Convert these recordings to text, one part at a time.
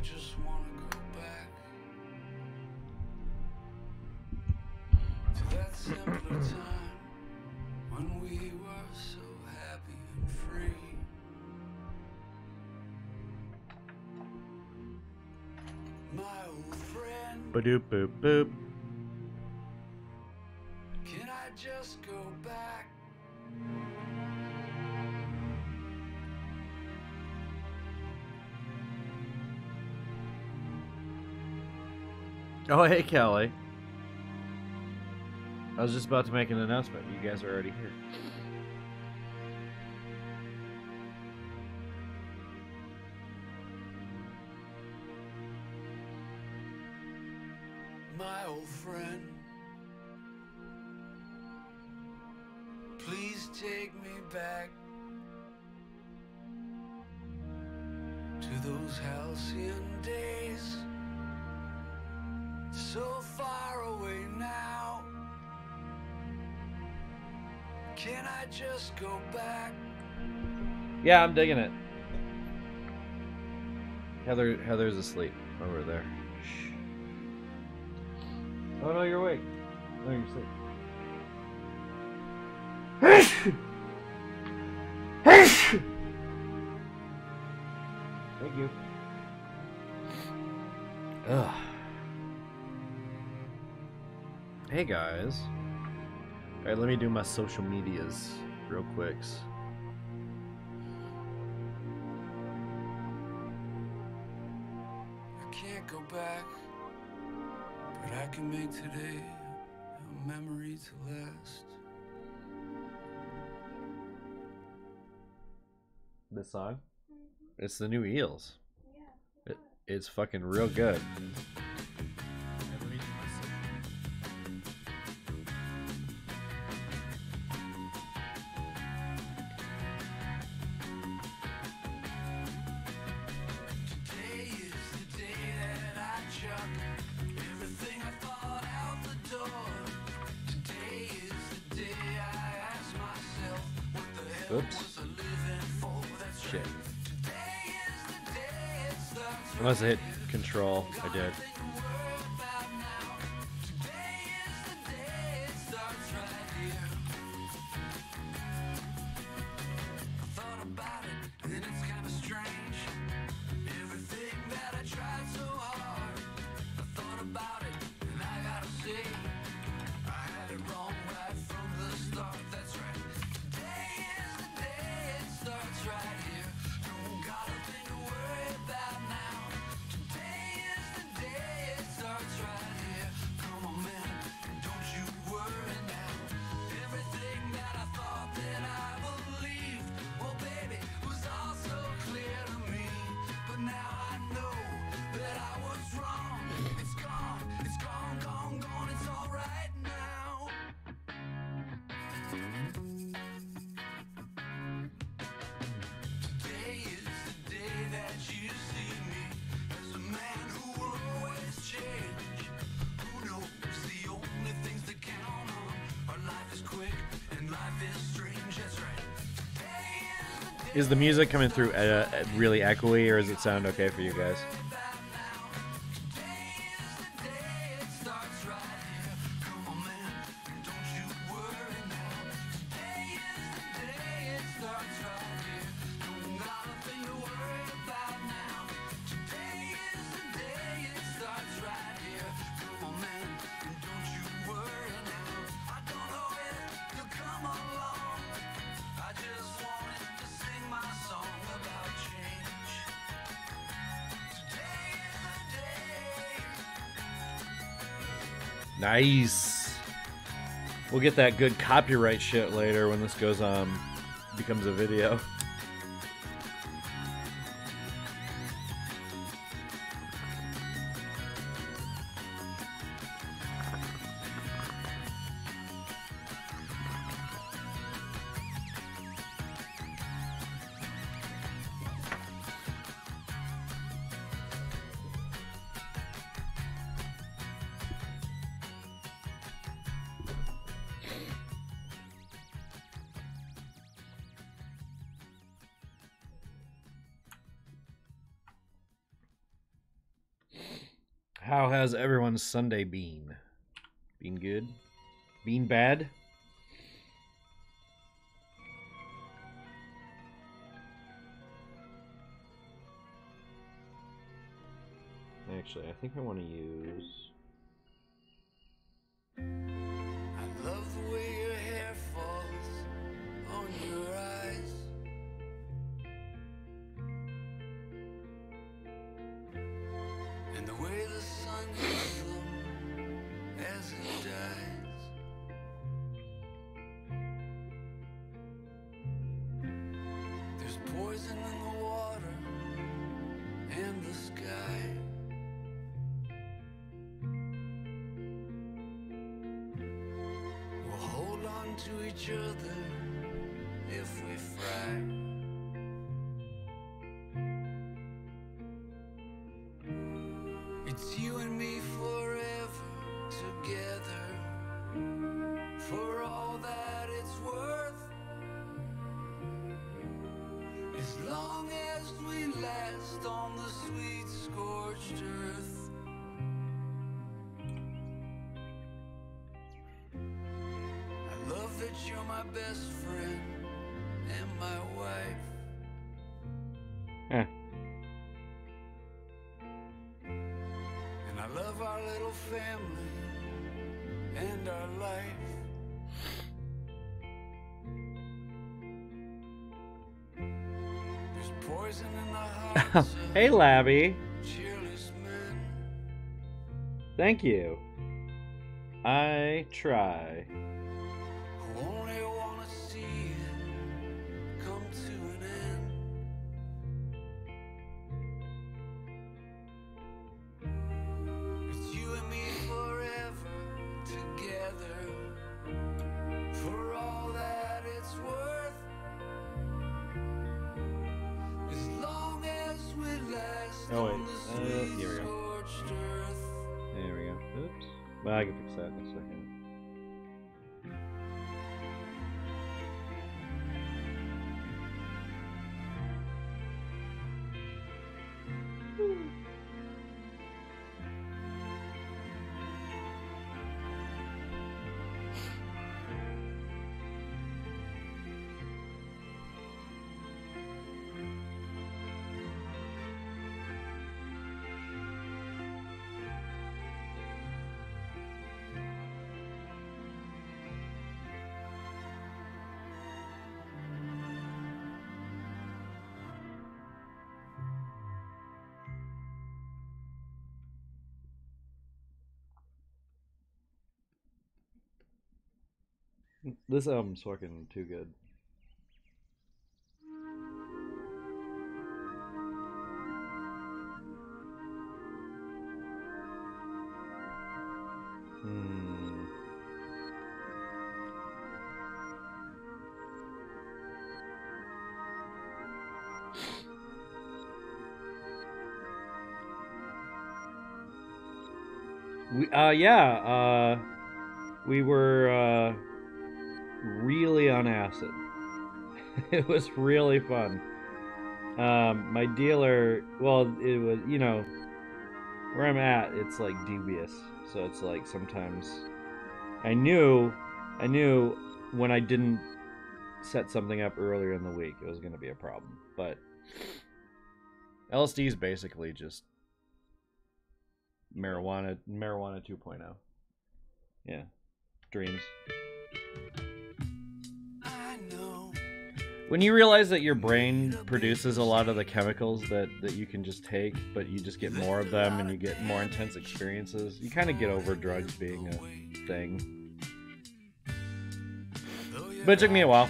just wanna go back to that simpler time when we were so happy and free. My old friend, Ba-doop boop boop. can I just go back? Oh, hey, Kelly. I was just about to make an announcement. You guys are already here. My old friend, please take me back to those halcyon days, so far away now. Can I just go back? Yeah, I'm digging it. Heather's asleep over there. Shh. Oh no, you're awake. No, you're asleep. Thank you. Ugh. Hey guys. Alright, let me do my social medias real quick. I can't go back, but I can make today a memory to last. This song? It's the new Eels. It's fucking real good. Today is the day that I chuck everything I thought out the door. Today is the day I ask myself what the hell Oops. was I living for? That's Shit. right. Today is the day it starts. Unless I hit control, I did. Nothing to worry about now. Today is the day it starts right here. I thought about it, and it's kind of strange. Everything that I tried so hard, I thought about it, and I gotta say, I had it wrong right from the start. That's right. Today is the day it starts right here. Don't got a thing to worry about now. Today is the day it starts right here. Come on, man, don't you worry now. Everything that I thought that I believed, well, baby, was all so clear to me. But now I know that I was wrong. It's gone, gone, gone. It's all right now. Today is the day that you see me as a man who will always change. Who knows the only things that count on are life is quick and life is strange. That's right. Today is the day Is the music coming through really echoey, or does it sound okay for you guys? about now. Today is the day it starts right here. Come on, man, don't you worry now. Today is the day it starts right here. Don't got a thing to worry about now. Today is the day it starts right here. Come on, man, don't you worry now. I don't know if you'll come along. I just wanted to sing my song about change. Today is the day. Nice. We'll get that good copyright shit later when this goes becomes a video. How has everyone's Sunday been? Been good? Been bad? Actually, I think I want to use... I love the way your hair falls on your eyes. And the way the sun hits them as it dies. There's poison in the water and the sky. We'll hold on to each other if we fry. It's you and me forever together, for all that it's worth, as long as we last on the sweet scorched earth. I love that you're my best friend and my wife. And I love our little family and our life. There's poison in the hearts Hey, Labby. of cheerless men. Thank you. I try. Who only wanna see it come to an end. It's you and me forever together, for all that it's worth, as long as we last Oh, wait. on the sweet Here we go. scorched earth. There we go. Oops. Well, I can fix that in a second. This album's fucking too good. We were really on acid. It was really fun. My dealer, well, it was, you know, where I'm at, it's like dubious. So it's like sometimes I knew when I didn't set something up earlier in the week, it was going to be a problem. But LSD is basically just marijuana 2.0. Yeah. Dreams. I know. When you realize that your brain produces a lot of the chemicals that you can just take, but you just get more of them and you get more intense experiences, you kind of get over drugs being a thing. But it took me a while.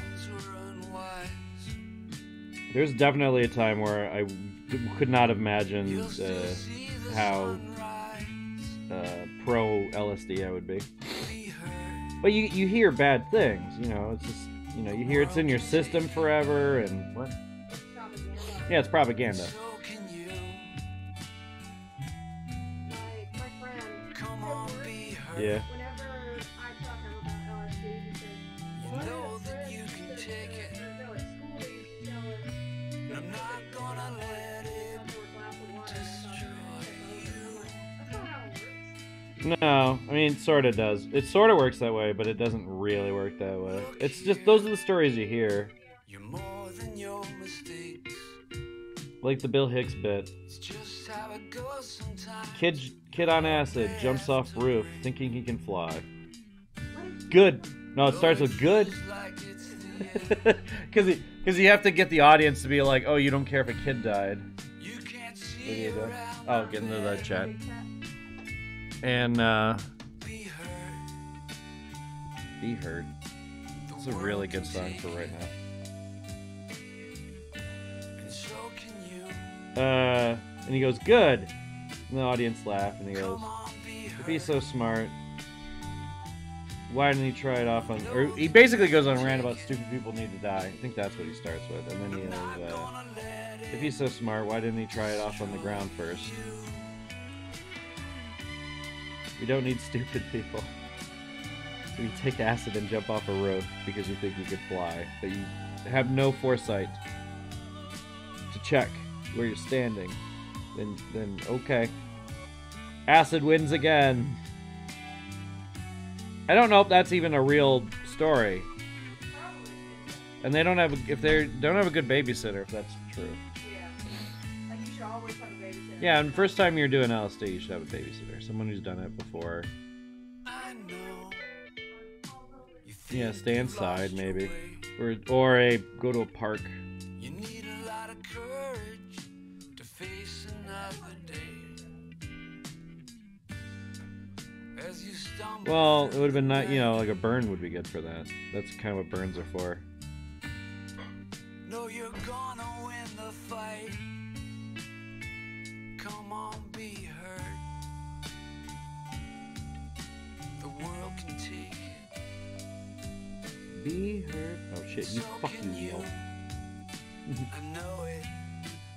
There's definitely a time where I could not have imagined how pro LSD I would be. But you hear bad things, you know, it's just, you know, you hear it's in your system forever and what? Yeah, it's propaganda. My friend, Yeah. whenever I talk to him about LSD, he says, You know that you can take it. no, at school they used to tell us, I'm not gonna let it destroy you. that's not how it No, I mean, it sort of does. It sort of works that way, but it doesn't really work that way. It's just, those are the stories you hear. You're more than your mistakes. Like the Bill Hicks bit. It's just how it goes sometimes. Kid on acid jumps off roof thinking he can fly. Good. No, it starts with good. Because you have to get the audience to be like, oh, you don't care if a kid died. You can't What are see you doing? around. Oh, get into that chat. And, Be heard. Be Heard. It's a really good song for right now. And so can you. And he goes, good. And the audience laugh, and he goes, Come on, be if heard. he's so smart, why didn't he try it off on... Or he basically goes on a rant about stupid people need to die. I think that's what he starts with. And then he goes, if he's so smart, why didn't he try it off on the ground first? We don't need stupid people. So you take acid and jump off a roof because you think you could fly, but you have no foresight to check where you're standing. Then okay. Acid wins again. I don't know if that's even a real story. And they don't have if they don't have a good babysitter, if that's true. Yeah. Like you should always have a babysitter. Yeah, and first time you're doing LSD, you should have a babysitter, someone who's done it before. I know. You Yeah, think stay you've inside lost your maybe, way. or go to a park. You need a lot of courage to face another day. As you stumble. Well, it would have been not, like a burn would be good for that. That's kind of what burns are for. No, you're gonna win the fight. Come on, be heard. The world can take it. Be heard. Oh shit! You fucking yell. I know it.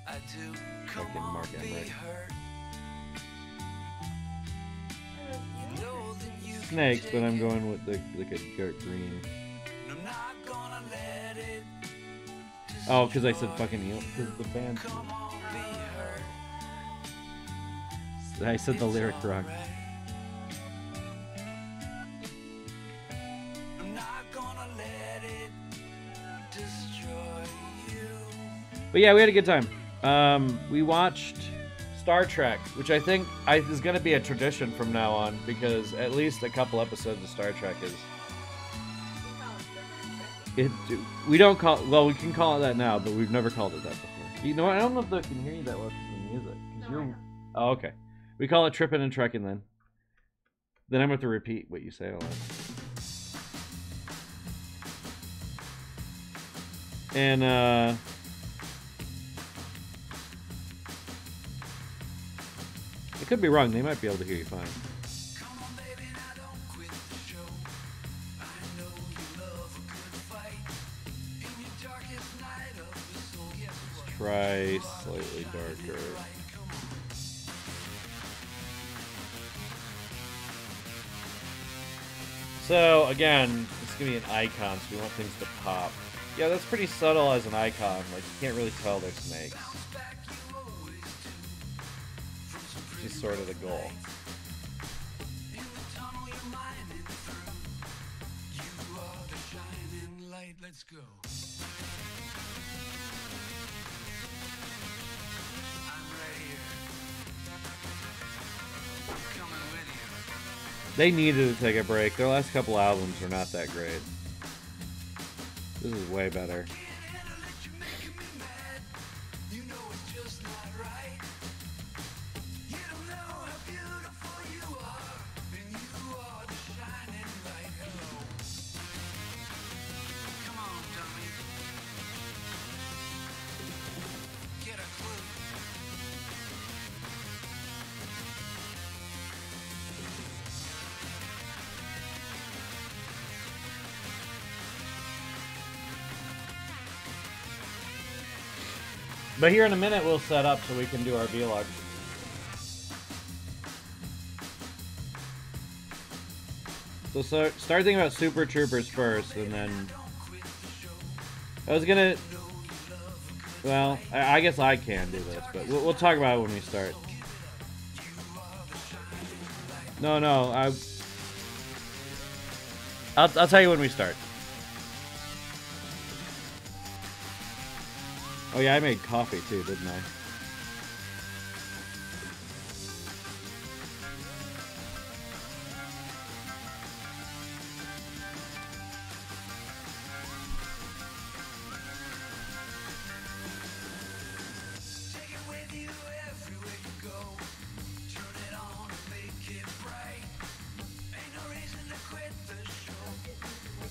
I do. Come Fucking on, Mark be Emmerich. heard. You know that you can Snakes, but take I'm it. going with like a dark green. And I'm not gonna let it. Oh, because I said fucking eel. Because the band. Come on, be heard. I said the lyric wrong. I'm not gonna let it destroy you. But yeah, we had a good time. We watched Star Trek, which I think is going to be a tradition from now on, because at least a couple episodes of Star Trek is. We don't call. Well, we can call it that now, but we've never called it that before. You know what? I don't know if they can hear you that well because of the music. 'Cause No, I you're. know. Oh, okay. We call it tripping and trekking then. Then I'm going to have to repeat what you say a lot. And I could be wrong. They might be able to hear you fine. Come on, baby, now don't quit the show. I know you love a good fight. In your darkest night of the soul, guess what? Try slightly darker. Right, come on. So again, it's gonna be an icon, so we want things to pop. Yeah, that's pretty subtle as an icon. Like you can't really tell they're snakes. Bounce back, you always do. From some Which pretty is sort of the goal. in the tunnel you're mining through. You are the shining light. Let's go. I'm right here. Coming with you. They needed to take a break. Their last couple albums were not that great. This is way better. Can't handle it, you're making me mad. You know it's just not right. You don't know how beautiful you are, and you are the shining light. Hello. Come on, dummy. Get a clue. But here in a minute we'll set up so we can do our vlog. So start thinking about Super Troopers first, and then I was gonna. Well, I guess I can do this, but we'll talk about it when we start. No, I'll tell you when we start. Oh yeah, I made coffee too, didn't I? Take it with you everywhere you go. Turn it on and make it bright. Ain't no reason to quit the show.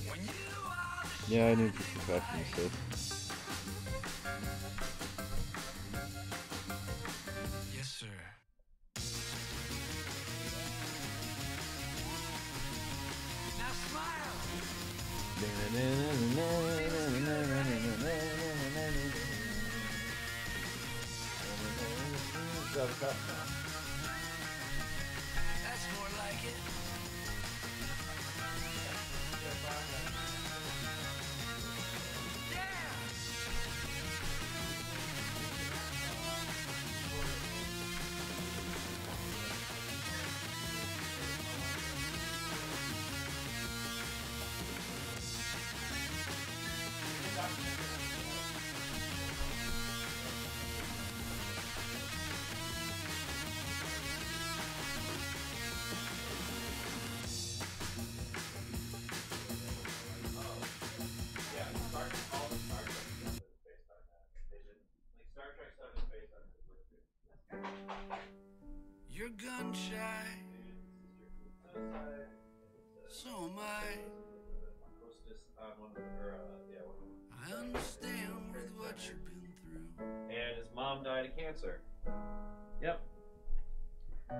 When you are the Yeah, I need some confessions too. Yes, sir. Now smile. That's more like it. You're gun shy. So am I. I understand with what you've been through. And his mom died of cancer. Yep.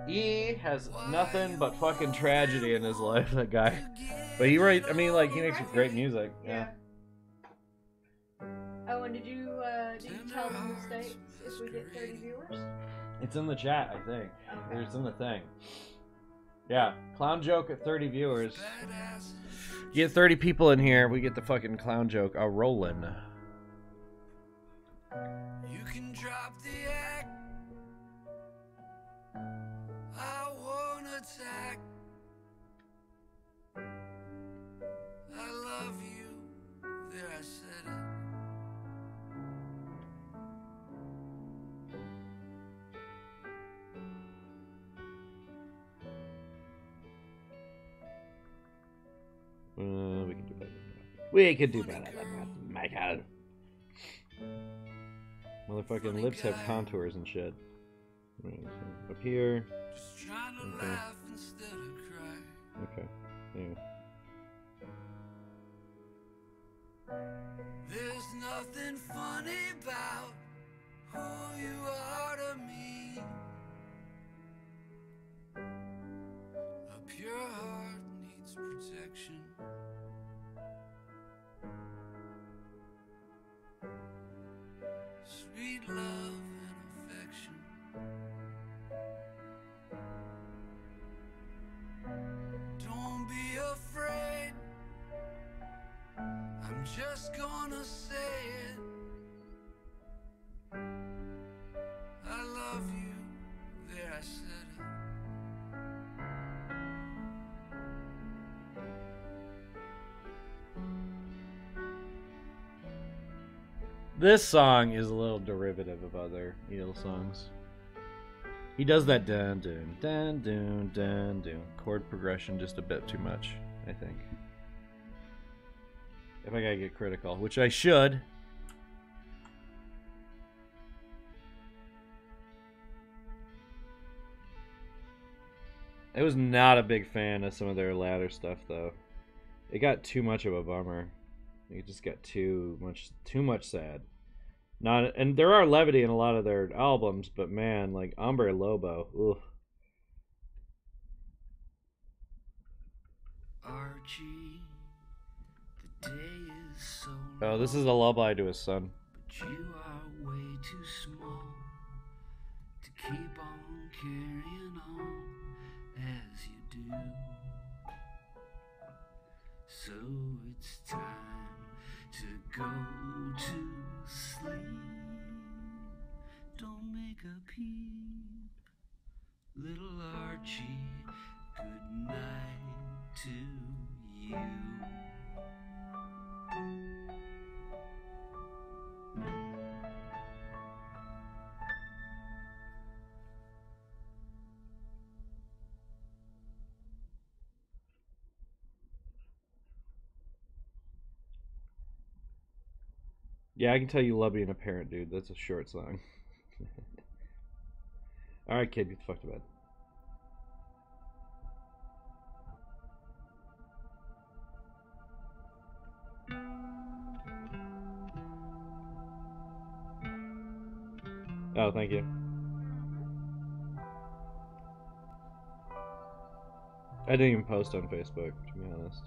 E has nothing but fucking tragedy in his life, that guy. But he writes, I mean, like, he makes great music. Yeah. Oh, and did you tell them the stakes if we get 30 viewers? It's in the chat, I think. Okay. It's in the thing. Yeah. Clown joke at 30 viewers. You get 30 people in here, we get the fucking clown joke rolling. You can drop the act. I won't attack. I love you. There, I said it. We can do better than that. We can do better than that, Michael. Motherfucking lips have contours and shit. Up here. Just trying to Okay. laugh instead of cry. Okay. Yeah. There's nothing funny about who you are to me. A pure heart needs protection. Sweet love and affection. Don't be afraid. I'm just gonna say it. I love you. There, I said it. This song is a little derivative of other Needle songs. He does that dun dun dun dun dun dun chord progression just a bit too much, I think. If I gotta get critical, which I should. I was not a big fan of some of their latter stuff, though. It got too much of a bummer. It just got too much sad. Not, and there are levity in a lot of their albums, but man, like Hombre Lobo, oof. Archie, the day is so Oh, this is a lullaby to his son. but you are way too small to keep on carrying on as you do. So it's time to go to sleep. Don't make a peep, little Archie, Good night to you. Yeah, I can tell you love being a parent, dude. That's a short song. All right, kid, get the fuck to bed. Oh, thank you. I didn't even post on Facebook, to be honest.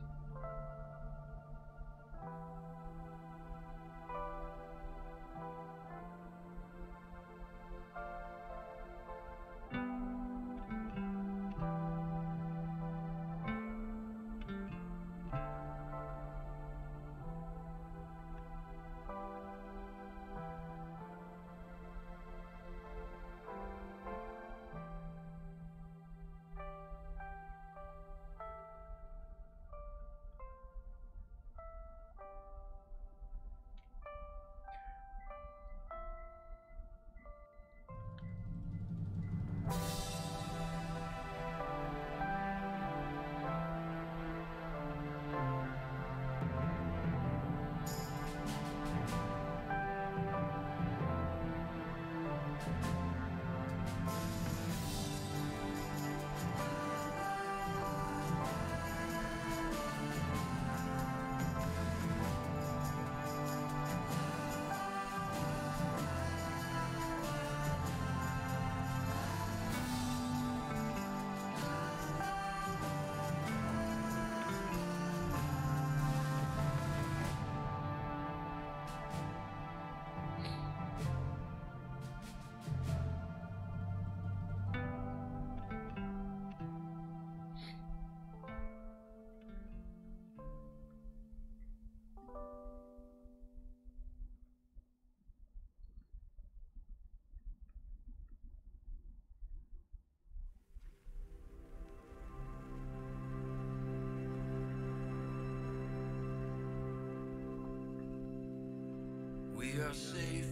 We are safe,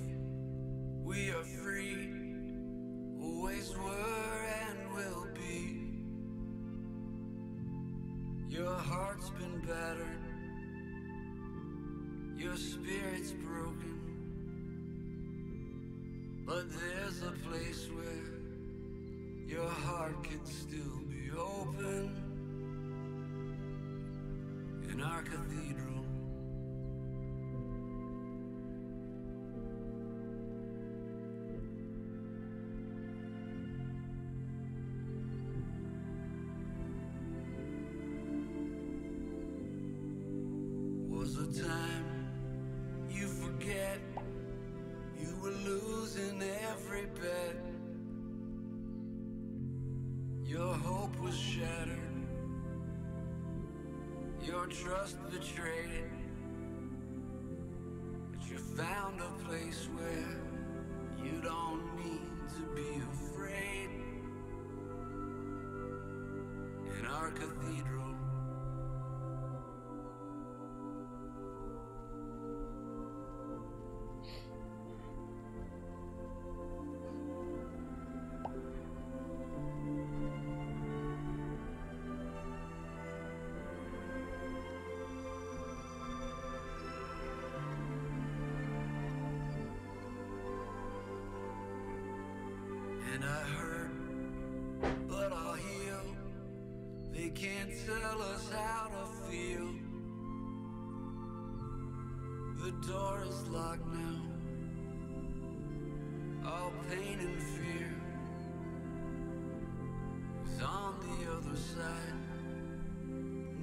we are free, always were and will be. Your heart's been battered, your spirit's broken, but there's a place where your heart can still be open. In our cathedral. Was a time you forget, you were losing every bet. Your hope was shattered, your trust betrayed, but you found a place where you don't need to be afraid. In our cathedral. And I hurt, but I'll heal. They can't tell us how to feel. The door is locked now. All pain and fear is on the other side.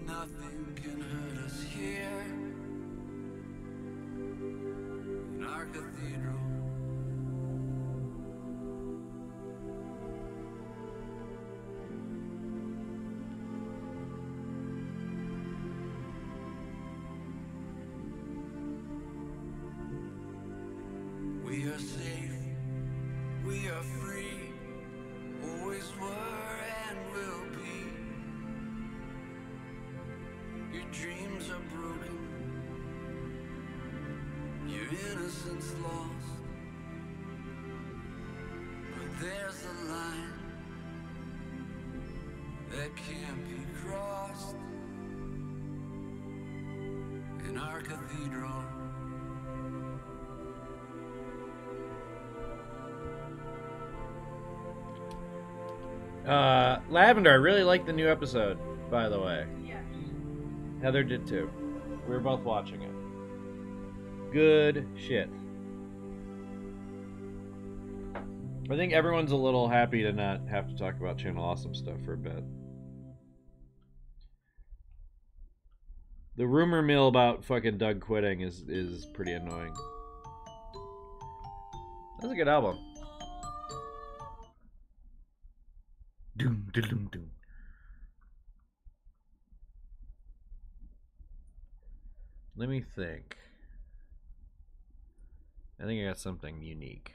Nothing can hurt us here. In our cathedral. We are safe, we are free, always were and will be. dreams are broken, your innocence lost. But there's a line that can't be crossed in our cathedral. Lavender, I really liked the new episode, by the way. Yeah. Heather did too. We were both watching it. Good shit. I think everyone's a little happy to not have to talk about Channel Awesome stuff for a bit. The rumor mill about fucking Doug quitting is pretty annoying. That's a good album. Doom, doom, doom. Let me think. I think I got something unique.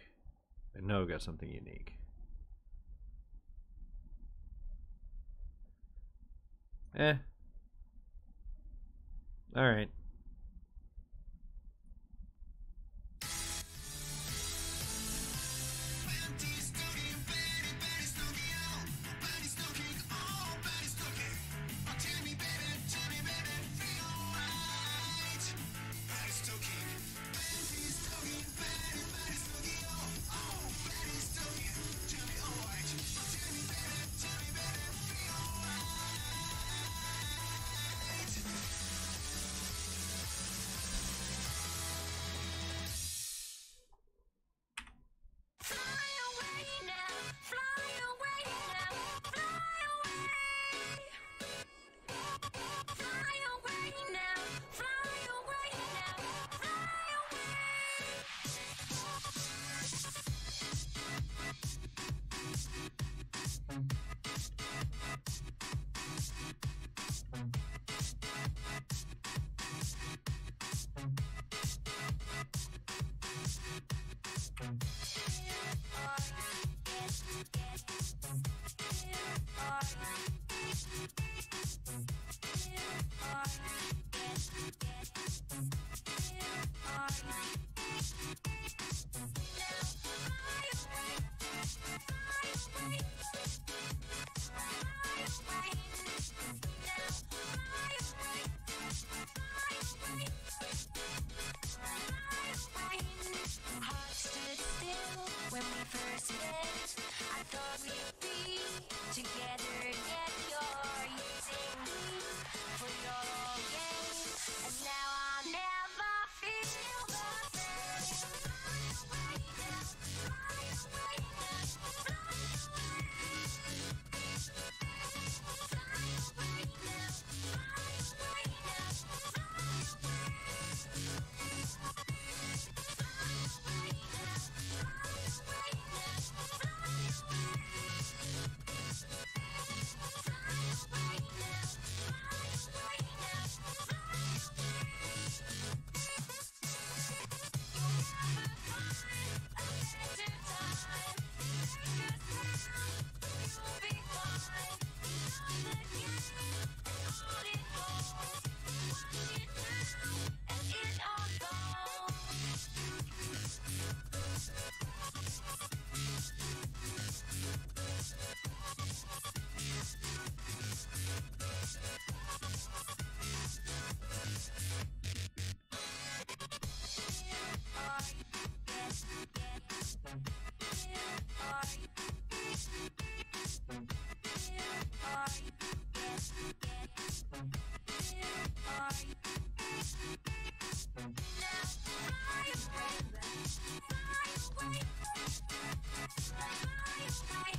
I know I got something unique. Alright.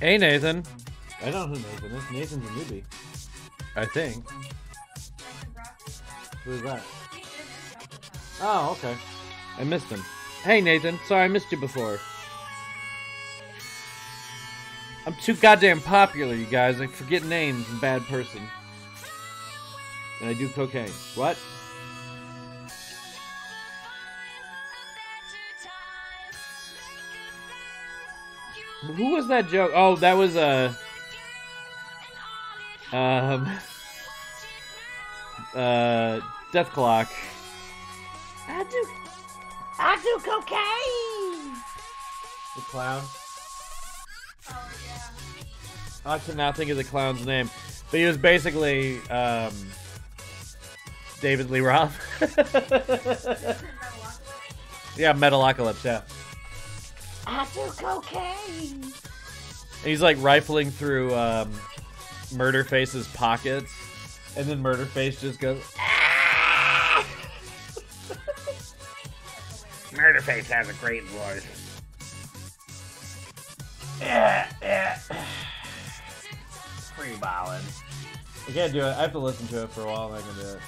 Hey, Nathan. I don't know who Nathan is. Nathan's a newbie. I think. Who's that? Oh, okay. I missed him. Hey, Nathan. Sorry I missed you before. I'm too goddamn popular, you guys. I forget names and bad person. And I do cocaine. What? Who was that joke? Oh, that was Death Clock. I do cocaine. The clown. Oh yeah. I cannot think of the clown's name, but he was basically David Lee Roth. Yeah, Metalocalypse, yeah. I do cocaine. And he's like rifling through Murderface's pockets, and then Murderface just goes, "Ah!" Murderface has a great voice. Yeah. Free balling. I can't do it. I have to listen to it for a while and I can do it.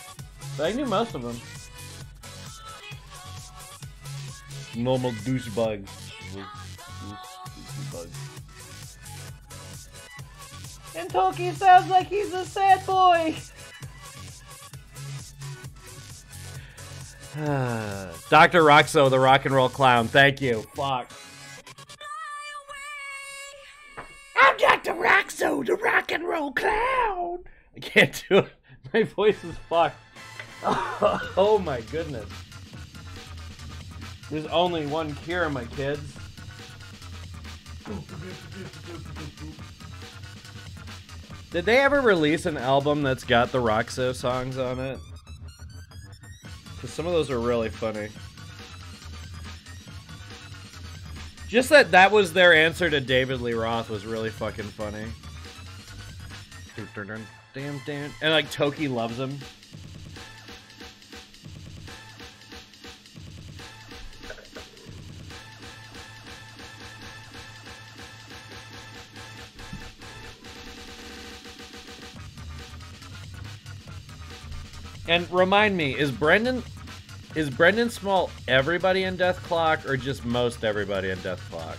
But I knew most of them. Normal douchebugs. And Toki sounds like he's a sad boy. Dr. Roxo, the rock and roll clown. Thank you. Fuck. I'm Dr. Roxo, the rock and roll clown. I can't do it. My voice is fucked. Oh my goodness. There's only one cure, my kids. Did they ever release an album that's got the Roxo songs on it? Because some of those are really funny. Just that was their answer to David Lee Roth was really fucking funny. And like Toki loves him. And remind me, is Brendan Small everybody in Death Clock or just most everybody in Death Clock?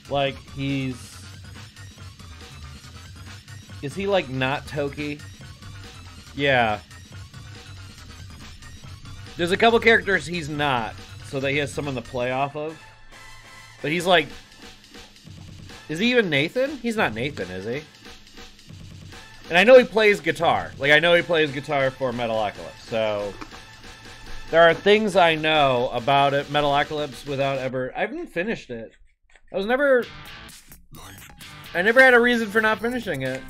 Like is he like not Toki? Yeah. There's a couple characters he's not, so that he has someone to play off of. But he's like, is he even Nathan? He's not Nathan, is he? And I know he plays guitar. Like, I know he plays guitar for Metalocalypse. So, there are things I know about it, Metalocalypse, without ever... I haven't finished it. I never had a reason for not finishing it.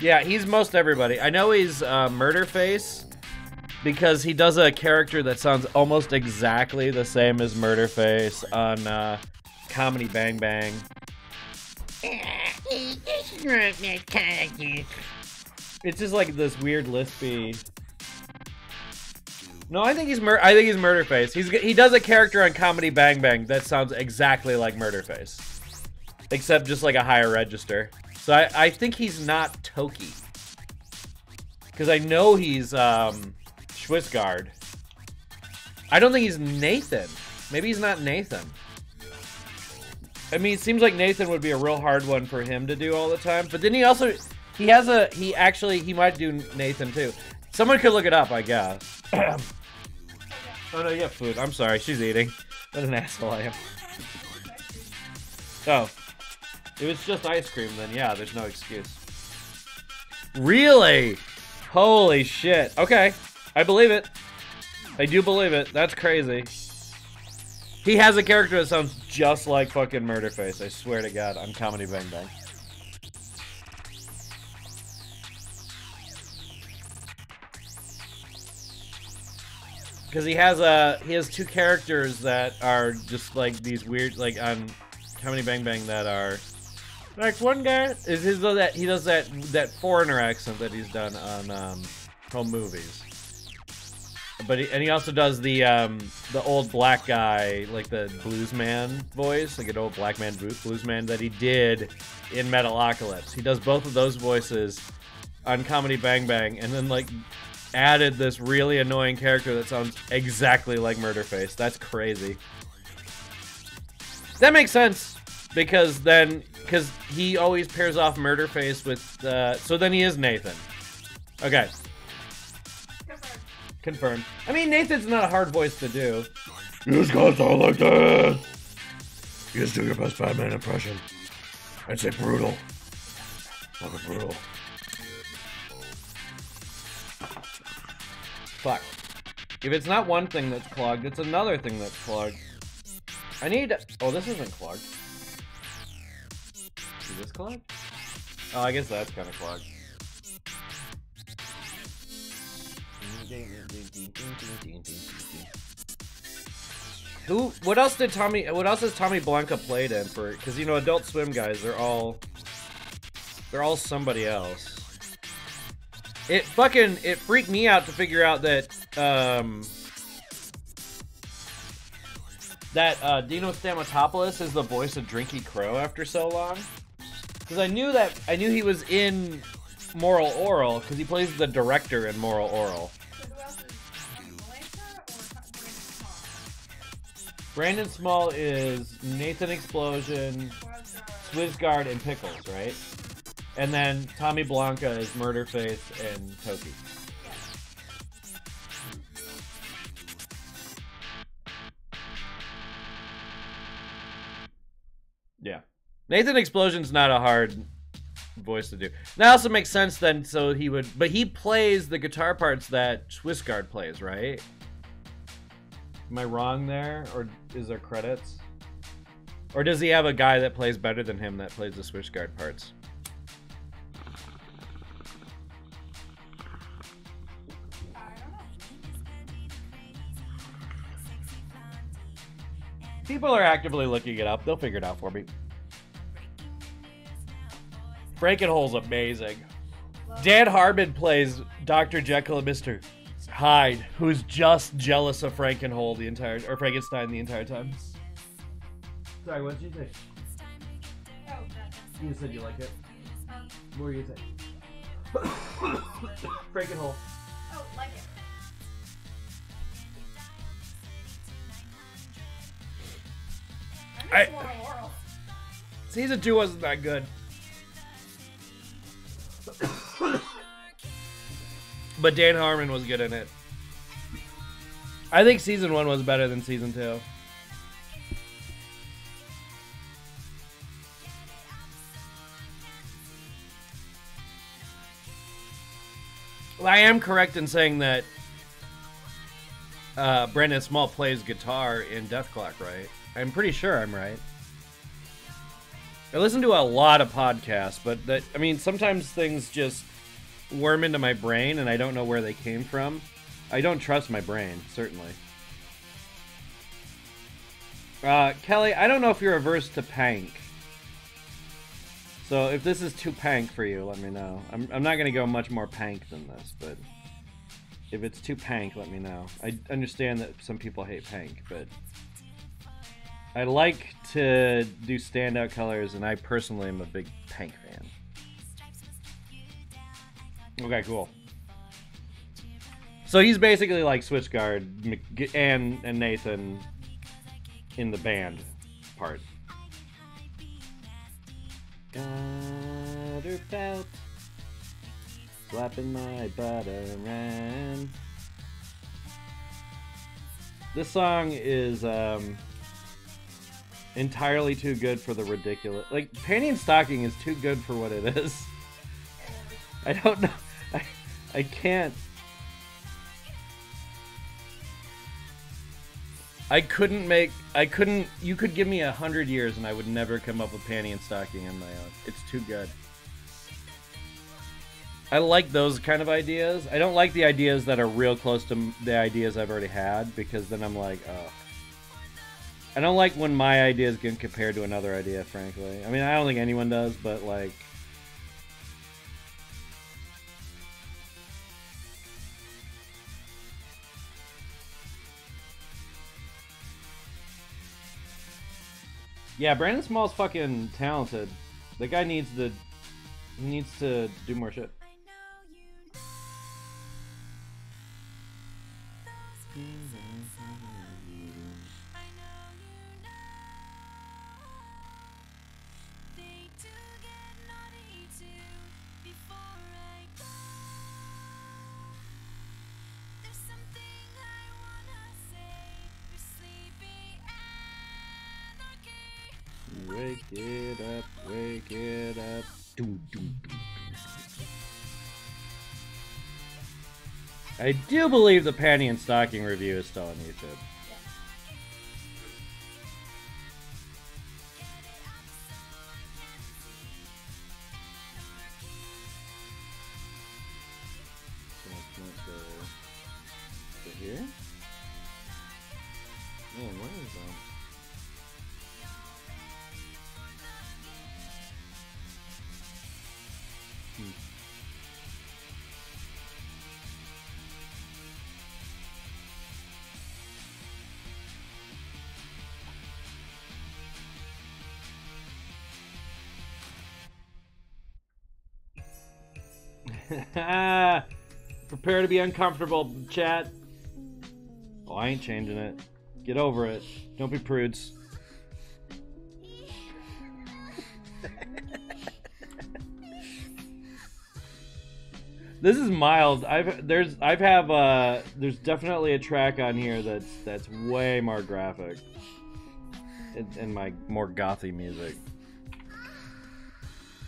Yeah, he's most everybody. I know he's Murderface because he does a character that sounds almost exactly the same as Murderface on Comedy Bang Bang. It's just like this weird lispy. No, I think he's Murderface. He does a character on Comedy Bang Bang that sounds exactly like Murderface, except just like a higher register. So I think he's not Toki, because I know he's Schwitzgard. I don't think he's Nathan. Maybe he's not Nathan. I mean, it seems like Nathan would be a real hard one for him to do all the time. But then he might do Nathan too. Someone could look it up, I guess. Oh no, you have food. I'm sorry, she's eating. What an asshole I am. Oh. If it's just ice cream, then yeah, there's no excuse. Really? Holy shit. Okay. I believe it. I do believe it. That's crazy. He has a character that sounds just like fucking Murderface. I swear to God, on Comedy Bang Bang. Because he has two characters that are just like these weird, like on Comedy Bang Bang that are like one guy he does that foreigner accent that he's done on home movies. But he also does the old black guy, like the bluesman voice, like an old black man bluesman that he did in Metalocalypse. He does both of those voices on Comedy Bang Bang, and then like added this really annoying character that sounds exactly like Murderface. That's crazy. That makes sense because he always pairs off Murderface with so then he is Nathan. Okay. Confirmed. I mean, Nathan's not a hard voice to do. You just gotta sound like this. You just do your best Batman impression. I'd say brutal. Fucking brutal. Fuck. If it's not one thing that's clogged, it's another thing that's clogged. I need... Oh, this isn't clogged. Is this clogged? Oh, I guess that's kind of clogged. What else has Tommy Blanca played in for? Because, you know, Adult Swim guys, they're all somebody else. It freaked me out to figure out that, Dino Stamatopoulos is the voice of Drinky Crow after so long. Because I knew he was in Moral Oral, because he plays the director in Moral Oral. So who else is Melissa or Brandon Small is Nathan Explosion, Swizguard, and Pickles, right? And then Tommy Blanca is Murderface and Toki. Yeah. Nathan Explosion's not a hard voice to do. That also makes sense then, so he would... But he plays the guitar parts that Swissguard plays, right? Am I wrong there? Or is there credits? Or does he have a guy that plays better than him that plays the Swissguard parts? People are actively looking it up. They'll figure it out for me. Frankenhole's amazing. Dan Harmon plays Dr. Jekyll and Mr. Hyde, who's just jealous of Frankenhole or Frankenstein the entire time. Sorry, what did you say? Oh, You said you like it. What were you saying? Frankenhole. oh, like it. I miss Moral Oral. Season 2 wasn't that good. But Dan Harmon was good in it. I think season 1 was better than season 2. Well, I am correct in saying that Brandon Small plays guitar in Death Clock, right? I'm pretty sure I'm right. I listen to a lot of podcasts, but I mean, sometimes things just worm into my brain and I don't know where they came from. I don't trust my brain, certainly. Kelly, I don't know if you're averse to pank. So if this is too pank for you, let me know. I'm not going to go much more pank than this, but if it's too pank, let me know. I understand that some people hate pank, but I like to do standout colors, and I personally am a big pank fan. Okay, cool. So he's basically like Switchguard and Nathan in the band part. Got her belt, slapping my butt around. This song is entirely too good for the ridiculous. Like, Panty and Stocking is too good for what it is. I don't know. I can't. You could give me 100 years and I would never come up with Panty and Stocking on my own. It's too good. I like those kind of ideas. I don't like the ideas that are real close to the ideas I've already had, because then I'm like, oh. I don't like when my ideas get compared to another idea, frankly. I mean, I don't think anyone does, but like... Yeah, Brandon Small's fucking talented. The guy needs to do more shit. Wake it up, wake Shake it up. Doom, doom, doom. I do believe the panty and stocking review is still on YouTube. So let's not go here. Man, where is that? Prepare to be uncomfortable, chat. Oh, I ain't changing it. Get over it. Don't be prudes. This is mild. There's definitely a track on here that's way more graphic in my more gothy music.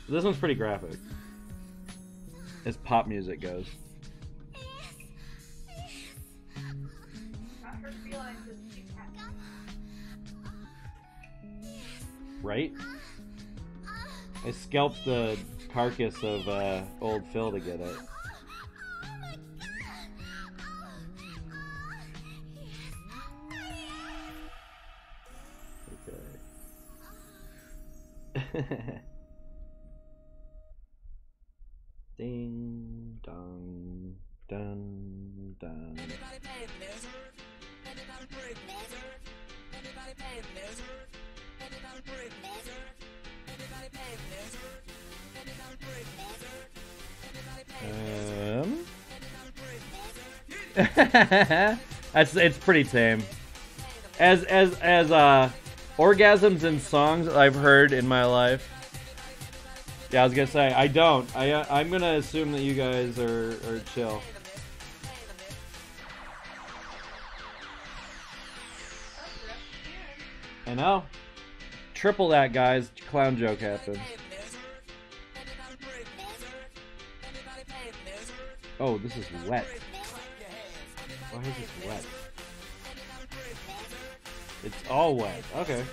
This one's pretty graphic as pop music goes. Right? I scalped the carcass of old Phil to get it. Okay. Ding dong dun dun. It's pretty tame. As orgasms and songs I've heard in my life. Yeah, I was gonna say I don't. I'm gonna assume that you guys are chill. I know. Triple that, guys. Clown joke happened. Oh, this is wet. Why is this wet? It's all wet. Okay.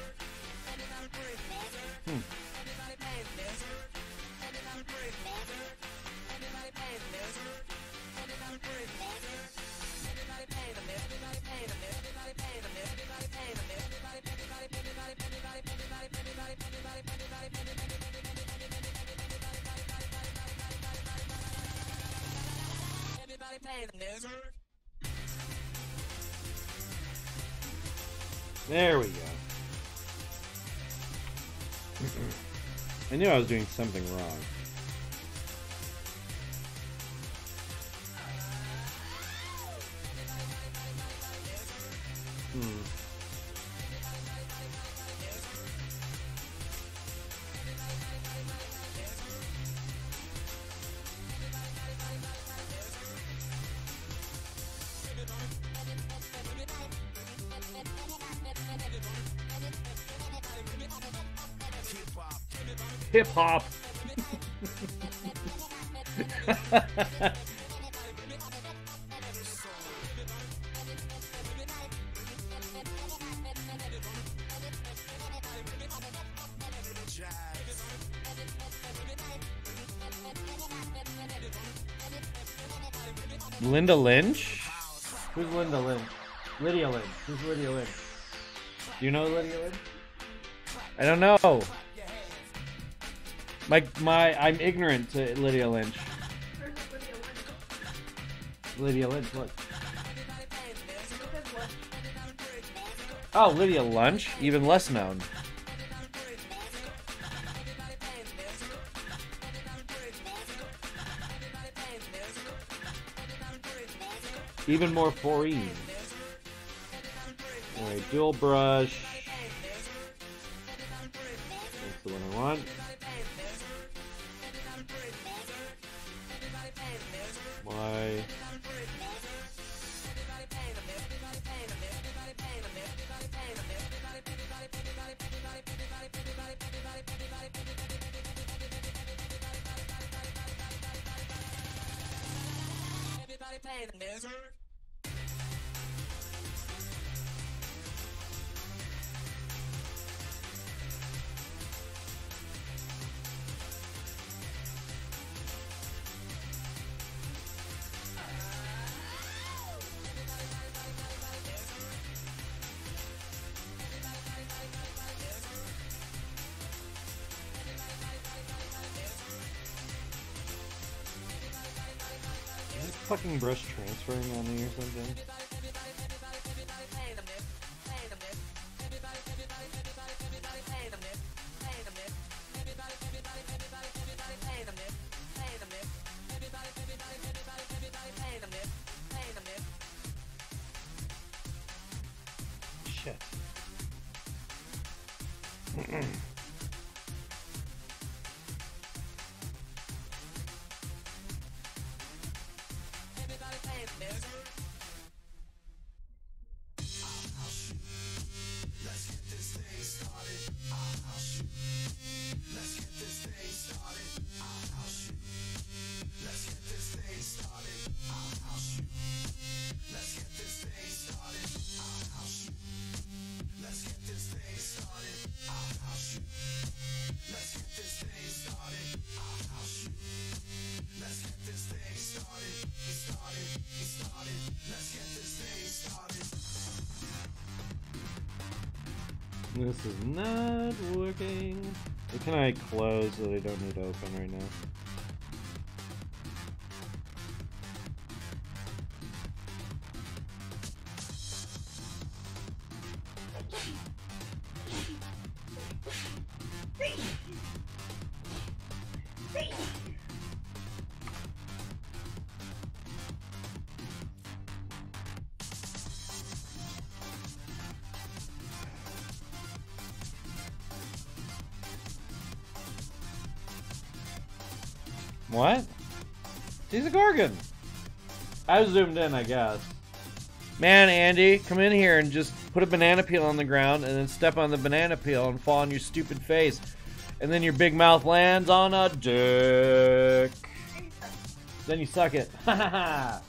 There we go. I knew I was doing something wrong. Hip hop. Linda Lynch? Who's Linda Lynch? Lydia Lynch. Who's Lydia Lynch? Do you know Lydia Lynch? I don't know. I'm ignorant to Lydia Lynch. Lydia Lynch, look. Oh, Lydia Lunch, even less known. Even more foreign. Alright, dual brush. That's the one I want. Why? Is this fucking brush transferring on me or something? Shit. This is not working. What can I close that I don't need to open right now? What? He's a Gorgon. I zoomed in, I guess. Man, Andy, come in here and just put a banana peel on the ground and then step on the banana peel and fall on your stupid face. And then your big mouth lands on a dick. Then you suck it. Ha ha ha.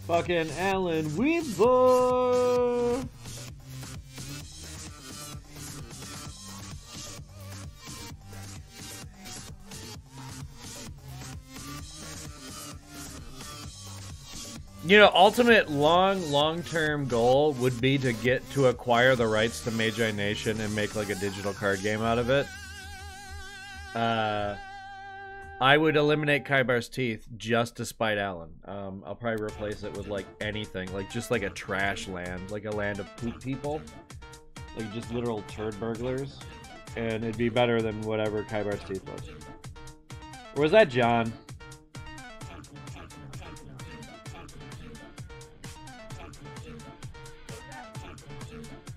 Fucking Alan Weaver. You know, ultimate long-term goal would be to get to acquire the rights to Magi Nation and make like a digital card game out of it. I would eliminate Kaibar's Teeth just to spite Alan. I'll probably replace it with like anything, like just like a trash land, like a land of poop people, like just literal turd burglars, and it'd be better than whatever Kaibar's Teeth was. Or was that John?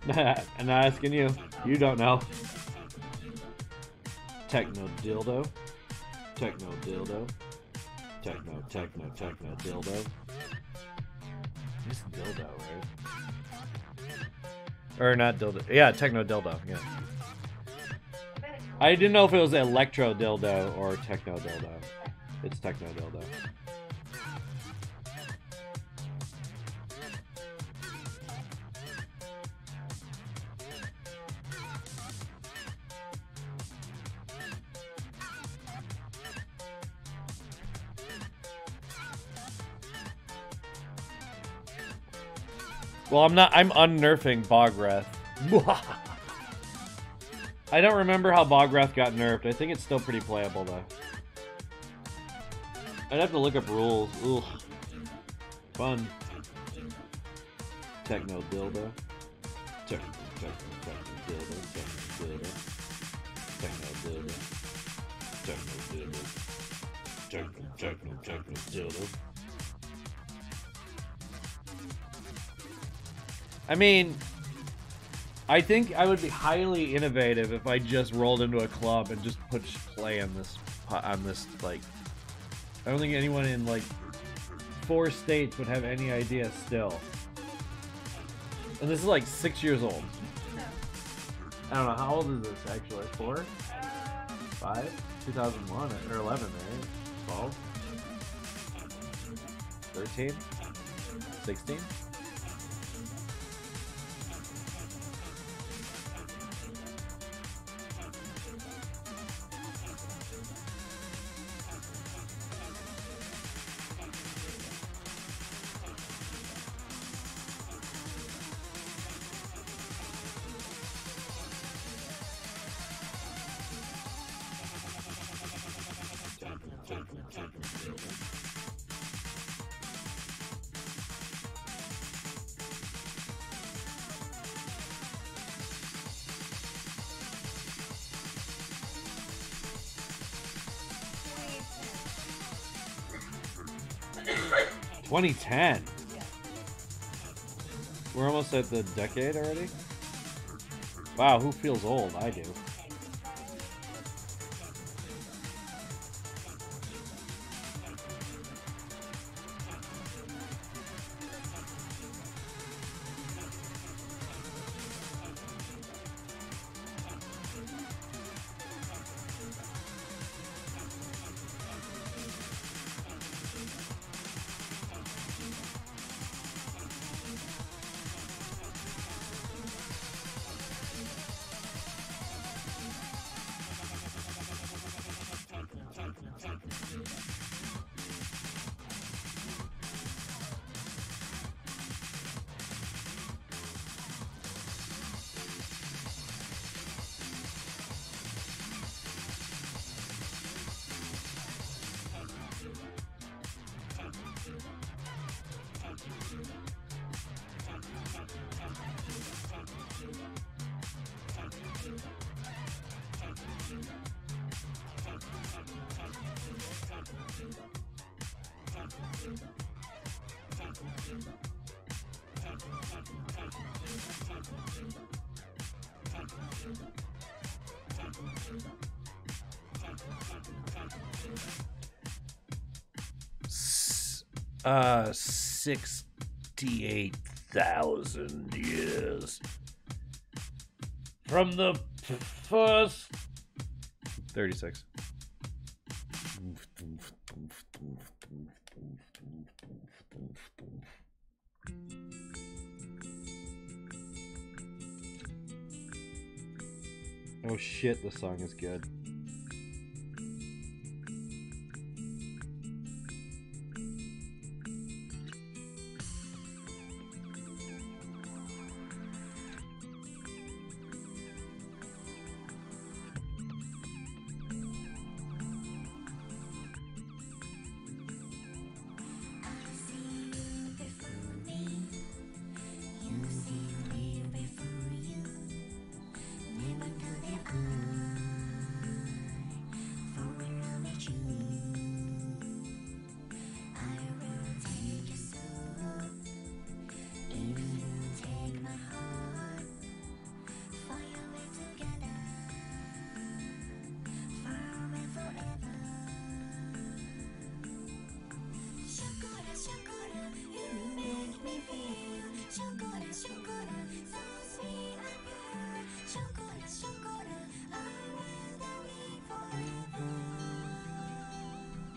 I'm not asking you. You don't know. Techno dildo. Techno dildo. Techno dildo. Just dildo, right? Or not dildo. Yeah, techno dildo. Yeah. I didn't know if it was electro dildo or techno dildo. It's techno dildo. Well, I'm unnerfing Bogreth. I don't remember how Bogreth got nerfed. I think it's still pretty playable, though. I'd have to look up rules. Ugh. Fun. Techno dildo. Techno dildo. Techno dildo. Techno dildo. I mean, I think I would be highly innovative if I just rolled into a club and just pushed play on this like. I don't think anyone in like 4 states would have any idea still. And this is like 6 years old. I don't know, how old is this actually? 4? 5? 2001 or 11, right? 12? 13? 16? $2010. We're almost at the decade already? Wow, who feels old? I do. S 68,000 years from the first 36. Oh shit, the song is good.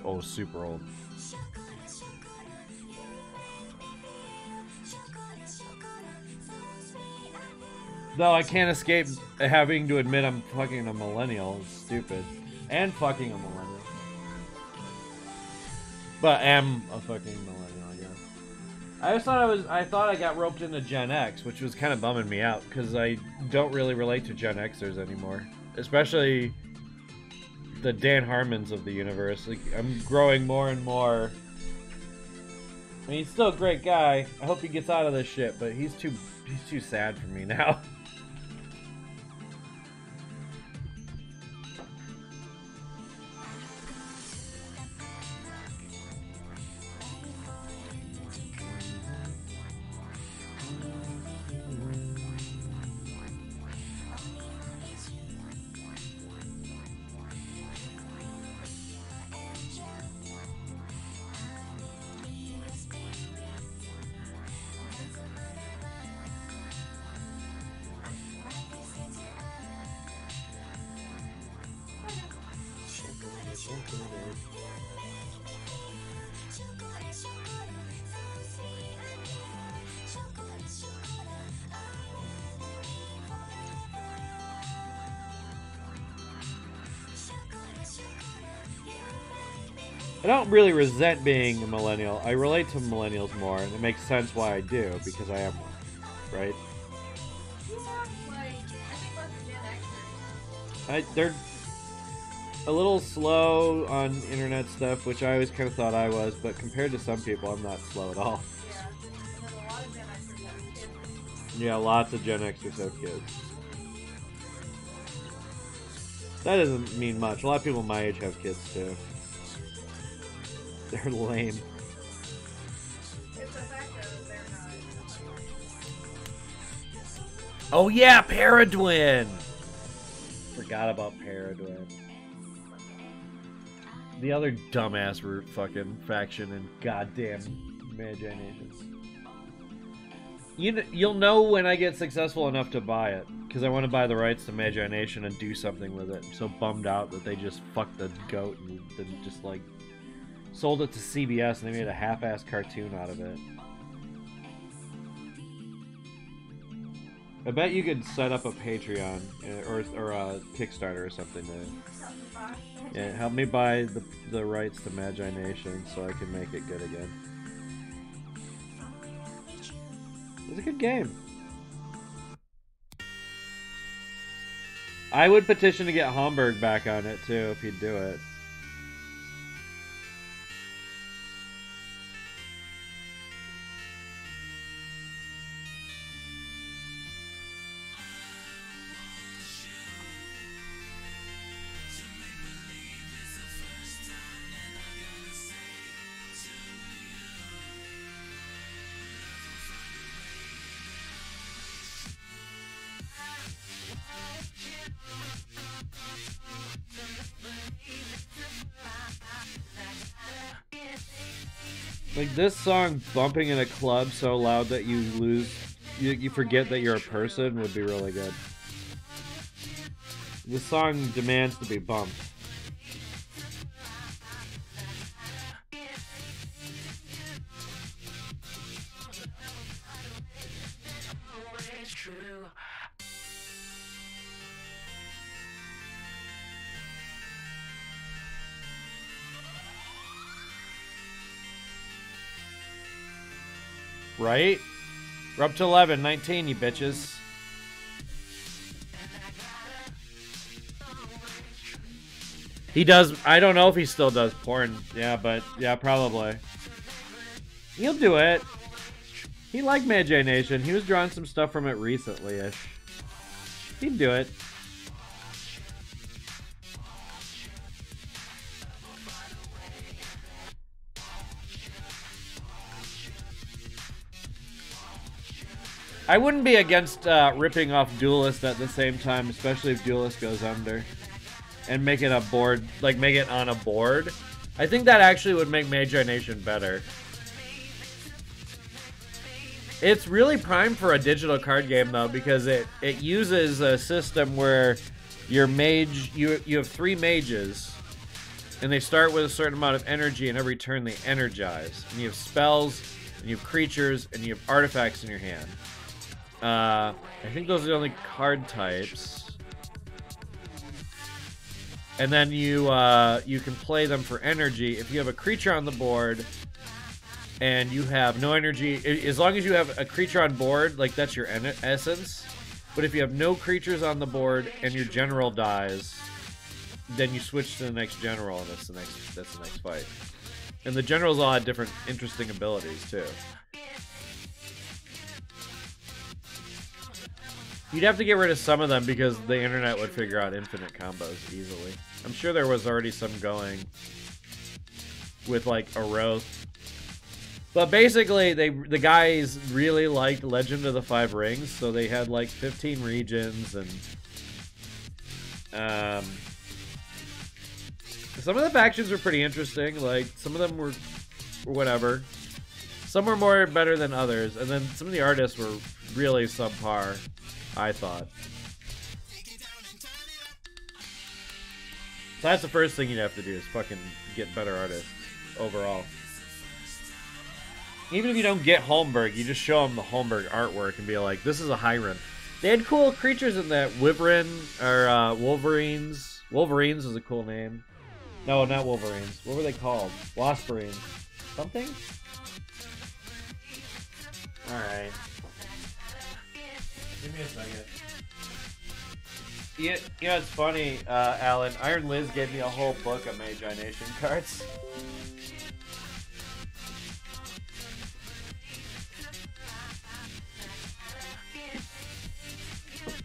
Oh, super old. No, I can't escape having to admit I'm fucking a millennial. It's stupid. And fucking a millennial. But am a fucking millennial, I guess. I thought I got roped into Gen X, which was kind of bumming me out because I don't really relate to Gen Xers anymore. Especially the Dan Harmons of the universe. Like, I'm growing more and more. I mean, he's still a great guy. I hope he gets out of this shit, but he's too sad for me now. I don't really resent being a millennial. I relate to millennials more, and it makes sense why I do, because I am one, right? Yeah, like, I think most of Gen Xers. They're a little slow on internet stuff, which I always kind of thought I was, but compared to some people, I'm not slow at all. Yeah, and then a lot of Gen Xers have kids. Yeah, lots of Gen Xers have kids. That doesn't mean much. A lot of people my age have kids, too. They're lame. It's the fact that they're not. Oh yeah, Paradwin! Forgot about Paradwin. The other dumbass fucking faction in goddamn Imagination. You'll know when I get successful enough to buy it, because I want to buy the rights to Imagination and do something with it. I'm so bummed out that they just fucked the goat and then just like sold it to CBS and they made a half-ass cartoon out of it. I bet you could set up a Patreon or a Kickstarter or something to help me buy the rights to Imagination so I can make it good again. It's a good game. I would petition to get Homburg back on it too if he'd do it. Like this song bumping in a club so loud that you forget that you're a person would be really good. This song demands to be bumped. Right? We're up to 11, 19, you bitches. He does, I don't know if he still does porn. Yeah, but, yeah, probably. He'll do it. He liked Magi Nation. He was drawing some stuff from it recently-ish. He'd do it. I wouldn't be against ripping off Duelist at the same time, especially if Duelist goes under. And make it a board, like make it on a board. I think that actually would make Magi Nation better. It's really prime for a digital card game though, because it uses a system where your mage, you have 3 mages, and they start with a certain amount of energy, and every turn they energize. And you have spells, and you have creatures, and you have artifacts in your hand. I think those are the only card types. And then you can play them for energy. If you have a creature on the board and you have no energy, as long as you have a creature on board, like that's your essence. But if you have no creatures on the board and your general dies, then you switch to the next general, and that's the next fight. And the generals all had different interesting abilities too. You'd have to get rid of some of them because the internet would figure out infinite combos easily. I'm sure there was already some going with like a Roth. But basically, the guys really liked Legend of the Five Rings, so they had like 15 regions, and some of the factions were pretty interesting. Like some of them were whatever. Some were more better than others, and then some of the artists were really subpar, I thought. So that's the first thing you'd have to do, is fucking get better artists overall. Even if you don't get Holmberg, you just show them the Holmberg artwork and be like, this is a Hiram. They had cool creatures in that. Wyvern, or Wolverines. Wolverines was a cool name. No, not Wolverines. What were they called? Wasperines. Something? Alright. Give me a second. You know, it's funny, Alan. Iron Liz gave me a whole book of Magi Nation cards.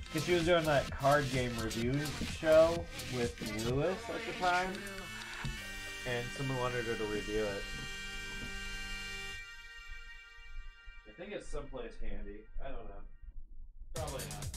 Because she was doing that card game review show with Lewis at the time. And someone wanted her to review it. I think it's someplace handy. I don't know. Probably not.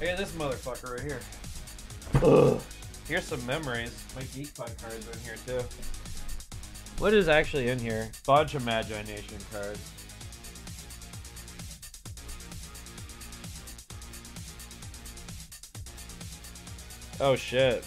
Look at this motherfucker right here. Ugh. Here's some memories. My Geek Fun cards are in here too. What is actually in here? Bunch of Magi Nation cards. Oh shit.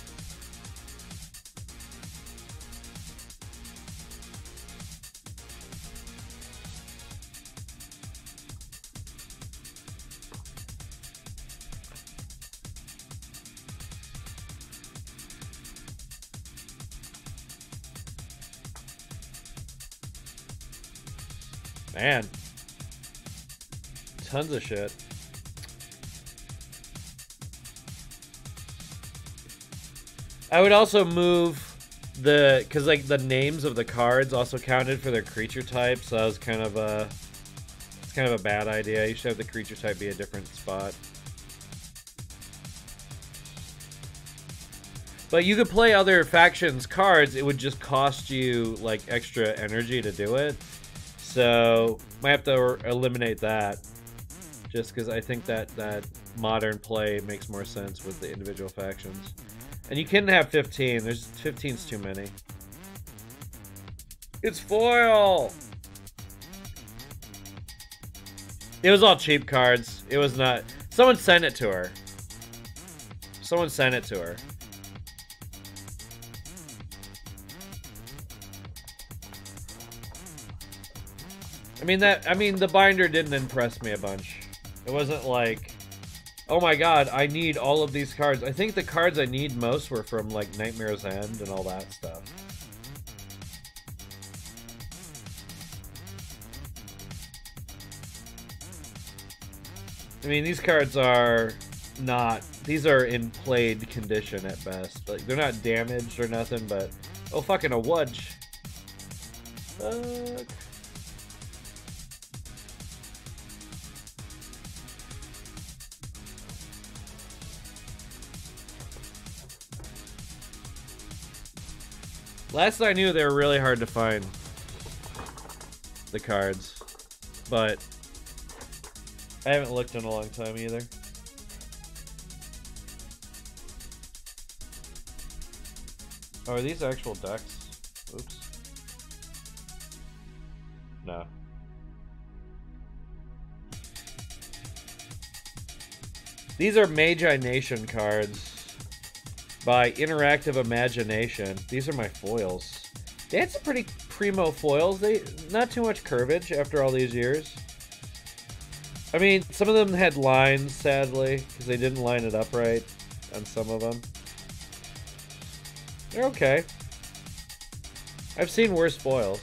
Man, tons of shit. I would also move because like the names of the cards also counted for their creature type, so that was kind of it's kind of a bad idea. You should have the creature type be a different spot. But you could play other factions cards, it would just cost you like extra energy to do it. So, might have to eliminate that, just because I think that modern play makes more sense with the individual factions. And you can have 15. 15's too many. It's foil! It was all cheap cards. It was not... Someone sent it to her. Someone sent it to her. I mean, the binder didn't impress me a bunch. It wasn't like, oh my god, I need all of these cards. I think the cards I need most were from, like, Nightmare's End and all that stuff. I mean, these cards are not... These are in played condition at best. Like, they're not damaged or nothing, but... Oh, fucking a wudge. Fuck. Last I knew, they were really hard to find. The cards. But... I haven't looked in a long time either. Oh, are these actual decks? Oops. No. These are Magi Nation cards by Interactive Imagination. These are my foils. They had some pretty primo foils. They not too much curvage after all these years. I mean, some of them had lines, sadly, because they didn't line it up right on some of them. They're okay. I've seen worse foils.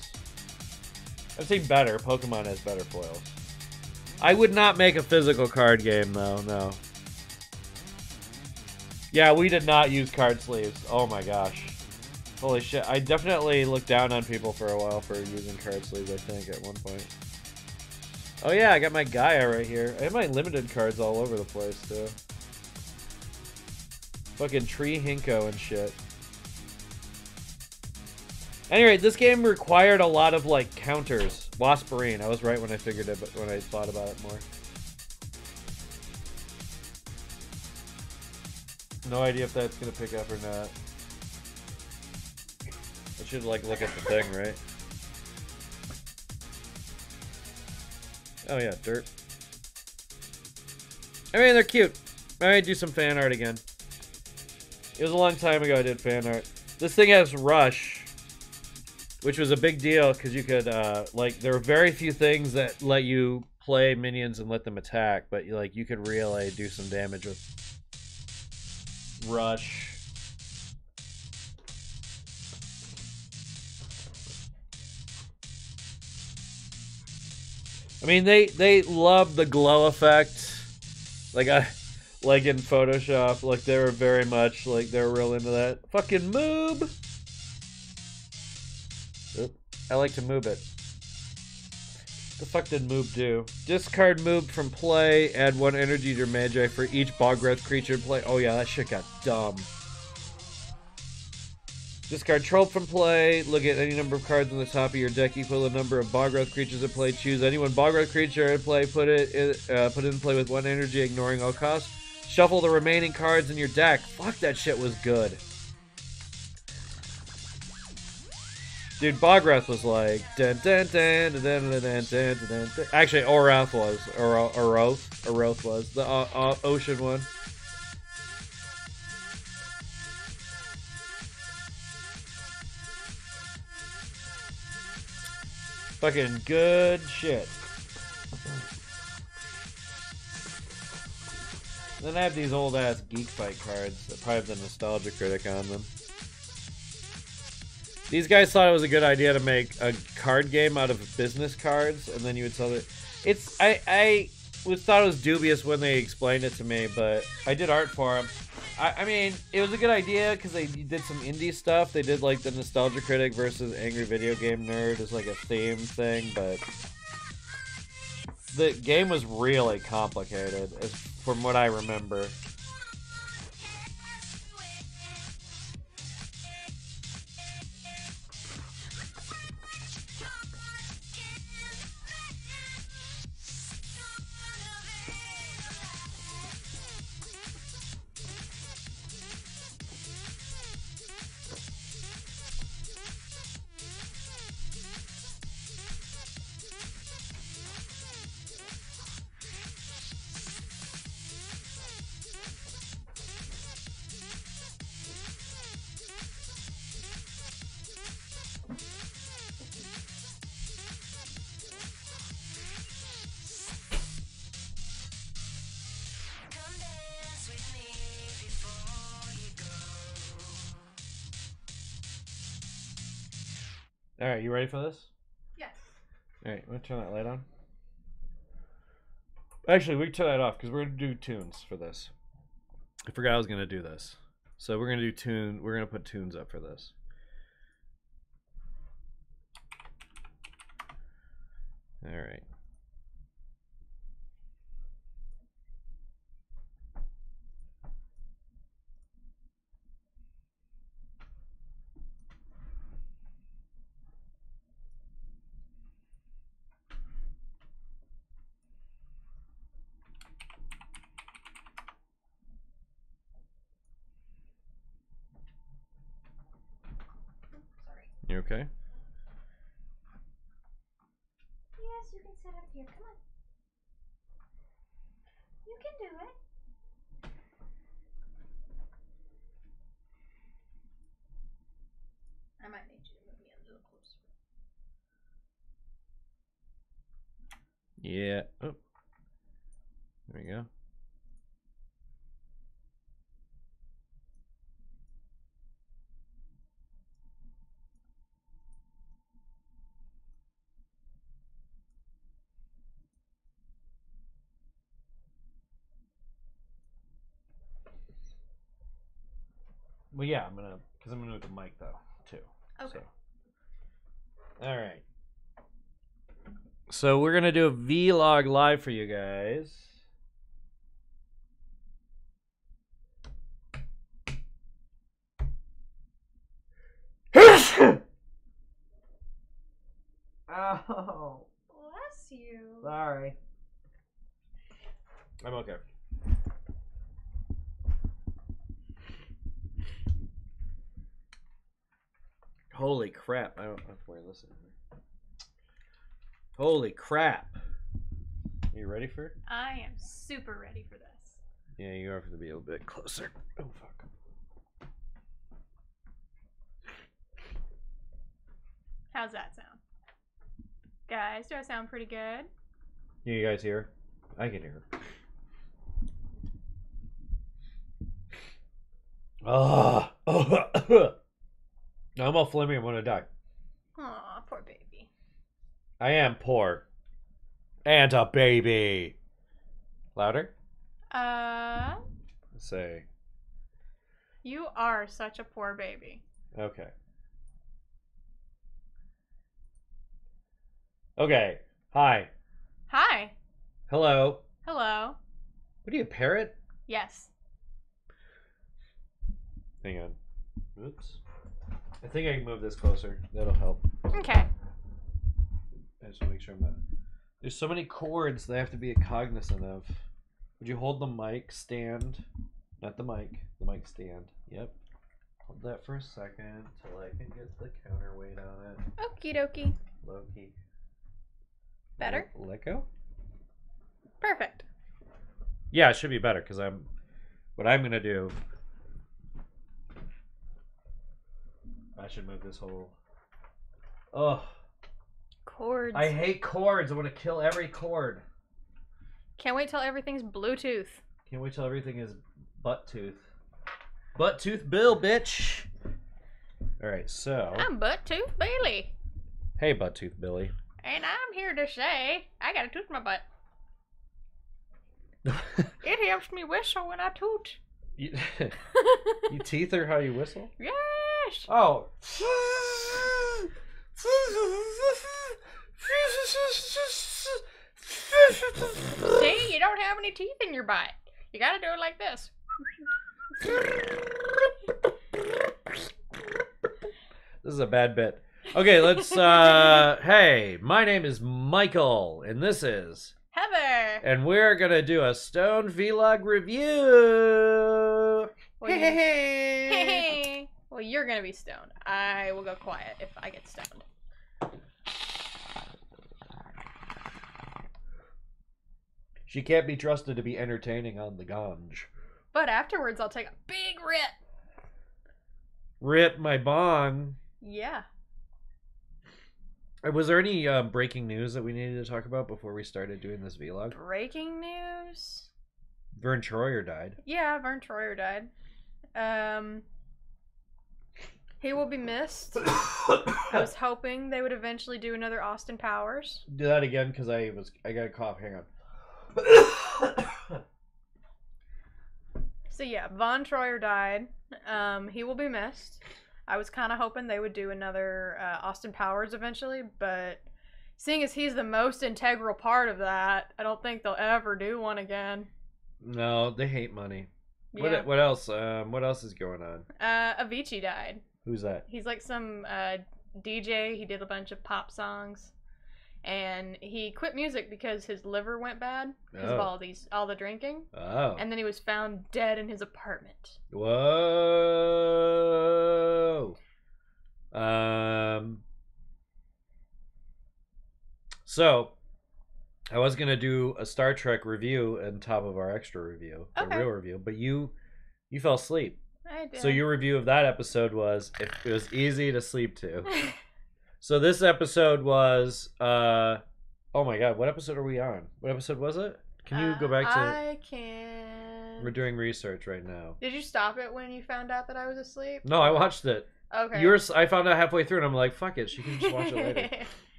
I've seen better. Pokemon has better foils. I would not make a physical card game, though, no. Yeah, we did not use card sleeves. Oh my gosh. Holy shit. I definitely looked down on people for a while for using card sleeves, I think, at one point. Oh yeah, I got my Gaia right here. I have my limited cards all over the place, too. Fucking Tree Hinko and shit. Anyway, this game required a lot of, like, counters. Wasperine. I was right when I figured it, but when I thought about it more. No idea if that's gonna pick up or not. I should, like, look at the thing, right? Oh yeah, dirt. I mean, they're cute. I might do some fan art again. It was a long time ago I did fan art. This thing has Rush, which was a big deal because you could, like, there were very few things that let you play minions and let them attack, but, like, you could really do some damage with Rush. I mean, they love the glow effect, like in Photoshop. Like they were very much like they were real into that. Fucking moob. Oop, I like to moob it. The fuck did moob do? Discard moob from play. Add 1 energy to your Magi for each Bogrowth creature in play. Oh yeah, that shit got dumb. Discard trope from play. Look at any number of cards on the top of your deck equal the number of Bogrowth creatures in play. Choose any one Bogrowth creature in play. Put it in play with 1 energy, ignoring all costs. Shuffle the remaining cards in your deck. Fuck, that shit was good. Dude, Bogrowth was like dun dun dun dun dun dun dun dun dun dun. Actually, Oroth was Oroth was the ocean one. Fucking good shit. Then I have these old ass Geek Fight cards that probably have the Nostalgia Critic on them. These guys thought it was a good idea to make a card game out of business cards, and then you would sell it. It's I thought it was dubious when they explained it to me, but I did art for them. I mean, it was a good idea because they did some indie stuff. They did like the Nostalgia Critic versus Angry Video Game Nerd as like a theme thing, but the game was really complicated, from what I remember. All right, you ready for this? Yes. All right, I'm gonna turn that light on. Actually, we can turn that off because we're gonna do tunes for this. I forgot I was gonna do this, so we're gonna do tune. We're gonna put tunes up for this. All right. Sorry. You okay? Yes, you can sit up here. Come on. You can do it. I might need you to move me a little closer. Yeah. Oh. There we go. Well, yeah, I'm gonna move the mic though too. Okay. So. All right. So we're gonna do a vlog live for you guys. Ow! Bless you. Sorry. I'm okay. Holy crap! I don't have to wear this anymore. Holy crap! Are you ready for it? I am super ready for this. Yeah, you have to be a little bit closer. Oh fuck. How's that sound? Guys, do I sound pretty good? You guys hear? I can hear. Ah! I'm all flimmy. I'm gonna die. Aw, poor baby. I am poor. And a baby. Louder? Say. You are such a poor baby. Okay. Okay. Hi. Hi. Hello. Hello. What are you, a parrot? Yes. Hang on. Oops. I think I can move this closer. That'll help. Okay. I just want to make sure I'm not. There's so many cords that I have to be cognizant of. Would you hold the mic stand? Not the mic stand. Yep. Hold that for a second till I can get the counterweight on it. Okie dokie. Loki. Better? Let go? Perfect. Yeah, it should be better because what I'm gonna do. I should move this whole. Ugh. Cords. I hate cords. I want to kill every cord. Can't wait till everything's Bluetooth. Can't wait till everything is butt tooth. Butt tooth Bill, bitch. All right, so. I'm Butt Tooth Bailey. Hey, butt tooth Billy. And I'm here to say I got a tooth in my butt. It helps me whistle when I toot. you teeth are how you whistle? Yes. Oh. See, you don't have any teeth in your butt. You gotta do it like this. This is a bad bit. Okay, let's hey, my name is Michael and this is Heather. and we're gonna do a Stone Vlog review. Well, hey. Well, you're gonna be stoned. I will go quiet if I get stoned. She can't be trusted to be entertaining on the ganj. But afterwards, I'll take a big rip. Rip my bong. Yeah. Was there any breaking news that we needed to talk about before we started doing this vlog? Breaking news? Vern Troyer died. Yeah, Vern Troyer died. He will be missed. I was hoping they would eventually do another Austin Powers. Do that again because I got a cough. Hang on. So yeah, Von Troyer died. He will be missed. I was kind of hoping they would do another Austin Powers eventually, but seeing as he's the most integral part of that, I don't think they'll ever do one again. No, they hate money. Yeah. What else? What else is going on? Avicii died. Who's that? He's like some DJ. He did a bunch of pop songs, and he quit music because his liver went bad because of all the drinking. Oh. And then he was found dead in his apartment. Whoa. So, I was gonna do a Star Trek review on top of our extra review, the real review, but you fell asleep. I did. So your review of that episode was it was easy to sleep to. So this episode was oh my god, what episode are we on? What episode was it? Can you go back to I can. We're doing research right now. Did you stop it when you found out that I was asleep? No, I watched it. Okay. I found out halfway through and I'm like, fuck it, she can just watch it later.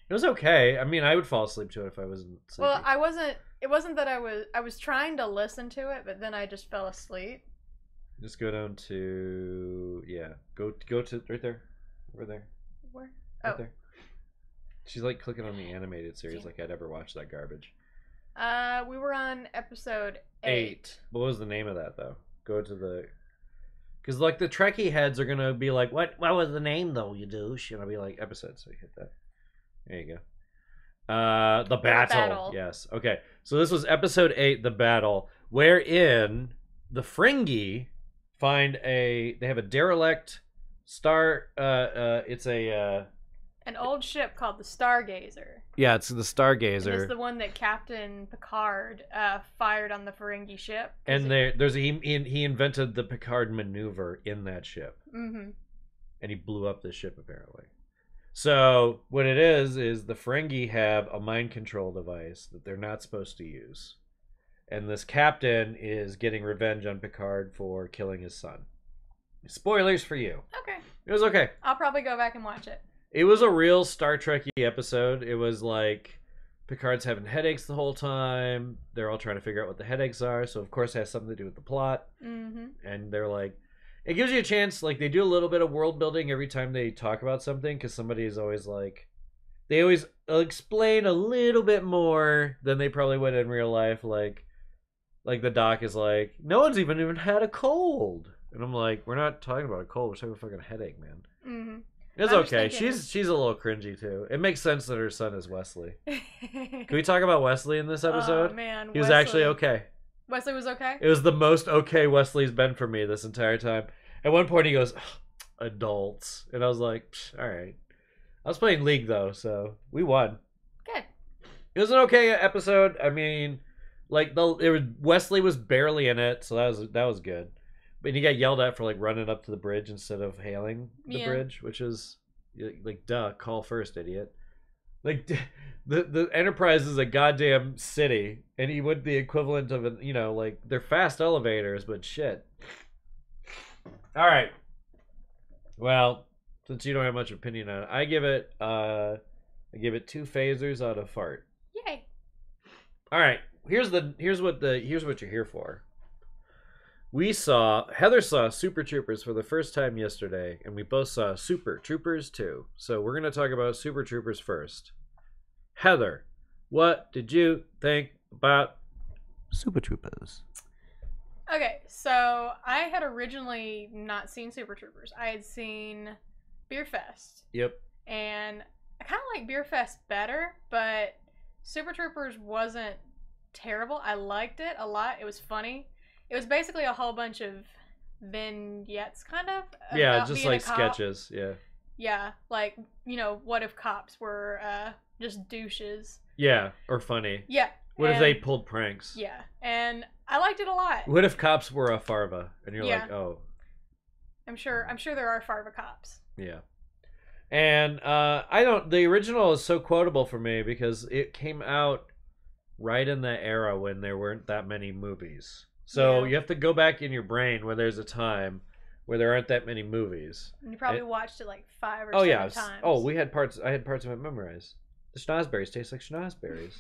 It was okay. I mean, I would fall asleep to it if I wasn't sleepy. Well, it wasn't that I was trying to listen to it, but then I just fell asleep. Just go down to go to right there. Over there. Where? Right there. She's like clicking on the animated series like I'd ever watch that garbage. We were on episode 8. What was the name of that though? Go to the because like the Trekkie heads are gonna be like, what was the name though, you douche? And I'll be like, episode, so you hit that. There you go. The battle. Yes. Okay. So this was episode 8, the battle, wherein the Ferengi they have a derelict star. It's an old ship called the Stargazer. Yeah, it's the Stargazer. And it's the one that Captain Picard fired on the Ferengi ship. And he invented the Picard maneuver in that ship. Mm-hmm. And he blew up the ship apparently. So what it is the Ferengi have a mind control device that they're not supposed to use. And this captain is getting revenge on Picard for killing his son. Spoilers for you. Okay. It was okay. I'll probably go back and watch it. It was a real Star Trek-y episode. It was like Picard's having headaches the whole time. They're all trying to figure out what the headaches are. So, of course, it has something to do with the plot. Mm-hmm. And they're like... It gives you a chance. Like, they do a little bit of world building every time they talk about something. Because somebody is always like... They always explain a little bit more than they probably would in real life. Like the doc is like, no one's even had a cold. And I'm like, we're not talking about a cold. We're talking about a fucking headache, man. Mm-hmm. It's okay. She's a little cringy, too. It makes sense that her son is Wesley. Can we talk about Wesley in this episode? Oh, man. He was actually okay. Wesley was okay? It was the most okay Wesley's been for me this entire time. At one point, he goes, adults. And I was like, all right. I was playing League, though, so we won. Good. It was an okay episode. I mean... Like Wesley was barely in it, so that was good. But he got yelled at for like running up to the bridge instead of hailing the bridge, which is like duh, call first, idiot. Like the Enterprise is a goddamn city, and he would the equivalent of like they're fast elevators, but shit. All right. Well, since you don't have much opinion on it, I give it 2 phasers out of fart. Yay. All right. Here's what you're here for. Heather saw Super Troopers for the first time yesterday, and we both saw Super Troopers 2. So we're going to talk about Super Troopers first. Heather, what did you think about Super Troopers? Okay, so I had originally not seen Super Troopers. I had seen Beer Fest. Yep. And I kind of like Beer Fest better, but Super Troopers wasn't terrible. I liked it a lot. It was funny. It was basically a whole bunch of vignettes, kind of. Yeah, just like sketches. Yeah. Yeah, like, what if cops were just douches? Yeah, or funny. Yeah. What if they pulled pranks? Yeah, and I liked it a lot. What if cops were a Farva, and you're like, oh. I'm sure there are Farva cops. Yeah. And the original is so quotable for me because it came out right in that era when there weren't that many movies. So you have to go back in your brain when there's a time where there aren't that many movies. And you probably watched it like 5 or Oh 7 yeah. times. Oh, we had parts. I had parts of it memorized. The schnozberries taste like schnozberries.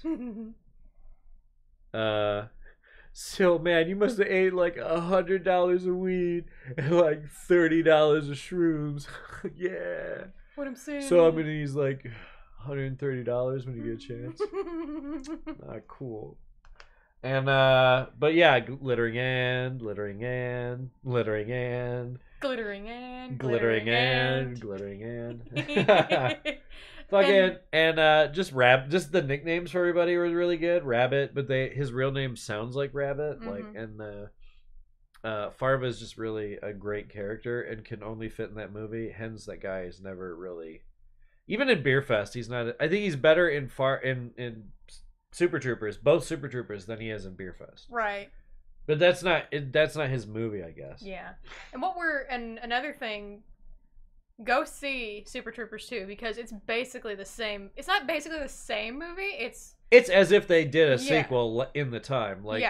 So man, you must have ate like $100 of weed and like $30 of shrooms. Yeah. What I'm saying. So I'm gonna use like $130 when you get a chance. Cool. And but yeah, glittering and glittering and glittering and glittering and glittering and glittering and fucking and just the nicknames for everybody were really good. Rabbit, but his real name sounds like Rabbit. Like, and Farva is just really a great character and can only fit in that movie. Hence, that guy is never really, even in Beer Fest, he's not. I think he's better in Super Troopers, both Super Troopers, than he is in Beer Fest. Right. But that's not his movie, I guess. Yeah. And another thing, go see Super Troopers 2 because it's basically the same. It's not basically the same movie. It's as if they did a sequel in the time. Like,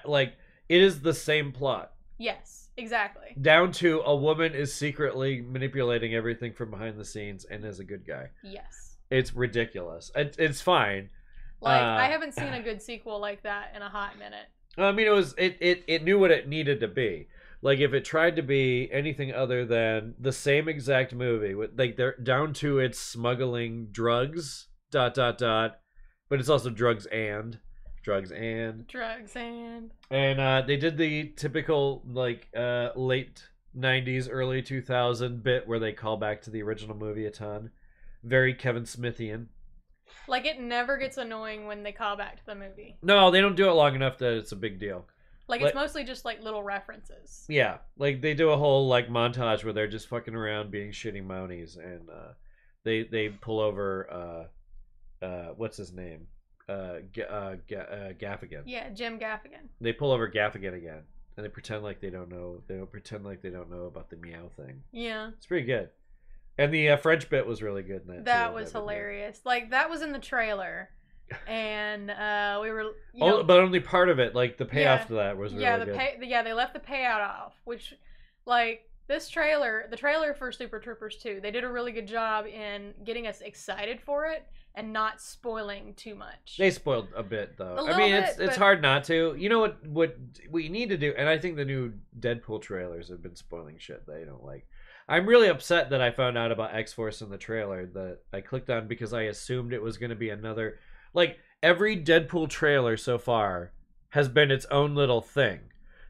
like it is the same plot. Yes, exactly. Down to a woman is secretly manipulating everything from behind the scenes and is a good guy. Yes. It's ridiculous. It's fine. Like, I haven't seen a good sequel like that in a hot minute. I mean, it knew what it needed to be. Like, if it tried to be anything other than the same exact movie, with like they're down to its smuggling drugs, ... but it's also drugs and. And they did the typical like late 90s, early 2000 bit where they call back to the original movie a ton. Very Kevin Smithian. Like, it never gets annoying when they call back to the movie. No, they don't do it long enough that it's a big deal. Like, it's mostly just like little references. Yeah, like they do a whole like montage where they're just fucking around being shitty Mounties, and they pull over what's his name? Gaffigan. Yeah, Jim Gaffigan. They pull over Gaffigan again, and they pretend like they don't know. They don't pretend like they don't know about the meow thing. Yeah, it's pretty good. And the French bit was really good in that. That was hilarious. Like, that was in the trailer, and we were. But only part of it. Like the payoff to that was really good. They left the payout off, which, like, the trailer for Super Troopers 2, they did a really good job in getting us excited for it and not spoiling too much. They spoiled a bit, though. I mean, it's hard not to. You know what you need to do, and I think the new Deadpool trailers have been spoiling shit that I don't like. I'm really upset that I found out about X-Force in the trailer that I clicked on because I assumed it was going to be another. Like, every Deadpool trailer so far has been its own little thing.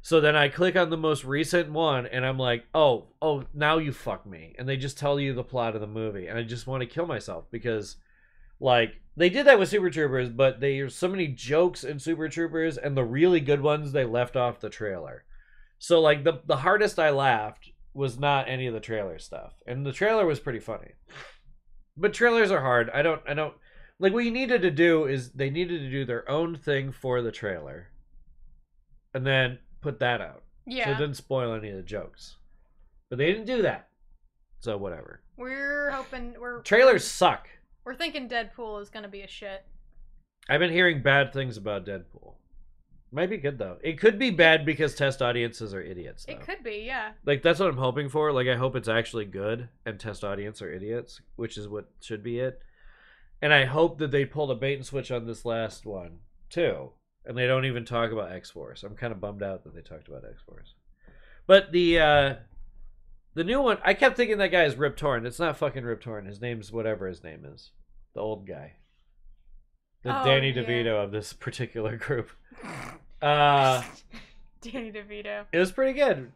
So then I click on the most recent one, and I'm like, oh, now you fuck me. And they just tell you the plot of the movie. And I just want to kill myself because, like, they did that with Super Troopers, but there's so many jokes in Super Troopers, and the really good ones they left off the trailer. So, like, the hardest I laughed was not any of the trailer stuff. And the trailer was pretty funny. But trailers are hard. I don't like, what you needed to do is they needed to do their own thing for the trailer. And then put that out. Yeah. So it didn't spoil any of the jokes. But they didn't do that. So whatever. We're hoping trailers suck. We're thinking Deadpool is gonna be a shit. I've been hearing bad things about Deadpool. Might be good though. It could be bad because test audiences are idiots, though. It could be, yeah. Like, that's what I'm hoping for. Like, I hope it's actually good and test audience are idiots, which is what should be it. And I hope that they pulled a bait and switch on this last one too, and they don't even talk about X-Force. I'm kind of bummed out that they talked about X-Force. But the new one, I kept thinking that guy is Rip Torn. It's not fucking Rip Torn. His name's whatever his name is. The old guy. The Danny DeVito of this particular group. Danny DeVito. It was pretty good.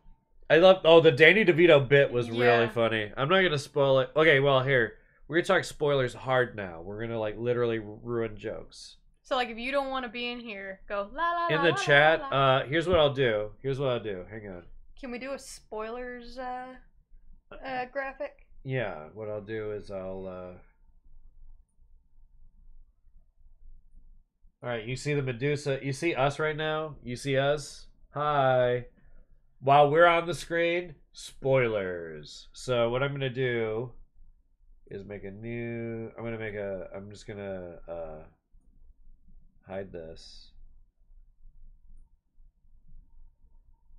I love. The Danny DeVito bit was really funny. I'm not gonna spoil it. Okay, well, here we're gonna talk spoilers hard now. We're gonna like literally ruin jokes. So, like, if you don't want to be in here, go la la la. In the chat, here's what I'll do. Hang on. Can we do a spoilers graphic? Yeah. What I'll do is I'll. All right, you see the Medusa. You see us right now? You see us? Hi. While we're on the screen, spoilers. So what I'm going to do is make a new... I'm just going to hide this.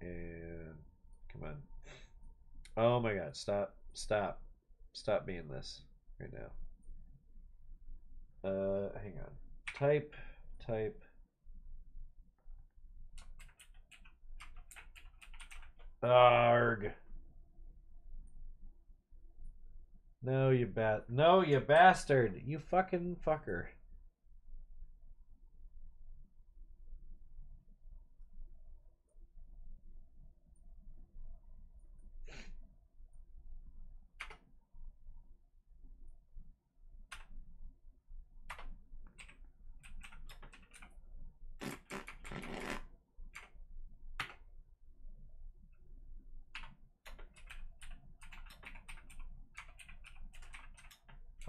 And come on. Oh my god, stop. Stop being this right now. Hang on. Type. Arg. No, you bastard. You fucking fucker.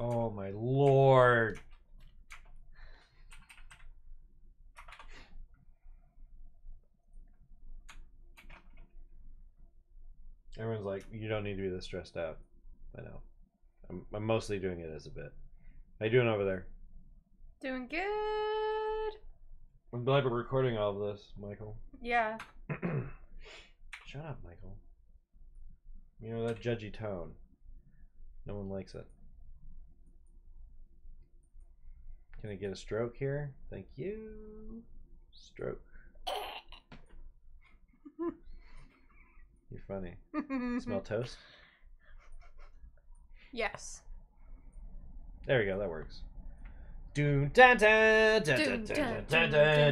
Oh my lord. Everyone's like, you don't need to be this stressed out. I know. I'm mostly doing it as a bit. How you doing over there? Doing good. I'm glad we're recording all of this, Michael. Yeah. Shut up, Michael. You know, that judgy tone. No one likes it. Can I get a stroke here? Thank you. Stroke. You're funny. Smell toast? Yes. There we go, that works. Doom da da da da da da da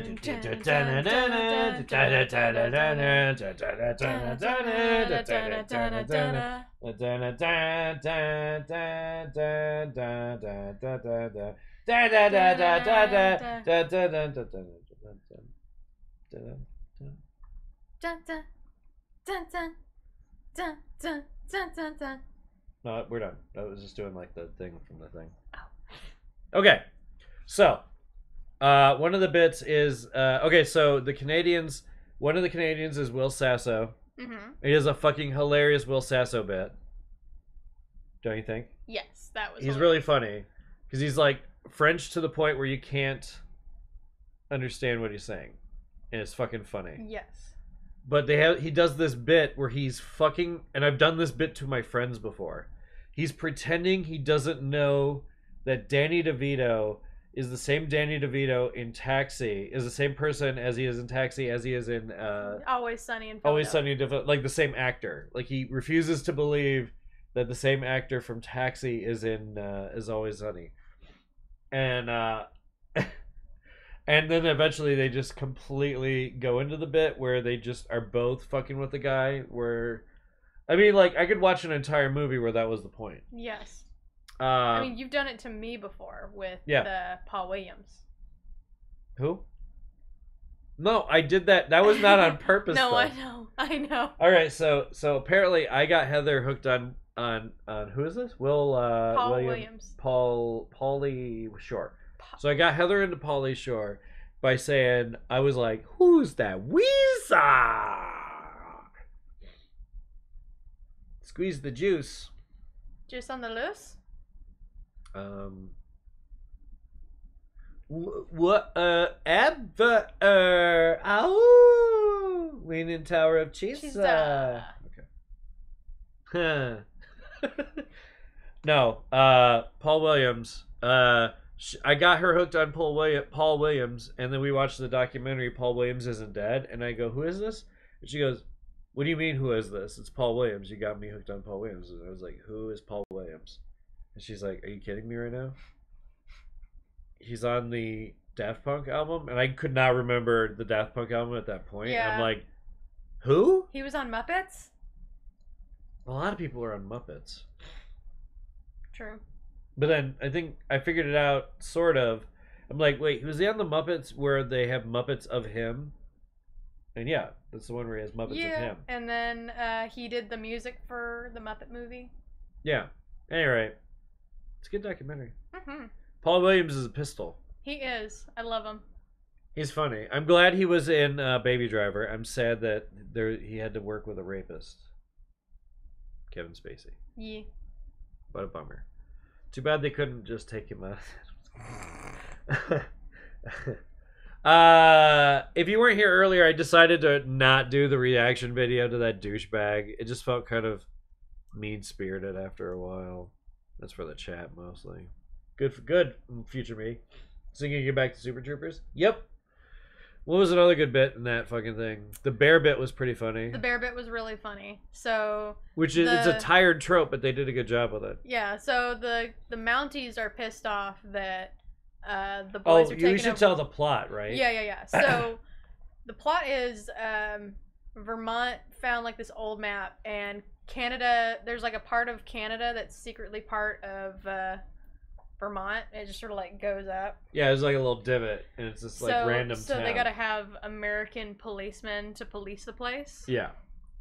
No, we're done. I was just doing like the thing from the thing. Okay, so one of the bits is okay. So the Canadians, one of the Canadians is Will Sasso. Mm-hmm. He has a fucking hilarious Will Sasso bit. Don't you think? Yes, that was. He's hilarious. really funny because he's like French to the point where you can't understand what he's saying, and it's fucking funny. Yes. But he does this bit where he's fucking, and I've done this bit to my friends before. He's pretending he doesn't know that Danny DeVito is the same Danny DeVito in Taxi, is the same person as he is in Taxi as he is in Always Sunny in Always Philadelphia. Sunny in like the same actor. Like he refuses to believe that the same actor from Taxi is in is Always Sunny. And and then eventually they just completely go into the bit where they just are both fucking with the guy. Where, I mean, like, I could watch an entire movie where that was the point. Yes. I mean, you've done it to me before with the Paul Williams. Who? No, I did that. That was not on purpose. No, though. I know. All right, so apparently I got Heather hooked on who is this? Paul Williams. Pauly Shore. So I got Heather into Pauly Shore by saying, I was like, who's that Weezer? Squeeze the juice. Juice on the loose? Whatever. Ow! Leaning Tower of Cheesa. Okay. No, Paul Williams. I got her hooked on Paul Williams, and then we watched the documentary Paul Williams Isn't Dead, and I go, who is this? And she goes, what do you mean, who is this? It's Paul Williams. You got me hooked on Paul Williams. And I was like, who is Paul Williams? And she's like, are you kidding me right now? He's on the Daft Punk album, and I could not remember the Daft Punk album at that point. Yeah. And I'm like, who? He was on Muppets? A lot of people are on Muppets. True. But then I think I figured it out, sort of. I'm like, wait, was he on the Muppets where they have Muppets of him? And yeah, that's the one where he has Muppets of him. And then he did the music for the Muppet movie. Yeah. Anyway, it's a good documentary. Mm-hmm. Paul Williams is a pistol. He is. I love him. He's funny. I'm glad he was in Baby Driver. I'm sad that he had to work with a rapist. Kevin Spacey. Yeah. What a bummer. Too bad they couldn't just take him out. If you weren't here earlier, I decided to not do the reaction video to that douchebag. It just felt kind of mean-spirited after a while. That's for the chat mostly. Good, future me. So you can get back to Super Troopers? Yep. What was another good bit in that fucking thing? The bear bit was pretty funny. The bear bit was really funny. So Which is it's a tired trope, but they did a good job with it. Yeah, so the Mounties are pissed off that the boys are taking you should tell the plot, right? Yeah. So the plot is Vermont found like this old map, and Canada, there's like a part of Canada that's secretly part of Vermont. It just sort of like goes up. Yeah, it's like a little divot, and it's just like random So town. they gotta have American policemen to police the place. Yeah.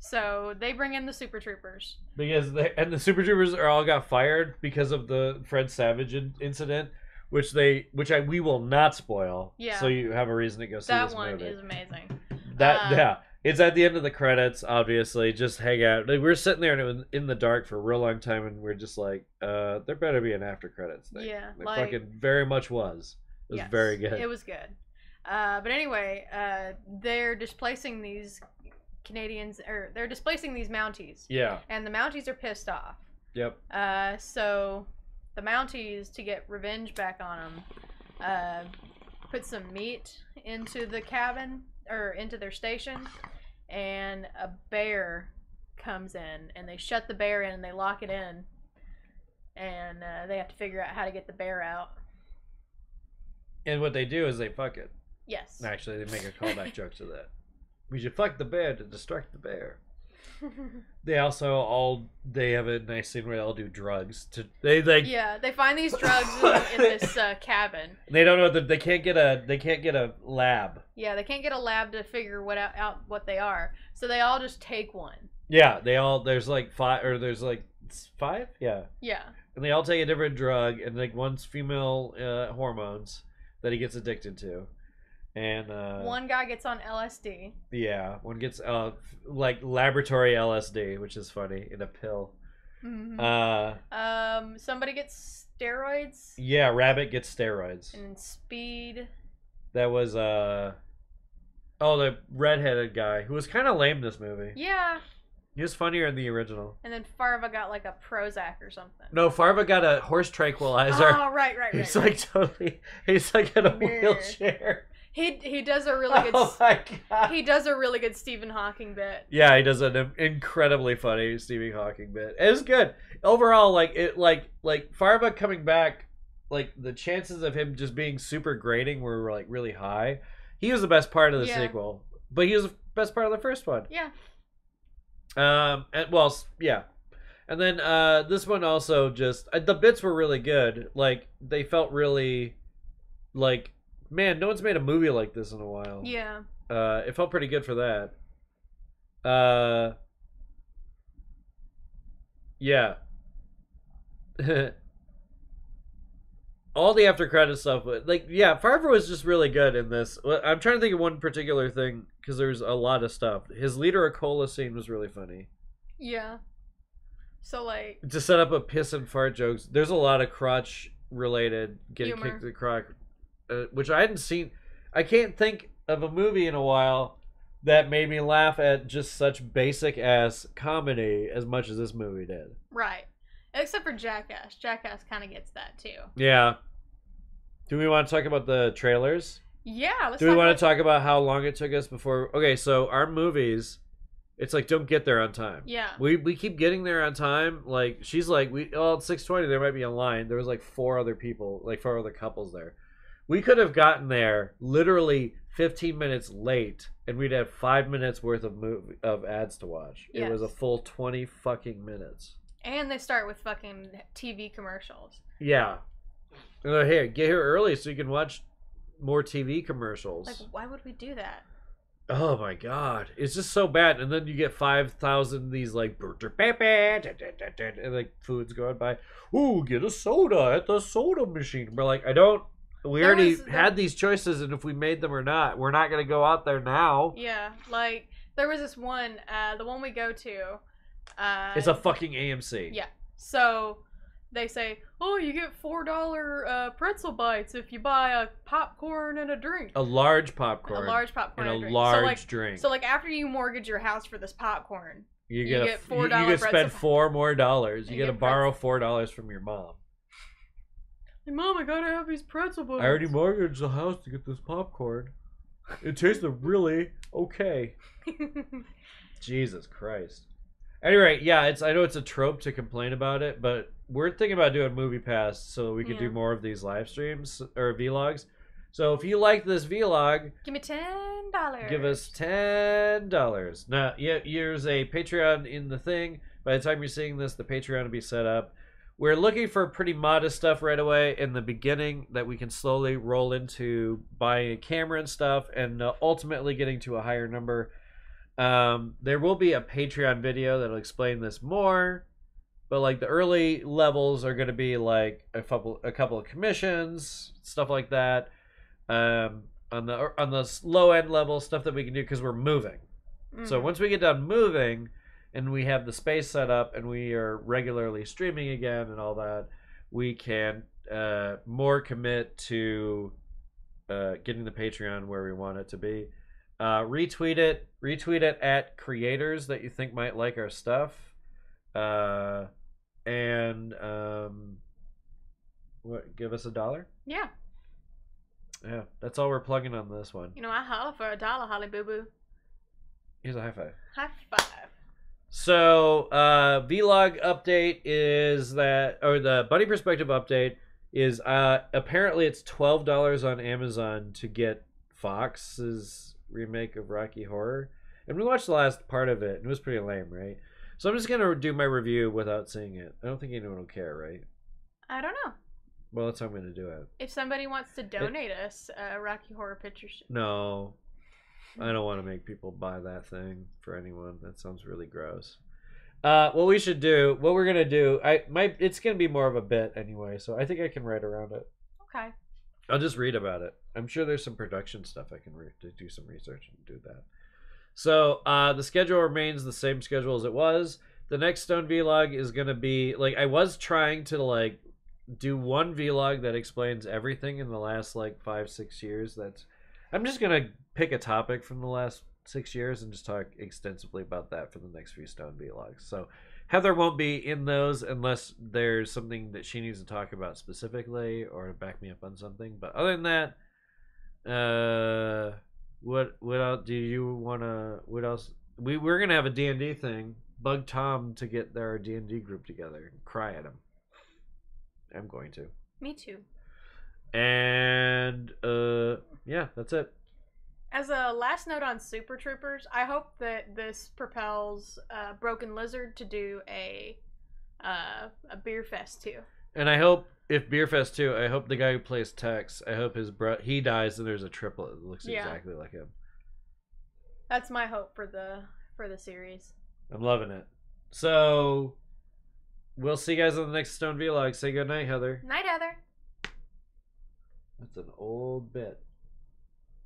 So they bring in the Super Troopers. Because the Super Troopers are all got fired because of the Fred Savage incident, which we will not spoil. Yeah. So you have a reason to go see this movie. That one is amazing. Yeah. It's at the end of the credits, obviously. Just hang out. Like, we were sitting there and it was in the dark for a real long time, and we're just like, there better be an after credits thing. Yeah. It fucking very much was. It was very good. It was good. But anyway, they're displacing these Canadians, or they're displacing these Mounties. Yeah. And the Mounties are pissed off. Yep. So the Mounties, to get revenge back on them, put some meat into the cabin, or into their station, and a bear comes in, and they shut the bear in, and they lock it in, and they have to figure out how to get the bear out. And what they do is they fuck it. Yes. Actually, they make a callback joke to that. We should fuck the bear to distract the bear. They also they have a nice scene where they all do drugs. They find these drugs in this cabin. They don't know that they can't get a lab. Yeah, they can't get a lab to figure out what they are. So they all just take one. Yeah, there's like five. Yeah. Yeah. And they all take a different drug, and like one's female hormones that he gets addicted to. And one guy gets on LSD. Yeah, one gets like laboratory LSD, which is funny, in a pill. Mm-hmm. Somebody gets steroids. Yeah, Rabbit gets steroids. And speed. That was the redheaded guy who was kind of lame in this movie. Yeah. He was funnier in the original. And then Farva got like a Prozac or something. No, Farva got a horse tranquilizer. Oh, right. He's like totally. He's like in a wheelchair. He does a really good. Oh my god! He does a really good Stephen Hawking bit. Yeah, he does an incredibly funny Stephen Hawking bit. It was good overall. Like Farva coming back, like the chances of him just being super grating were like really high. He was the best part of the sequel, but he was the best part of the first one. Yeah. And then this one also just the bits were really good. Like they felt really like. Man, no one's made a movie like this in a while. Yeah. It felt pretty good for that. Yeah. All the after credit stuff, Farver was just really good in this. I'm trying to think of one particular thing because there's a lot of stuff. His Liter of Cola scene was really funny. Yeah. So like to set up a piss and fart jokes. There's a lot of crotch related getting humor. kicked in the crotch. Which I hadn't seen. I can't think of a movie in a while that made me laugh at just such basic ass comedy as much as this movie did. Right. Except for Jackass. Jackass kind of gets that too. Yeah. Do we want to talk about the trailers? Yeah. Do we want to talk about how long it took us before? Okay, so our movies, it's like don't get there on time. Yeah. We keep getting there on time. Like she's like it's 6:20. There might be a line. There was like four other couples there. We could have gotten there literally 15 minutes late, and we'd have 5 minutes worth of ads to watch. Yes. It was a full 20 fucking minutes. And they start with fucking TV commercials. Yeah. Hey, get here early so you can watch more TV commercials. Like, why would we do that? Oh my god, it's just so bad. And then you get 5,000 these like and like foods going by. Ooh, get a soda at the soda machine. We're like, we already had these choices, and if we made them or not, we're not going to go out there now. Yeah, like, there was this one, the one we go to. It's a fucking AMC. Yeah, so they say, oh, you get $4 pretzel bites if you buy a popcorn and a drink. A large popcorn. A large popcorn and and a drink. Large drink. So, like, after you mortgage your house for this popcorn, You get $4 You get spend pretzel. $4 more. You You get to get borrow $4 from your mom. Hey, Mom, I gotta have these pretzel buns. I already mortgaged the house to get this popcorn. It tasted really okay. Jesus Christ. Anyway, yeah, I know it's a trope to complain about it, but we're thinking about doing Movie Pass so that we could do more of these live streams or vlogs. So if you like this vlog, Give me $10. give us $10. Now, yeah, here's a Patreon in the thing. By the time you're seeing this, the Patreon will be set up. We're looking for pretty modest stuff right away in the beginning that we can slowly roll into buying a camera and stuff, and ultimately getting to a higher number. There will be a Patreon video that'll explain this more, but like the early levels are going to be like a couple of commissions, stuff like that. On the low end level, stuff that we can do because we're moving. So once we get done moving and we have the space set up and we are regularly streaming again and all that, we can more commit to getting the Patreon where we want it to be. Retweet it at creators that you think might like our stuff, and give us $1. Yeah. Yeah, that's all we're plugging on this one. You know, I holler for $1, Holly Boo Boo. Here's a high five. High five. So, vlog update is that, or the Bunny Perspective update is, apparently it's $12 on Amazon to get Fox's remake of Rocky Horror. And we watched the last part of it, and it was pretty lame, right? So I'm just going to do my review without seeing it. I don't think anyone will care, right? I don't know. Well, that's how I'm going to do it. If somebody wants to donate us Rocky Horror pictures. No. I don't want to make people buy that thing for anyone. That sounds really gross. What we're gonna do, it's gonna be more of a bit anyway, so I think I can write around it. Okay. I'll just read about it. I'm sure there's some production stuff I can to do some research and do that. So the schedule remains the same schedule as it was. The next Stone vlog is gonna be like, I was trying to like do one vlog that explains everything in the last like 5-6 years. I'm just gonna pick a topic from the last 6 years and just talk extensively about that for the next few Stone vlogs. So Heather won't be in those unless there's something that she needs to talk about specifically or to back me up on something. But other than that, what else do you wanna? What else? We're gonna have a D&D thing. Bug Tom to get our D&D group together and cry at him. I'm going to. Me too. And yeah, that's it. As a last note on Super Troopers, I hope that this propels Broken Lizard to do a beer fest too. And I hope if Beer Fest 2, I hope the guy who plays Tex, I hope he dies and there's a triplet that looks exactly like him. That's my hope for the series. I'm loving it. So we'll see you guys on the next Stone vlog. Say good night, Heather. Night, Heather. That's an old bit.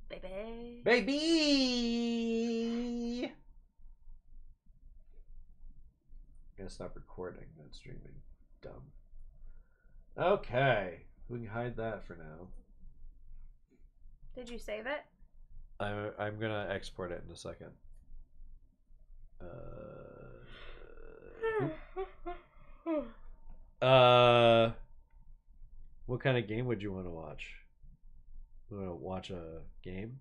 Baby. Baby! I'm gonna stop recording, not streaming. Dumb. Okay. We can hide that for now. Did you save it? I'm gonna export it in a second. What kind of game would you want to watch? You want to watch a game?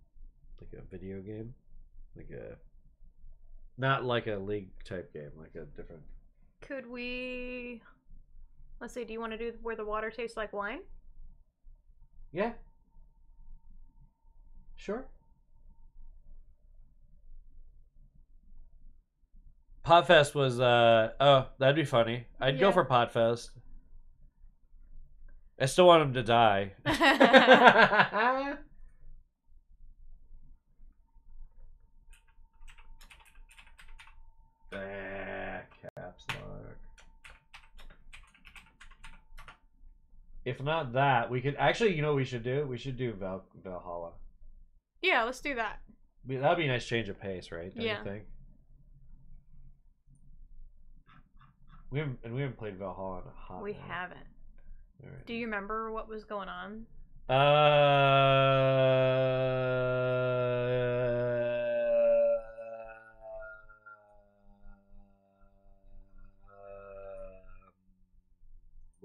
Like a video game? Not like a League type game, like a different... Could we... Let's see, do you want to do Where the Water Tastes Like Wine? Yeah. Sure. Podfest was, oh, that'd be funny. I'd go for Podfest. I still want him to die. Caps lock. If not that, we could actually, you know what we should do? We should do Valhalla. Yeah, let's do that. That'd be a nice change of pace, right? Don't you think? We haven't played Valhalla in a hot minute. We haven't. Right. Do you remember what was going on?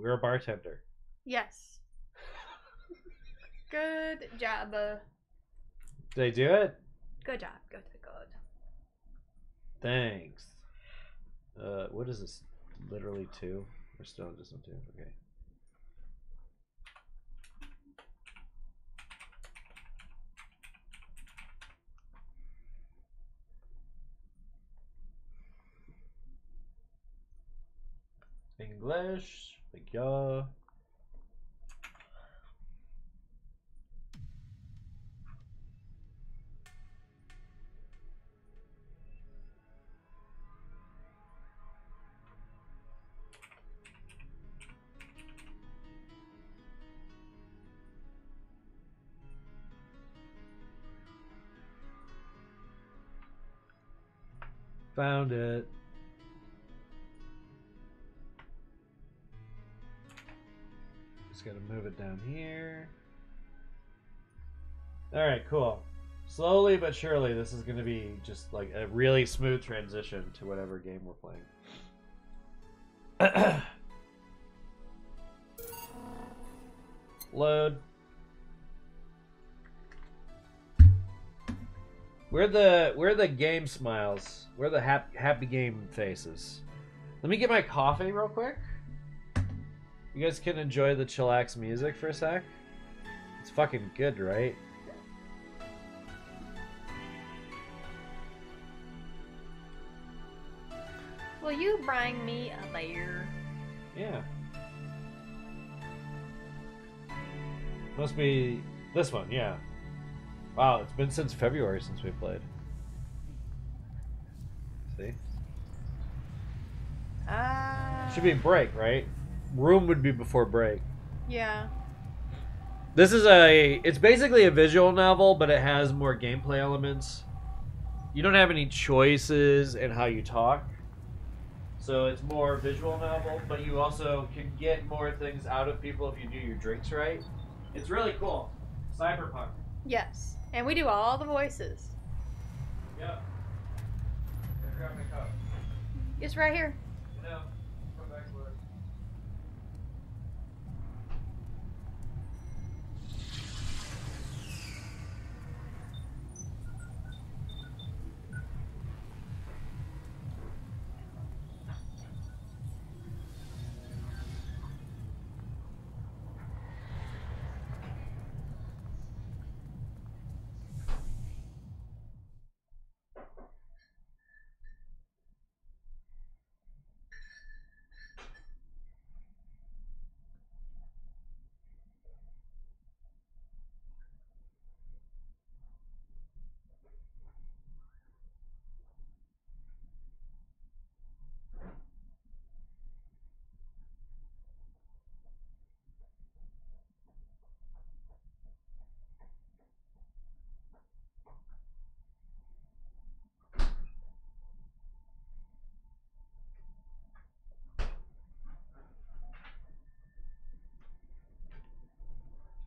We're a bartender. Yes. Good job. Did I do it? Good job. Good. Thanks. What is this? Literally 2? We're still just on 2. Okay. English. Like yeah. Found it. Just gotta move it down here. Alright, cool. Slowly but surely, this is gonna be just like a really smooth transition to whatever game we're playing. Load. We're the game smiles. We're the happy game faces. Let me get my coffee real quick. You guys can enjoy the chillax music for a sec. It's fucking good, right? Will you bring me a beer? Yeah. Must be this one, yeah. Wow, it's been since February since we played. See? Should be break, right? Room would be before break. Yeah. This is it's basically a visual novel, but it has more gameplay elements. You don't have any choices in how you talk. So it's more visual novel, but you also can get more things out of people if you do your drinks right. It's really cool. Cyberpunk. Yes. And we do all the voices. Yep. I forgot my cup. It's right here. No. Come back for it.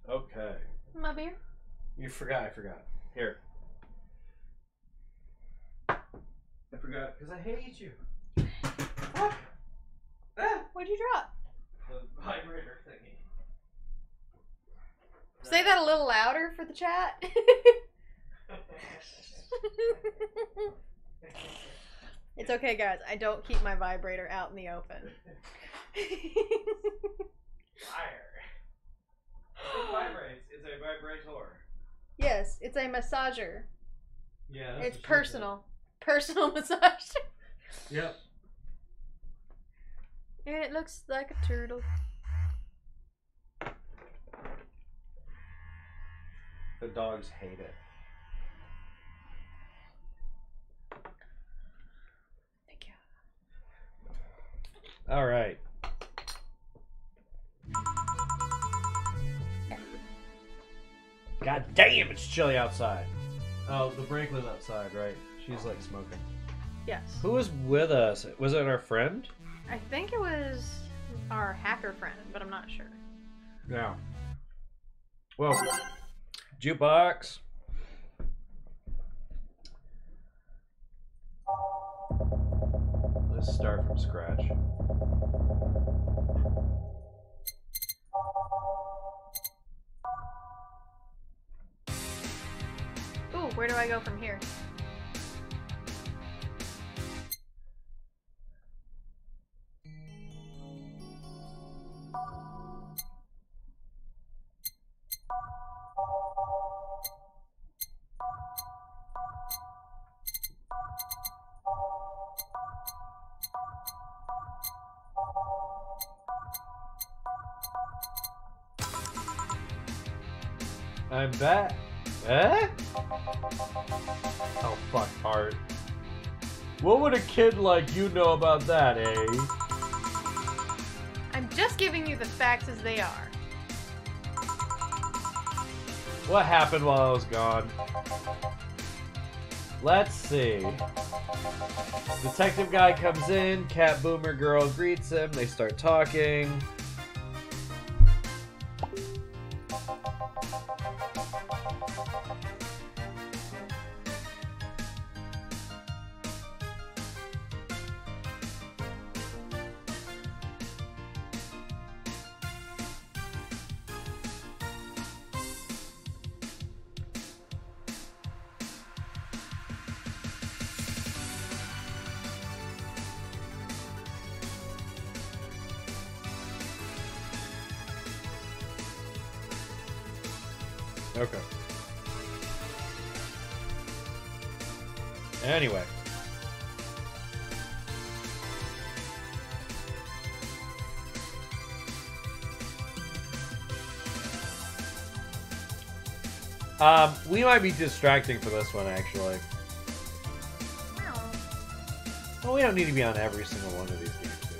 Okay. My beer? You forgot. I forgot. Here. I forgot because I hate you. What? Ah! What'd you drop? The vibrator thingy. Say that a little louder for the chat. It's okay, guys. I don't keep my vibrator out in the open. Fire. It vibrates. It's a vibrator. Yes, it's a massager. Yeah. It's personal. Personal massage. Yep. It looks like a turtle. The dogs hate it. Thank you. All right. God damn, it's chilly outside. Oh, the break was outside, right? She's like smoking. Yes. Who was with us? Was it our friend? I think it was our hacker friend, but I'm not sure. Yeah. Well, jukebox. Let's start from scratch. I go from here? I'm back. Eh? Oh, fuck, Art. What would a kid like you know about that, eh? I'm just giving you the facts as they are. What happened while I was gone? Let's see. Detective guy comes in, cat boomer girl greets him, they start talking. Okay. Anyway. We might be distracting for this one, actually. Well, we don't need to be on every single one of these games, do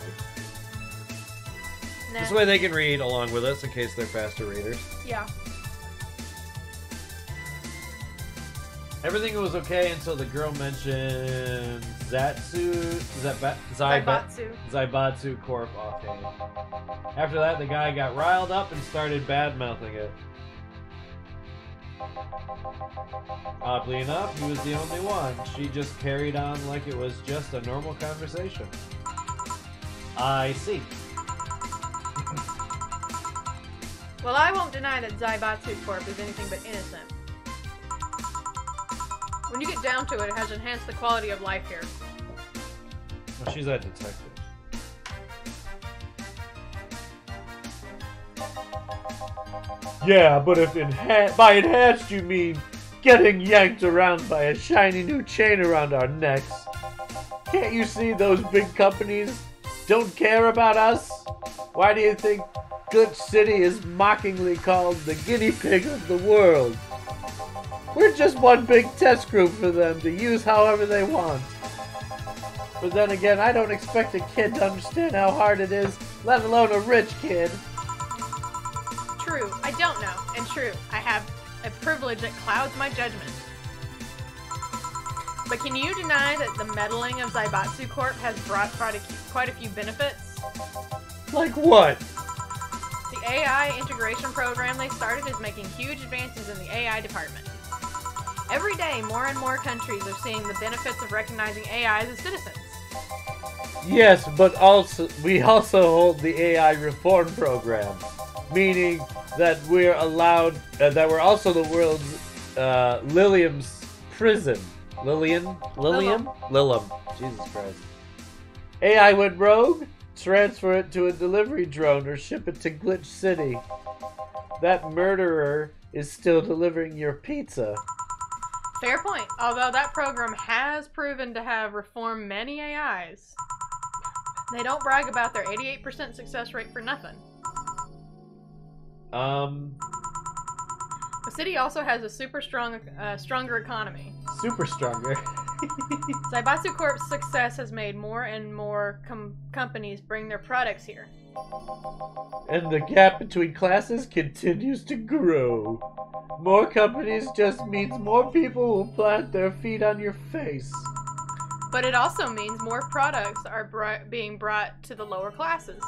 we? Nah. This way they can read along with us in case they're faster readers. Yeah. Everything was okay until the girl mentioned Zaibatsu Corp offhand. After that, the guy got riled up and started bad-mouthing it. Oddly enough, he was the only one. She just carried on like it was just a normal conversation. I see. Well, I won't deny that Zaibatsu Corp is anything but innocent. When you get down to it, it has enhanced the quality of life here. Well, she's a detective. Yeah, but if by enhanced you mean getting yanked around by a shiny new chain around our necks. Can't you see those big companies don't care about us? Why do you think Glitch City is mockingly called the guinea pig of the world? We're just one big test group for them to use however they want. But then again, I don't expect a kid to understand how hard it is, let alone a rich kid. True, I don't know. And true, I have a privilege that clouds my judgment. But can you deny that the meddling of Zaibatsu Corp has brought quite a few benefits? Like what? The AI integration program they started is making huge advances in the AI department. Every day, more and more countries are seeing the benefits of recognizing AIs as citizens. Yes, but we also hold the AI reform program, meaning that we're allowed, that we're also the world's Lilium's prison. Lilium? Jesus Christ. AI went rogue? Transfer it to a delivery drone or ship it to Glitch City. That murderer is still delivering your pizza. Fair point, although that program has proven to have reformed many AIs. They don't brag about their 88% success rate for nothing. The city also has a stronger economy. Super stronger. Zaibatsu Corp's success has made more and more companies bring their products here. And the gap between classes continues to grow. More companies just means more people will plant their feet on your face. But it also means more products are being brought to the lower classes.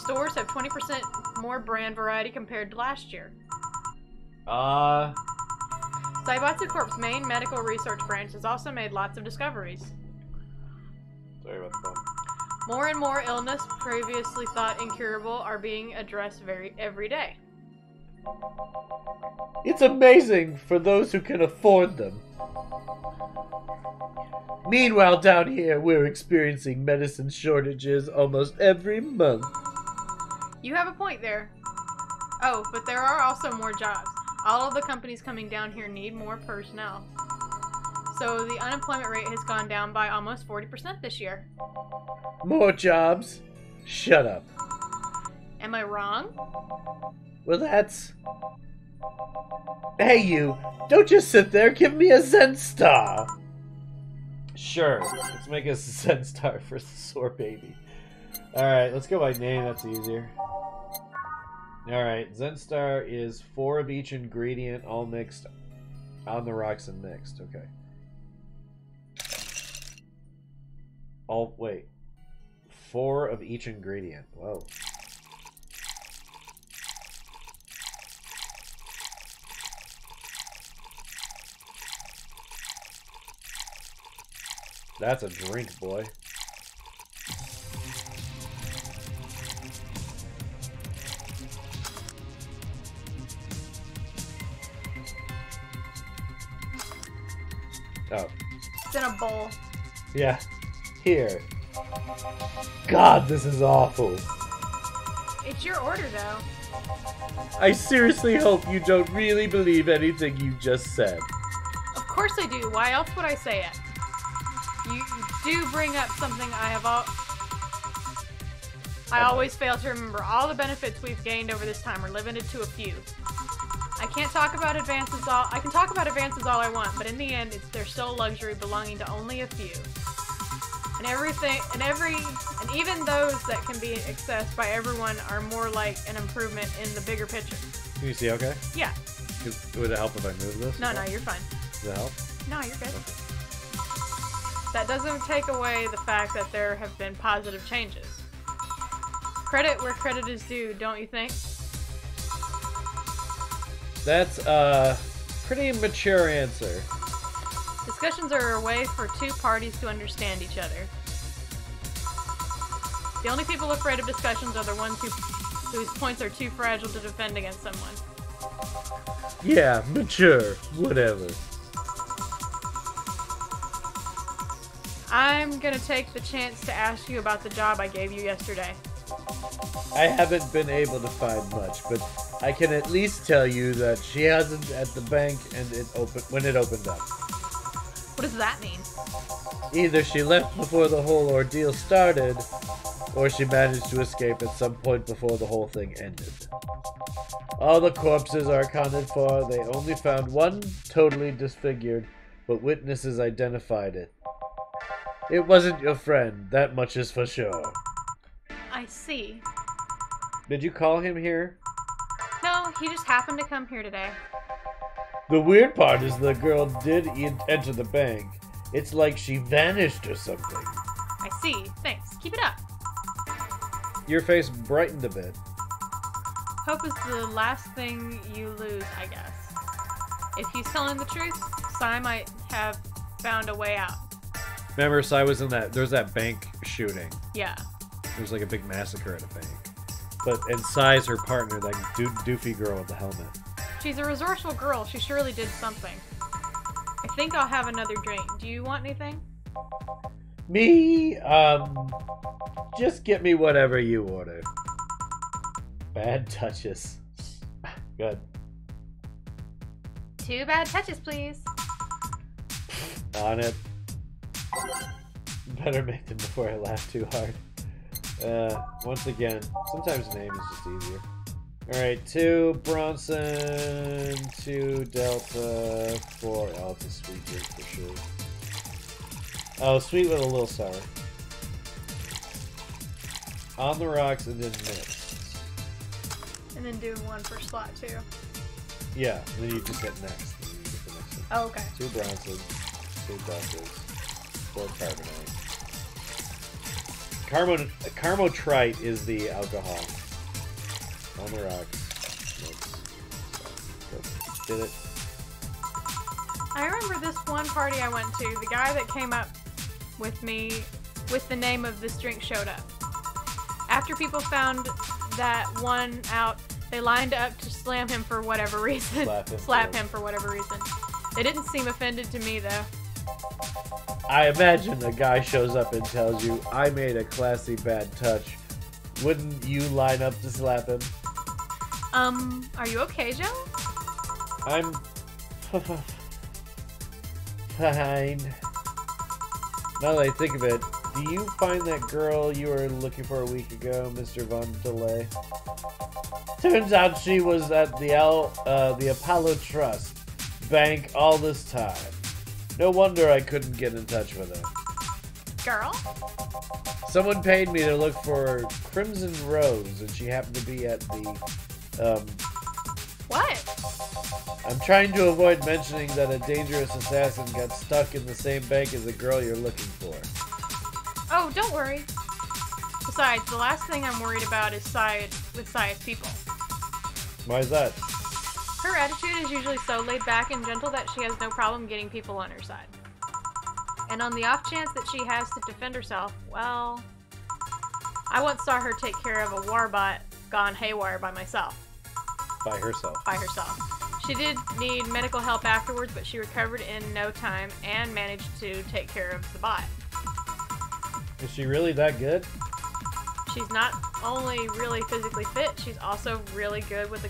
Stores have 20% more brand variety compared to last year. Zaibatsu Corp's main medical research branch has also made lots of discoveries. Sorry about that. More and more illness previously thought incurable are being addressed every day. It's amazing for those who can afford them. Meanwhile, down here, we're experiencing medicine shortages almost every month. You have a point there. Oh, but there are also more jobs. All of the companies coming down here need more personnel. So the unemployment rate has gone down by almost 40% this year. More jobs? Shut up. Am I wrong? Well, that's... Hey, you! Don't just sit there, give me a Zen Star! Sure. Let's make a Zen Star for the sore baby. Alright, let's go by name, that's easier. Alright, Zen Star is 4 of each ingredient, all mixed on the rocks and mixed. Okay. Wait. 4 of each ingredient. Whoa. That's a drink, boy. Oh. It's in a bowl. Yeah. Here. God, this is awful. It's your order, though. I seriously hope you don't really believe anything you just said. Of course I do. Why else would I say it? You do bring up something I always fail to remember. All the benefits we've gained over this time are limited to a few. I can talk about advances all I want, but in the end, they're still a luxury belonging to only a few. And even those that can be accessed by everyone are more like an improvement in the bigger picture. Can you see okay? Yeah. Would it help if I move this? No, you're fine. Does that help? No, you're good. Okay. That doesn't take away the fact that there have been positive changes. Credit where credit is due, don't you think? That's a pretty mature answer. Discussions are a way for two parties to understand each other. The only people afraid of discussions are the ones whose points are too fragile to defend against someone. Yeah, mature. Whatever. I'm gonna take the chance to ask you about the job I gave you yesterday. I haven't been able to find much, but I can at least tell you that she hasn't at the bank and when it opened up. What does that mean? Either she left before the whole ordeal started, or she managed to escape at some point before the whole thing ended. All the corpses are accounted for. They only found one totally disfigured, but witnesses identified it. It wasn't your friend, that much is for sure. I see. Did you call him here? No, he just happened to come here today. The weird part is the girl did enter the bank. It's like she vanished or something. I see. Thanks. Keep it up. Your face brightened a bit. Hope is the last thing you lose, I guess. If he's telling the truth, Sai might have found a way out. Remember, Sai was in there's that bank shooting. Yeah. There's like a big massacre at a bank. And Sai's her partner, that doofy girl with the helmet. She's a resourceful girl. She surely did something. I think I'll have another drink. Do you want anything? Me? Just get me whatever you order. Bad touches. Good. 2 bad touches, please. On it. Better make them before I laugh too hard. Once again, sometimes name is just easier. Alright, 2 Bronson, 2 Delta, 4. Oh, it's a sweet drink for sure. Oh, sweet with a little sour. On the rocks and then mixed. And then do 1 per slot, too. Yeah, and then you just get next. And then you get the next one. Oh, okay. 2 Bronson, 2 Deltas, 4 Carbonite. Carmotrite is the alcohol. On the rocks. Did it. I remember this one party I went to. The guy that came up with me with the name of this drink showed up. After people found that one out, They lined up to slam him for whatever reason. Slap him. Him for whatever reason. They didn't seem offended to me, though. I imagine a guy shows up and tells you, I made a classy bad touch. Wouldn't you line up to slap him? Are you okay, Joe? I'm... fine. Now that I think of it, do you find that girl you were looking for a week ago, Mr. Von Delay? Turns out she was at the Apollo Trust Bank all this time. No wonder I couldn't get in touch with her. Girl? Someone paid me to look for Crimson Rose, and she happened to be at the, What? I'm trying to avoid mentioning that a dangerous assassin got stuck in the same bank as the girl you're looking for. Oh, don't worry. Besides, the last thing I'm worried about is with Saya's people. Why is that? Her attitude is usually so laid back and gentle that she has no problem getting people on her side. And on the off chance that she has to defend herself, well, I once saw her take care of a warbot gone haywire by myself. By herself. By herself. She did need medical help afterwards, but she recovered in no time and managed to take care of the bot. Is she really that good? She's not only really physically fit, she's also really good with the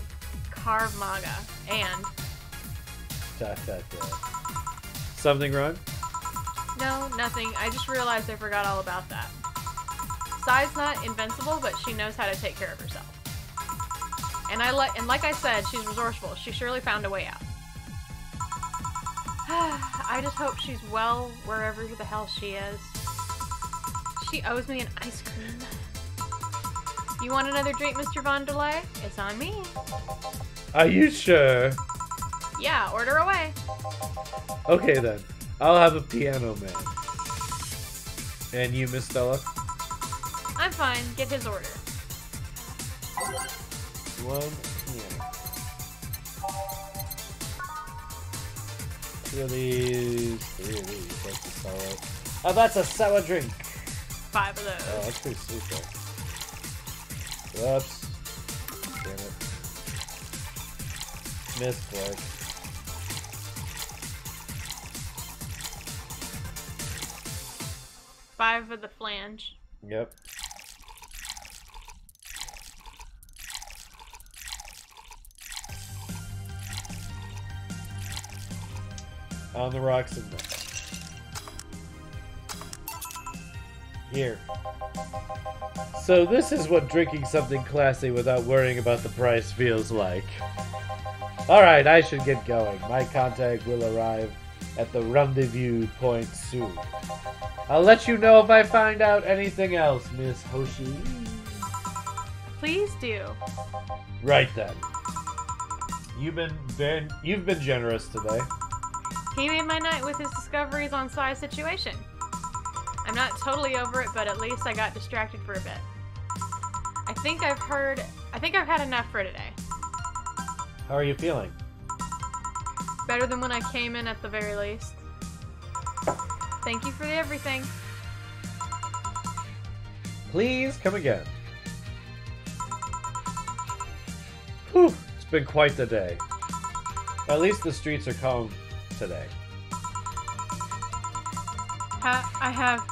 carve manga. And... Something wrong? No, nothing. I just realized I forgot all about that. Sai's not invincible, but she knows how to take care of herself. And like I said, she's resourceful. She surely found a way out. I just hope she's well wherever the hell she is. She owes me an ice cream. You want another drink, Mr. Von Delay? It's on me. Are you sure? Yeah, order away. Okay then. I'll have a piano man. And you, Miss Stella? I'm fine. Get his order. One piano. 2 of these, 3 of these. That's a sour. Oh, that's a sour drink. 5 of those. Oh, that's pretty sweet though. Whoops. Damn it. Misclick. Five of the flange. Yep. On the rocks and here. So this is what drinking something classy without worrying about the price feels like. Alright, I should get going. My contact will arrive at the rendezvous point soon. I'll let you know if I find out anything else, Miss Hoshi. Please do. Right then. You've been generous today. He made my night with his discoveries on Sai's situation. I'm not totally over it, but at least I got distracted for a bit. I think I've had enough for today. How are you feeling? Better than when I came in at the very least. Thank you for everything. Please come again. Whew, it's been quite the day. At least the streets are calm today. I have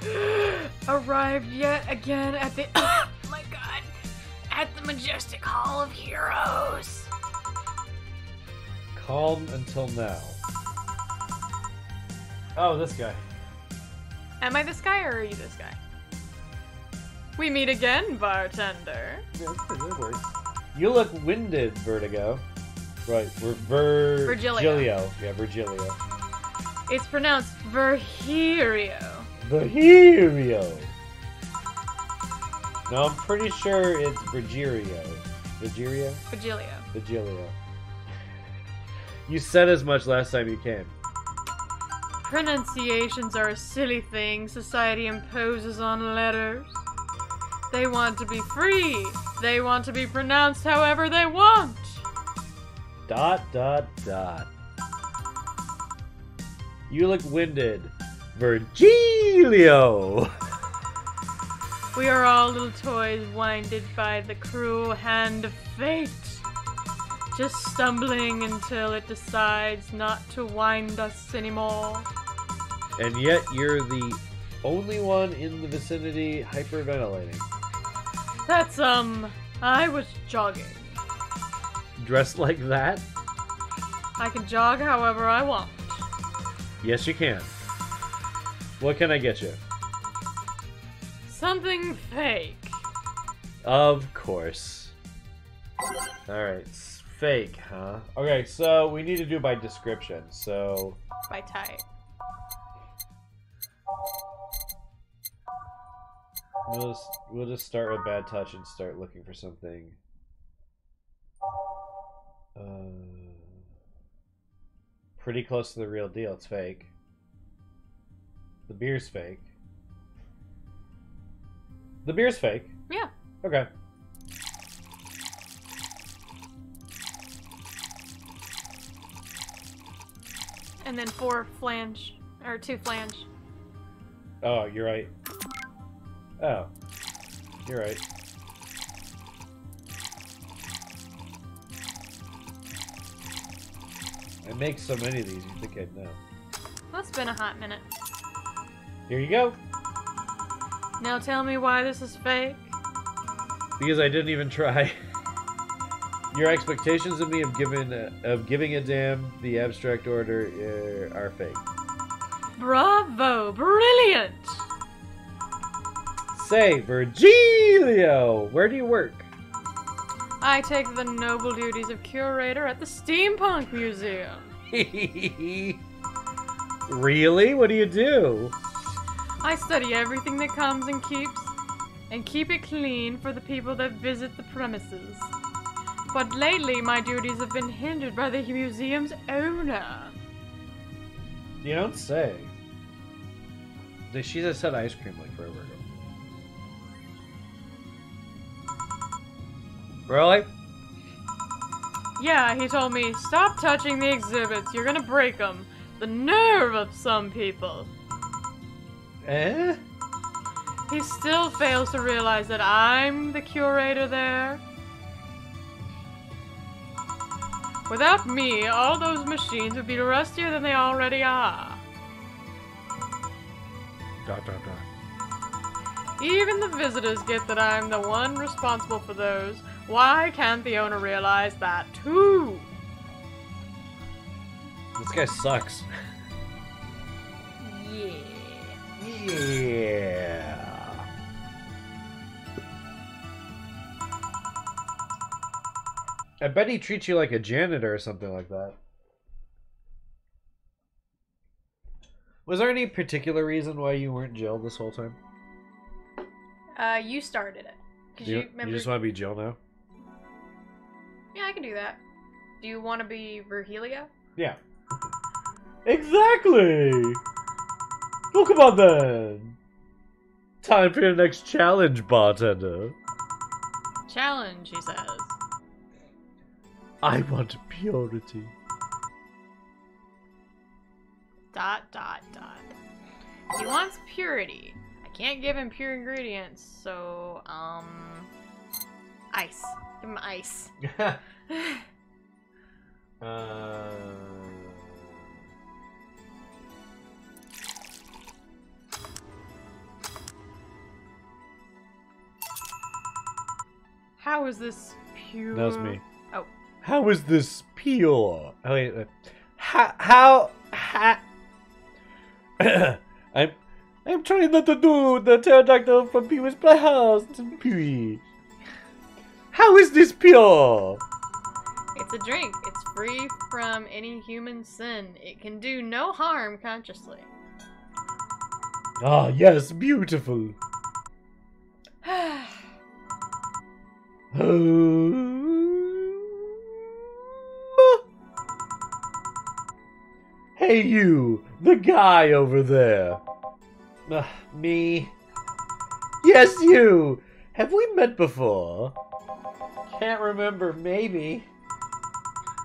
arrived yet again at the oh my god, at the majestic Hall of Heroes. Calm until now. Oh, this guy. Am I this guy or are you this guy? We meet again, bartender. Yeah, that's pretty good words. You look winded, Vertigo. Right, we're Virgilio. Yeah, Virgilio. It's pronounced Virgilio. Virgilio. No, I'm pretty sure it's Virgilio. Virgilio? Virgilio. Virgilio. You said as much last time you came. Pronunciations are a silly thing society imposes on letters. They want to be free. They want to be pronounced however they want. ... You look winded. Virgilio! We are all little toys winded by the cruel hand of fate. just stumbling until it decides not to wind us anymore. And yet you're the only one in the vicinity hyperventilating. That's, I was jogging. Dressed like that? I can jog however I want. Yes, you can. What can I get you? Something fake. Of course. Alright, fake, huh? Okay, so we need to do by description, so... By type. We'll just start with bad touch and start looking for something. Pretty close to the real deal. It's fake. The beer's fake. The beer's fake. Yeah. Okay. And then 2 flange. Oh, you're right. Oh, you're right. I make so many of these, you think I'd know. Well, it's been a hot minute. Here you go. Now tell me why this is fake. Because I didn't even try. Your expectations of me of giving a damn, the abstract order, are fake. Bravo! Brilliant! Say, Virgilio! Where do you work? I take the noble duties of curator at the Steampunk Museum. Really? What do you do? I study everything that comes and keep it clean for the people that visit the premises. But lately, my duties have been hindered by the museum's owner. You don't say. She just said ice cream like forever ago. Really? Yeah, he told me, stop touching the exhibits, you're gonna break them. The nerve of some people. Eh? He still fails to realize that I'm the curator there. Without me, all those machines would be rustier than they already are. ... Even the visitors get that I'm the one responsible for those. Why can't the owner realize that too? This guy sucks. Yeah. Yeah. I bet he treats you like a janitor or something like that. Was there any particular reason why you weren't Jill this whole time? You started it. 'Cause You remember... just want to be Jill now? Yeah, I can do that. Do you want to be Virgilio? Yeah. Exactly! Well, come on then! Time for your next challenge, bartender. Challenge, he says. I want purity. ... He wants purity. I can't give him pure ingredients, so, ice. Give him ice. How is this pure? That was me. Oh. How is this pure? Oh wait, how I'm trying not to do the pterodactyl from Pee-wee's Playhouse. Pee-wee. How is this pure? It's a drink. It's free from any human sin. It can do no harm consciously. Ah, yes, beautiful. Hey you, the guy over there. Me? Yes, you! Have we met before? Can't remember, maybe.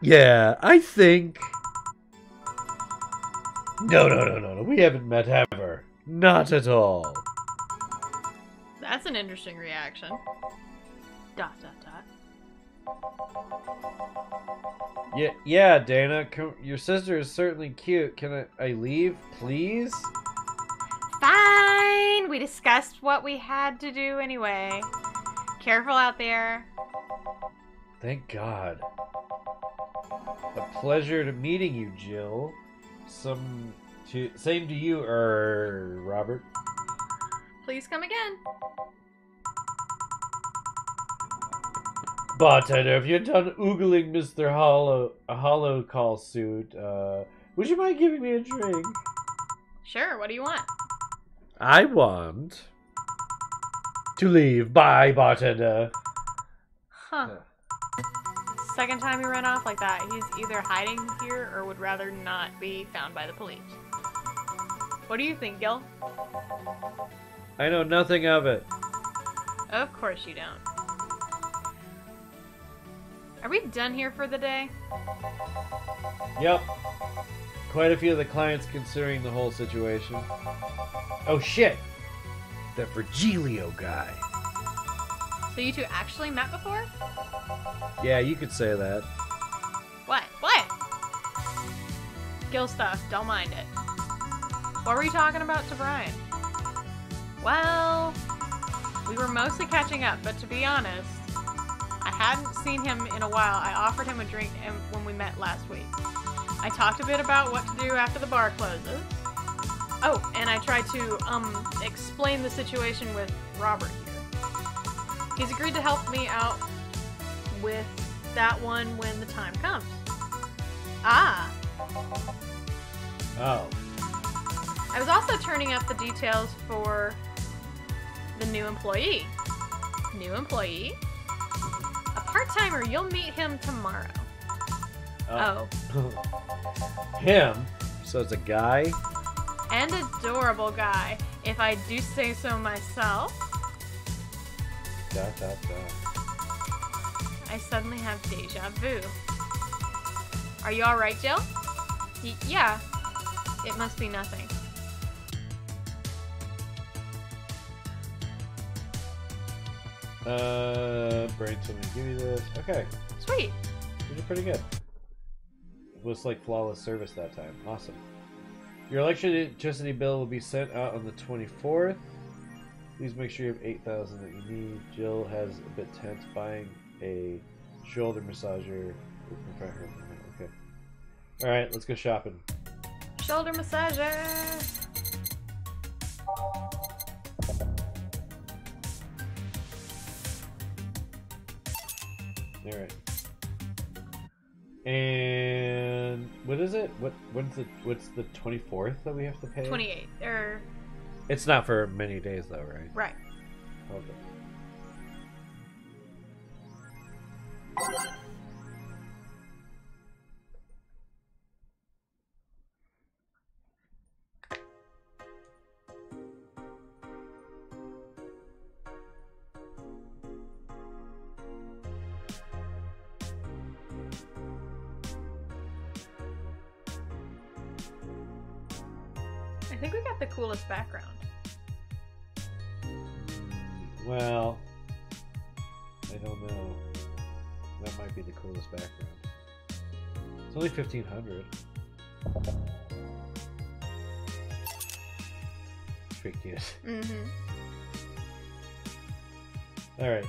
Yeah, I think... No, we haven't met ever. Not at all. That's an interesting reaction. ... Yeah, Dana. Your sister is certainly cute. Can I leave, please? Fine. We discussed what we had to do anyway. Careful out there. Thank God. A pleasure to meeting you, Jill. Same to you, Robert. Please come again. Bartender, if you're done oogling Mr. Hollow Call suit, would you mind giving me a drink? Sure, what do you want? I want to leave. Bye, bartender. Huh. Second time you run off like that, he's either hiding here or would rather not be found by the police. What do you think, Gil? I know nothing of it. Of course you don't. Are we done here for the day? Yep. Quite a few of the clients considering the whole situation. Oh shit! That Virgilio guy. So you two actually met before? Yeah, you could say that. What? What? Gil stuff, don't mind it. What were you talking about to Brian? Well, we were mostly catching up, but to be honest, I hadn't seen him in a while. I offered him a drink when we met last week. I talked a bit about what to do after the bar closes. Oh, and I tried to, explain the situation with Robert here. He's agreed to help me out with that one when the time comes. Ah. Oh. I was also turning up the details for the new employee. New employee? A part-timer, you'll meet him tomorrow. Oh. Him? So it's a guy? And adorable guy, if I do say so myself. Dot, dot, dot. I suddenly have deja vu. Are you alright, Jill? Yeah. It must be nothing. Brain told me to give you this. Okay. Sweet. You did pretty good. It was like flawless service that time. Awesome. Your electricity bill will be sent out on the 24th. Please make sure you have 8,000 that you need. Jill has a bit tense buying a shoulder massager. Okay. Alright, let's go shopping. Shoulder massager. Alright. And what is it? What's the 24th that we have to pay? 28. It's not for many days though, right? Right. Okay. I think we got the coolest background. Well, I don't know. That might be the coolest background. It's only 1,500. Pretty cute. Mm-hmm. All right.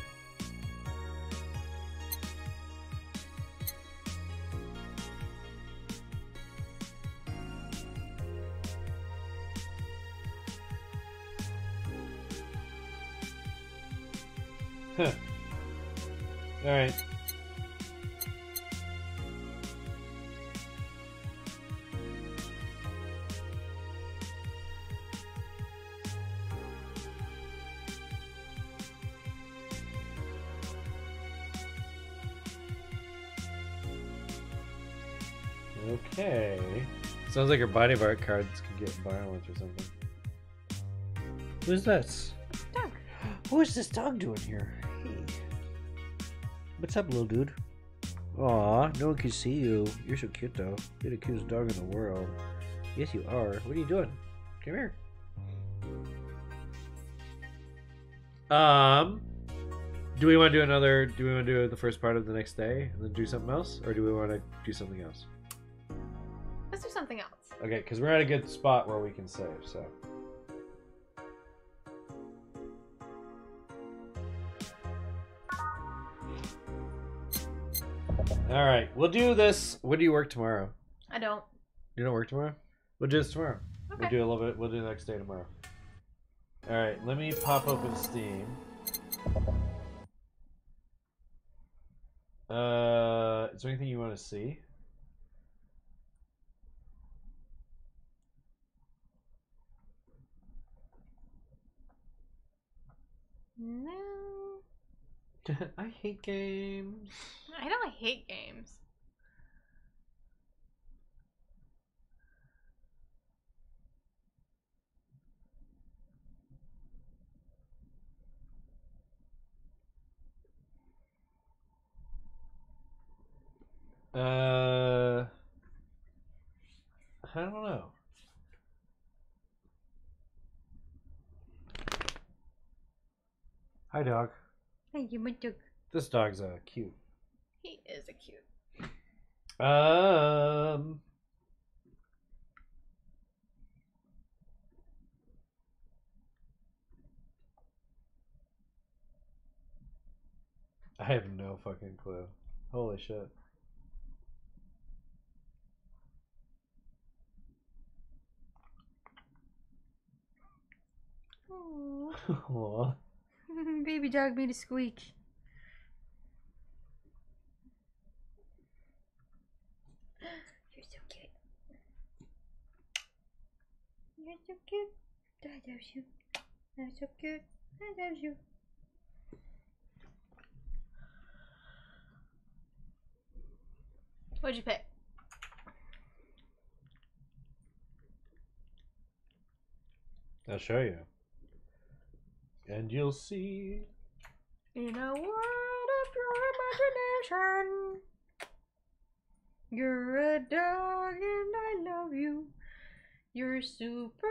Huh. All right. Okay. Sounds like her body part cards can get violent or something. Who's this? Doug. Who is this dog doing here? Hey. What's up, little dude? Aw, no one can see you. You're so cute, though. You're the cutest dog in the world. Yes, you are. What are you doing? Come here. Do we want to do another? Do we want to do the first part of the next day and then do something else, or do we want to do something else? Let's do something else. Okay, because we're at a good spot where we can save. So. All right, we'll do this. When do you work tomorrow? I don't. You don't work tomorrow? We'll do this tomorrow. Okay. We'll do a little bit. We'll do the next day tomorrow. All right, let me pop open Steam. Is there anything you want to see? No. I hate games. I don't hate games. I don't know. Hi, dog. Hey, you my dog. This dog's cute. He is a cute. I have no fucking clue. Holy shit. Aww. Baby dog made a squeak. You're so cute. You're so cute. I love you. You're so cute. I love you. What'd you pick? I'll show you. And you'll see. In a world of your imagination, you're a dog and I love you. You're super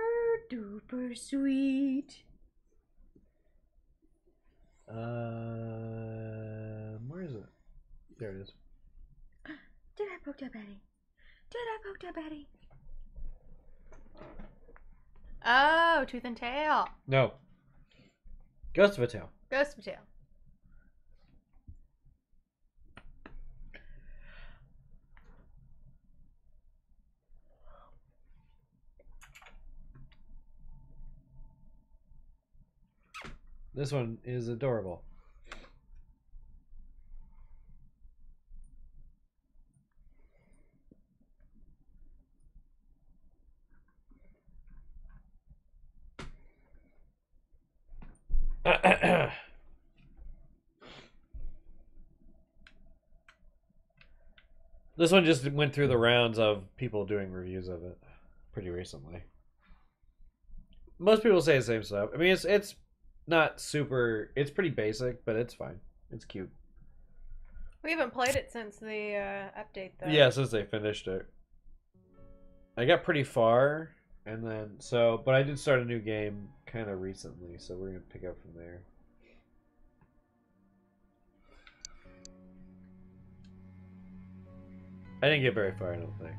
duper sweet. Where is it? There it is. Did I poke that Betty? Did I poke that Betty? Oh, Tooth and Tail. No. Ghost of a Tail. Ghost of a Tail. This one is adorable. This one just went through the rounds of people doing reviews of it pretty recently. Most people say the same stuff. I mean, it's not super. It's pretty basic, but it's fine. It's cute. We haven't played it since the update, though. Yeah, since they finished it. I got pretty far, and then but I did start a new game kind of recently, so we're gonna pick up from there. I didn't get very far, I don't think.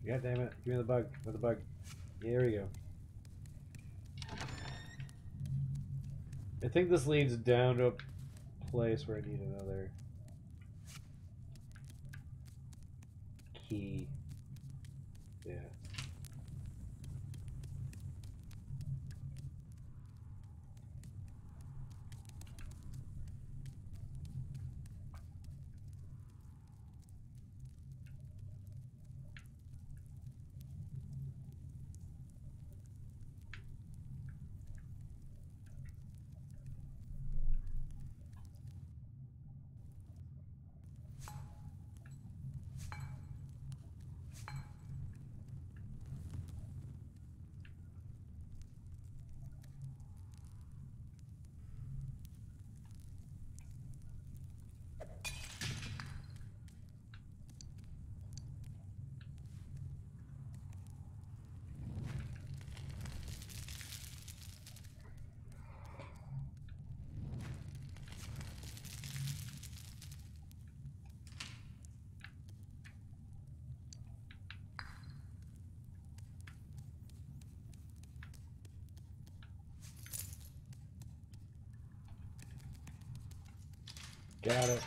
God damn it. Give me the bug. With the bug. Here we go. I think this leads down to a place where I need another key. Yeah. Got it.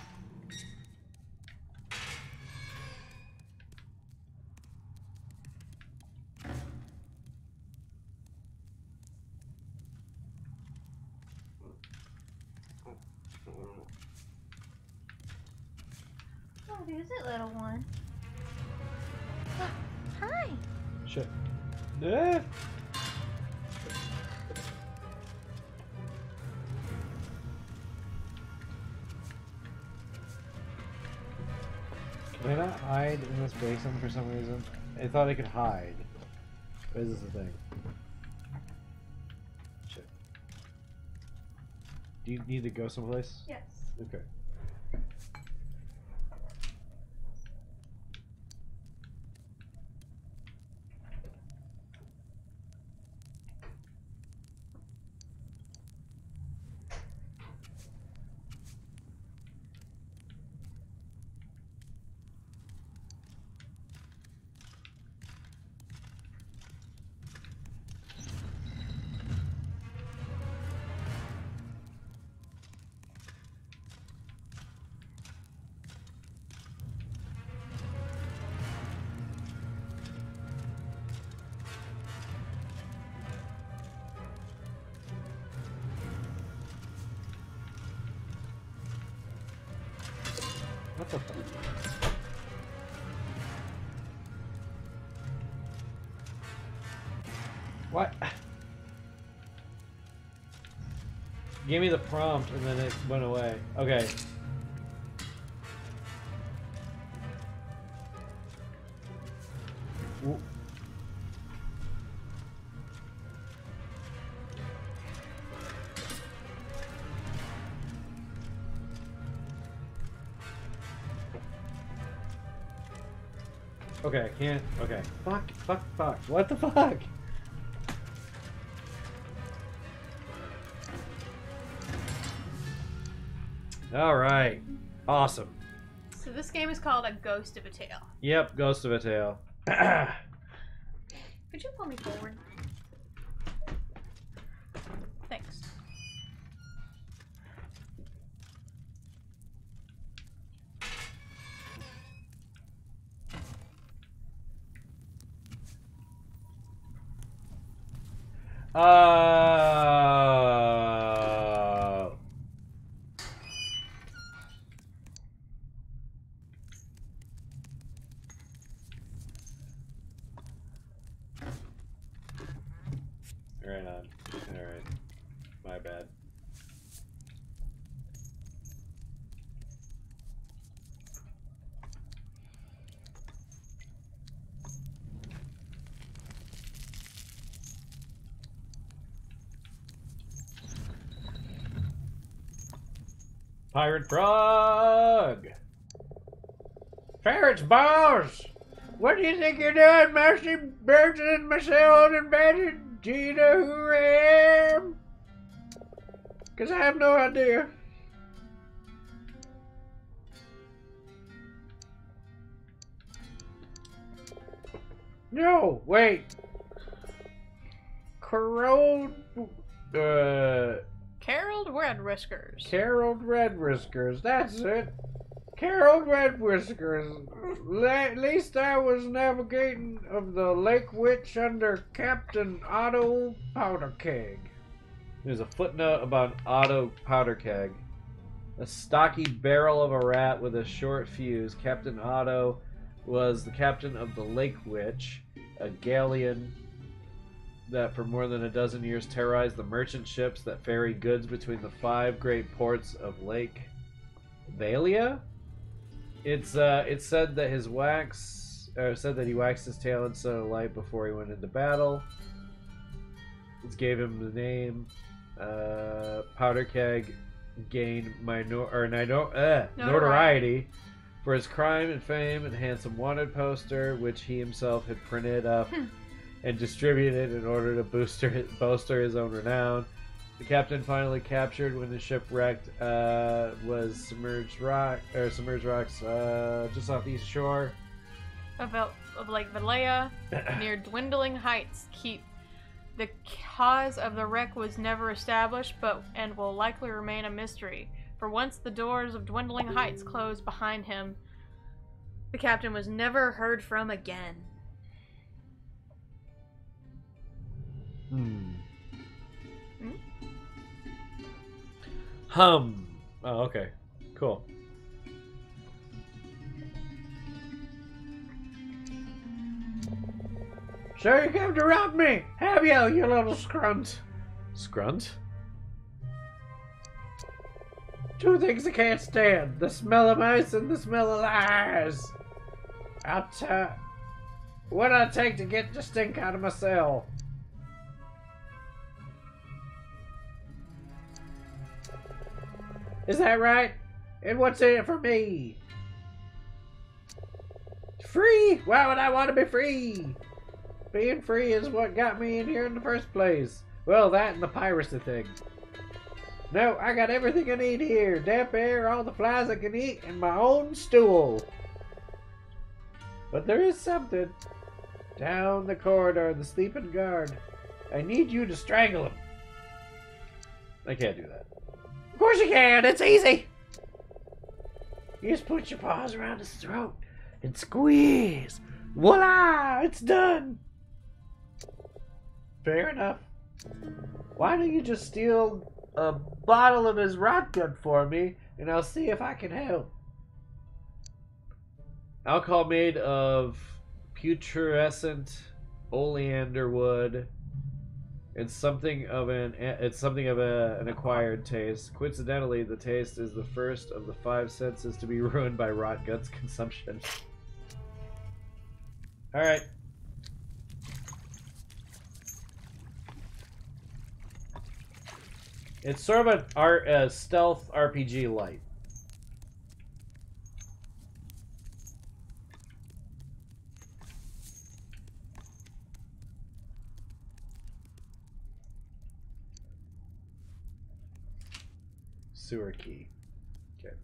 What is it, little one? Hi. Shit. Ah. Can I not hide in this basin for some reason? I thought I could hide. What is this the thing? Shit. Do you need to go someplace? Yes. Okay. What the fuck? What? Gave me the prompt and then it went away. Okay. W- Okay, I can't. Okay. Fuck, fuck, fuck. What the fuck? Alright. Awesome. So this game is called A Ghost of a Tale. Yep, Ghost of a Tale. Could you pull me forward? Thanks. Uh... Right on. Alright. My bad. Pirate Frog! Ferret's boss! What do you think you're doing, Mercy Birds and myself and Betty? Do you know who I am? Because I have no idea. No, wait. Carol, Caroled Red Whiskers. Carol Red Whiskers. That's it. Carol Red Whiskers. At least I was navigating of the Lake Witch under Captain Otto Powderkeg. There's a footnote about Otto Powderkeg. A stocky barrel of a rat with a short fuse. Captain Otto was the captain of the Lake Witch, a galleon that for more than a dozen years terrorized the merchant ships that ferried goods between the 5 great ports of Lake Valia. It's said that he waxed his tail in so light before he went into battle. It gave him the name. Powderkeg gained notoriety for his crime and fame and handsome wanted poster, which he himself had printed up and distributed in order to bolster his own renown. The captain finally captured when the ship wrecked was submerged rocks just off the east shore Of Lake Valea, near Dwindling Heights. The cause of the wreck was never established, and will likely remain a mystery. For once the doors of Dwindling Heights closed behind him, the captain was never heard from again. Oh, okay. Cool. So you came to rob me, have you little scrunt? Scrunt? Two things I can't stand. The smell of mice and the smell of lies. What'd I take to get the stink out of my cell? Is that right? And what's in it for me? Free? Why would I want to be free? Being free is what got me in here in the first place. Well, that and the piracy thing. No, I got everything I need here. Damp air, all the flies I can eat, and my own stool. But there is something. Down the corridor, the sleeping guard. I need you to strangle him. I can't do that. Of course you can. It's easy. You just put your paws around his throat and squeeze. Voila! It's done. Fair enough. Why don't you just steal a bottle of his rot gut for me, and I'll see if I can help. Alcohol made of putrescent oleander wood. It's something of an acquired taste. Coincidentally, the taste is the first of the 5 senses to be ruined by rot guts consumption. All right. It's sort of a stealth RPG light. Sewer key. Okay.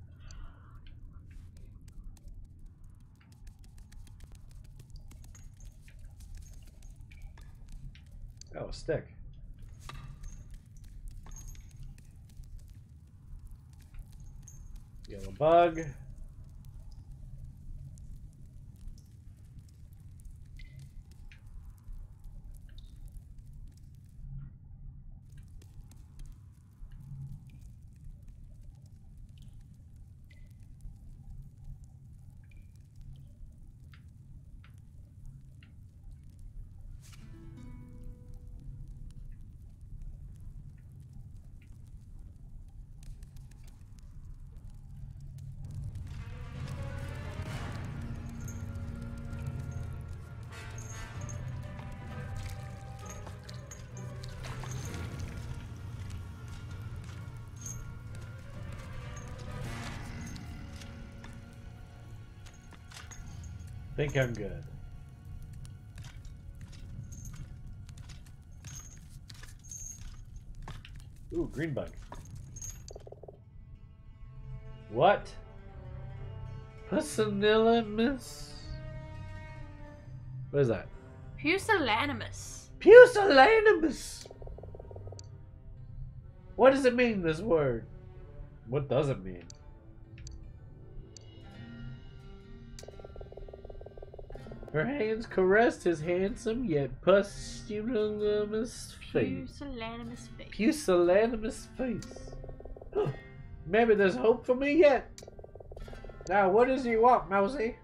Oh, a stick. Yellow bug. Think I'm good. Ooh, green bug. What? Pusillanimous? What is that? Pusillanimous. Pusillanimous! What does it mean, this word? What does it mean? Her hands caressed his handsome yet pusillanimous face. Pusillanimous face. Pusillanimous face. Maybe there's hope for me yet. Now, what does he want, Mousy?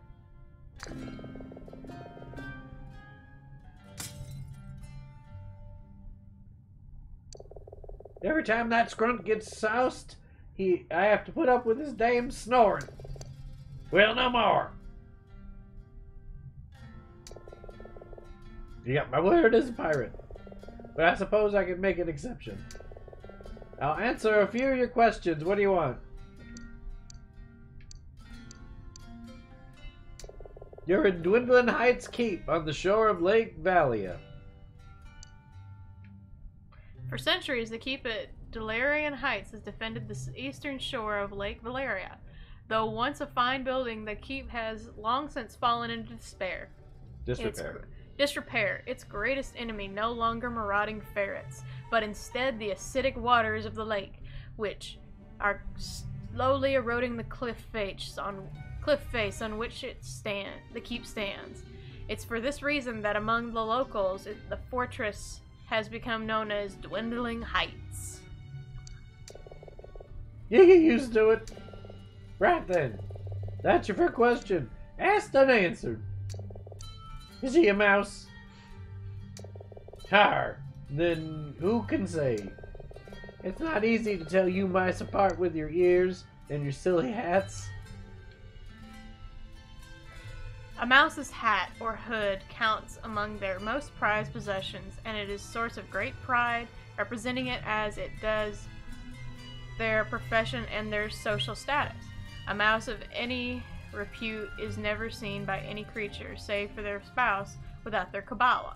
Every time that skrunt gets soused, I have to put up with his damn snoring. Well, no more. You got my word as a pirate. But I suppose I can make an exception. I'll answer a few of your questions. What do you want? You're in Dwindling Heights Keep on the shore of Lake Valia. For centuries, the keep at Delarian Heights has defended the eastern shore of Lake Valeria. Though once a fine building, the keep has long since fallen into despair. Disrepair. Its greatest enemy no longer marauding ferrets, but instead the acidic waters of the lake, which are slowly eroding the cliff face on which the keep stands. It's for this reason that among the locals, the fortress has become known as Dwindling Heights. You get used to it. Right then. That's your first question. Asked and answered. Is he a mouse? Tar. Then who can say? It's not easy to tell you mice apart with your ears and your silly hats. A mouse's hat or hood counts among their most prized possessions, and it is a source of great pride, representing it as it does their profession and their social status. A mouse of any repute is never seen by any creature, save for their spouse, without their kolba.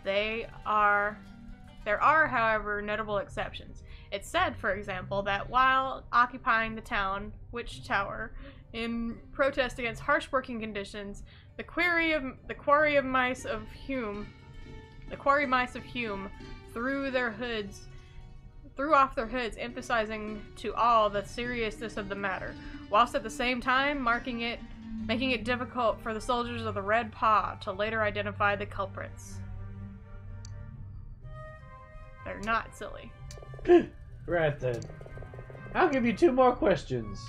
There are, however, notable exceptions. It's said, for example, that while occupying the town Witch Tower in protest against harsh working conditions, the quarry mice of Hume threw off their hoods, emphasizing to all the seriousness of the matter, whilst at the same time making it difficult for the soldiers of the Red Paw to later identify the culprits. They're not silly. Right then. I'll give you 2 more questions.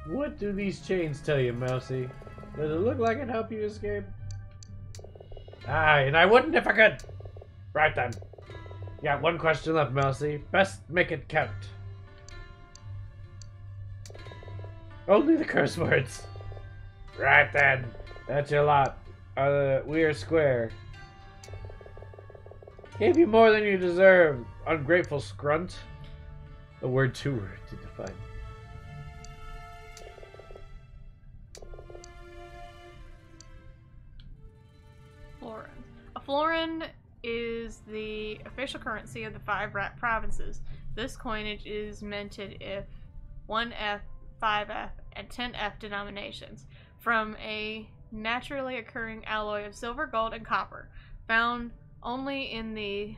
What do these chains tell you, Mousy? Does it look like it'd help you escape? Aye, and I wouldn't if I could. Right then. You got 1 question left, Mousy. Best make it count. Only the curse words. Right then. That's your lot. We are square. Gave you more than you deserve, ungrateful scrunt. A word 2 word to define. A florin is the official currency of the 5 rat provinces. This coinage is minted if 1F, 5F, and 10F denominations from a naturally occurring alloy of silver, gold, and copper, found only in the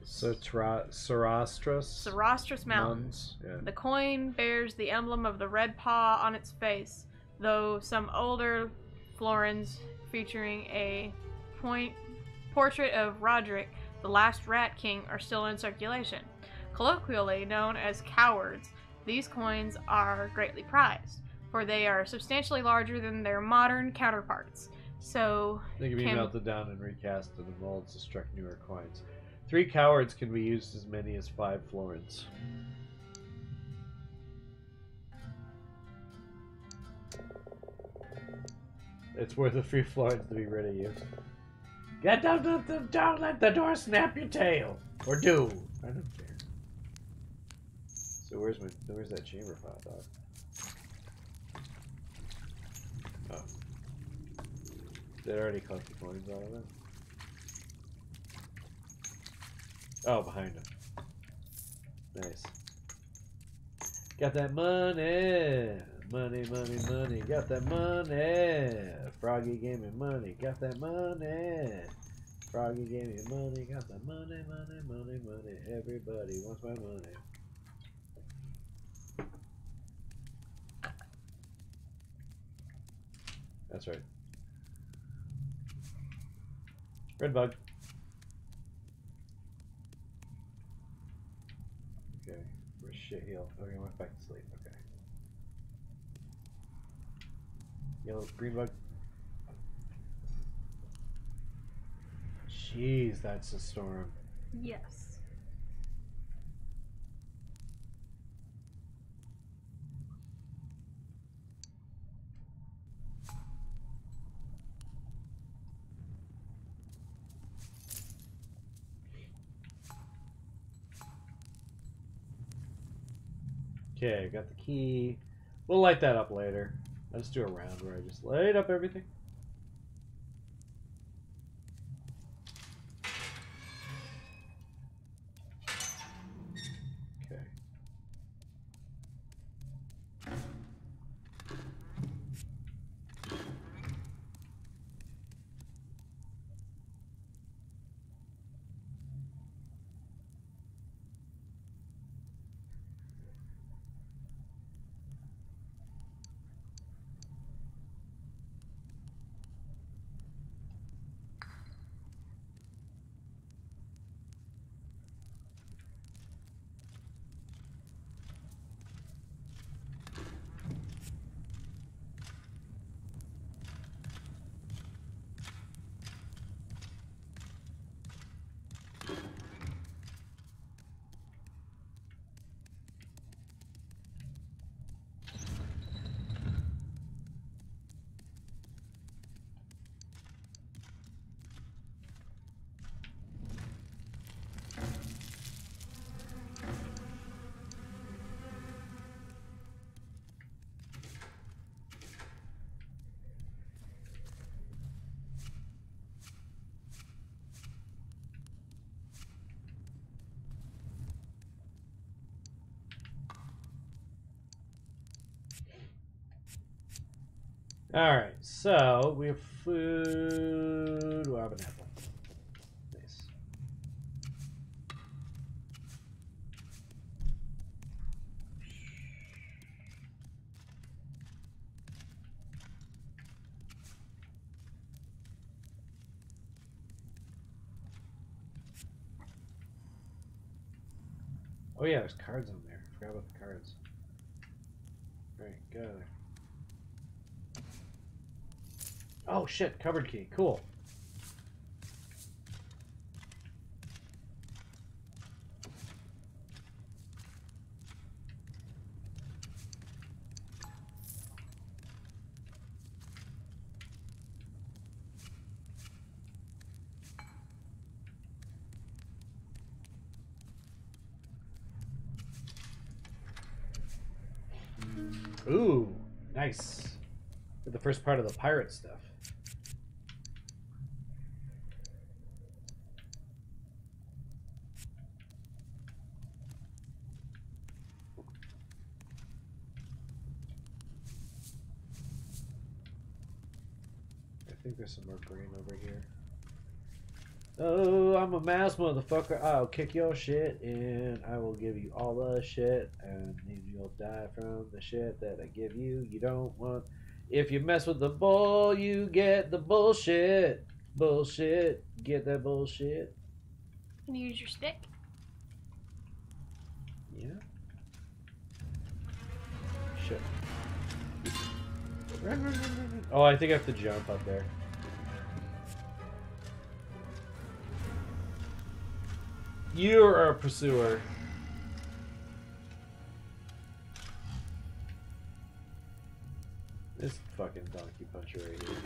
Sarastras Mountains. Yeah. The coin bears the emblem of the Red Paw on its face, though some older florins featuring a portrait of Roderick, the last Rat King, are still in circulation. Colloquially known as cowards, these coins are greatly prized, for they are substantially larger than their modern counterparts. So they can be melted down and recast in the molds to struck newer coins. 3 cowards can be used as many as 5 florins. It's worth a few florins to be rid of you. Get down, don't let the door snap your tail. Or do. I don't care. So where's that chamber pot, dog? Oh. Did I already collect the coins out of it? Oh, behind him. Nice. Got that money. Money, money, money. Got that money. Froggy gave me money. Got that money. Froggy gave me money. Got that money, money, money, money. Everybody wants my money. That's right. Red bug. Okay, we're shit heal. Okay, I went back to sleep. Okay. Yellow, green bug. Jeez, that's a storm. Yes. Okay, got the key. We'll light that up later. I'll just do a round where I just light up everything. Okay. Alright, so we have food. We'll have an apple. Nice. Oh yeah, there's cards on there. I forgot about the cards. Alright, go there. Oh shit, cupboard key. Cool. Ooh, nice. For the first part of the pirate stuff. I think there's some more grain over here. Oh, I'm a mouse motherfucker. I'll kick your shit and I will give you all the shit and then you'll die from the shit that I give you. You don't want. If you mess with the bull, you get the bullshit. Bullshit. Get that bullshit. Can you use your stick? Yeah. Shit. Oh, I think I have to jump up there. You're a pursuer. This fucking donkey puncher right here.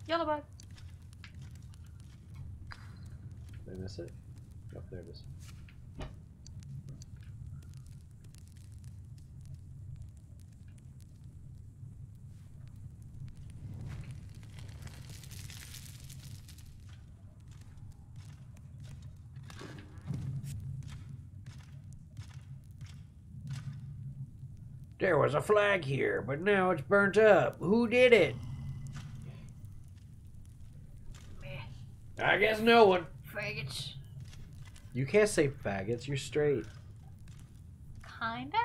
Yellow bug. Did I miss it? Oh, there it is. There was a flag here, but now it's burnt up. Who did it? Meh. I guess no one. Faggots. You can't say faggots. You're straight. Kinda?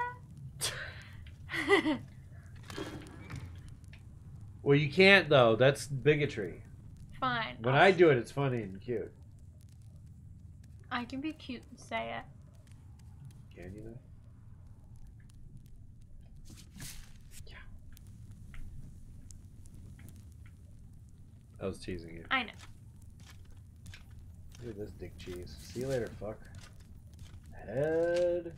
Well, you can't, though. That's bigotry. Fine. When I do it, it's funny and cute. I can be cute and say it. Can you, though? Yeah. I was teasing you. I know. Look at this dick cheese. See you later, fuck. Head.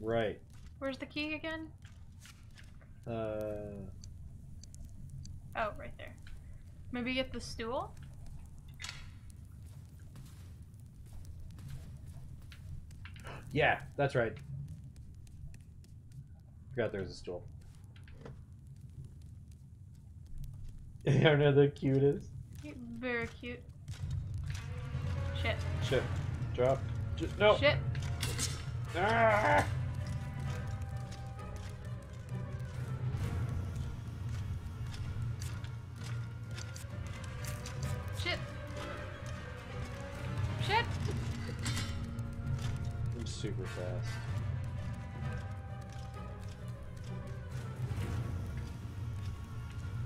Right. Where's the key again? Uh. Oh, right there. Maybe get the stool? Yeah, that's right. Forgot there was a stool. I don't know the cutest. Very cute. Shit. Shit. Drop. No. Shit. Ah! Shit. Shit. I'm super fast.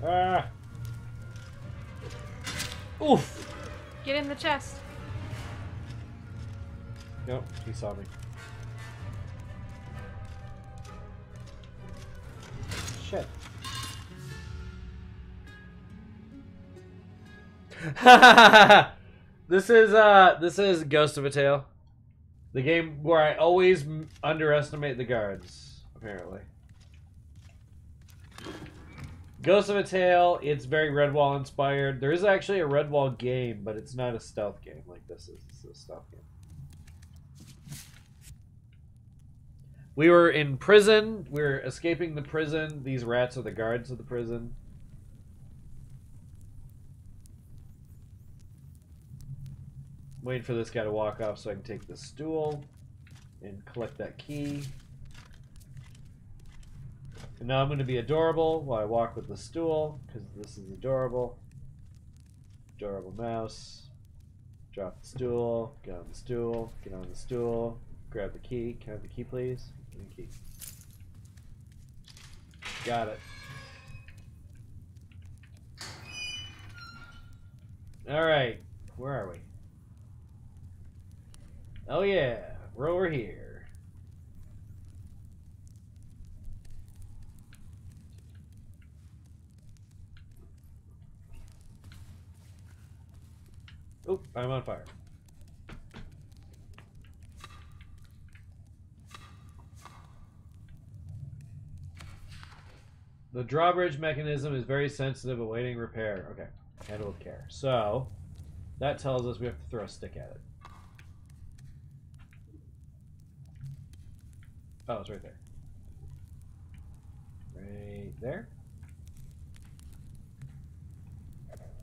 Ah! Oof! Get in the chest. Nope, he saw me. Shit. This is Ghost of a Tale. The game where I always underestimate the guards, apparently. Ghost of a Tale, it's very Redwall inspired. There is actually a Redwall game, but it's not a stealth game like this is. This is a stealth game. We were in prison. We were escaping the prison. These rats are the guards of the prison. Waiting for this guy to walk off so I can take the stool and collect that key. And now I'm going to be adorable while I walk with the stool, because this is adorable. Adorable mouse. Drop the stool. Get on the stool. Get on the stool. Grab the key. Can I have the key, please? Give me the key. Got it. Alright. Where are we? Oh yeah. We're over here. Oop, I'm on fire. The drawbridge mechanism is very sensitive, awaiting repair. Okay, handle with care. So, that tells us we have to throw a stick at it. Oh, it's right there. Right there?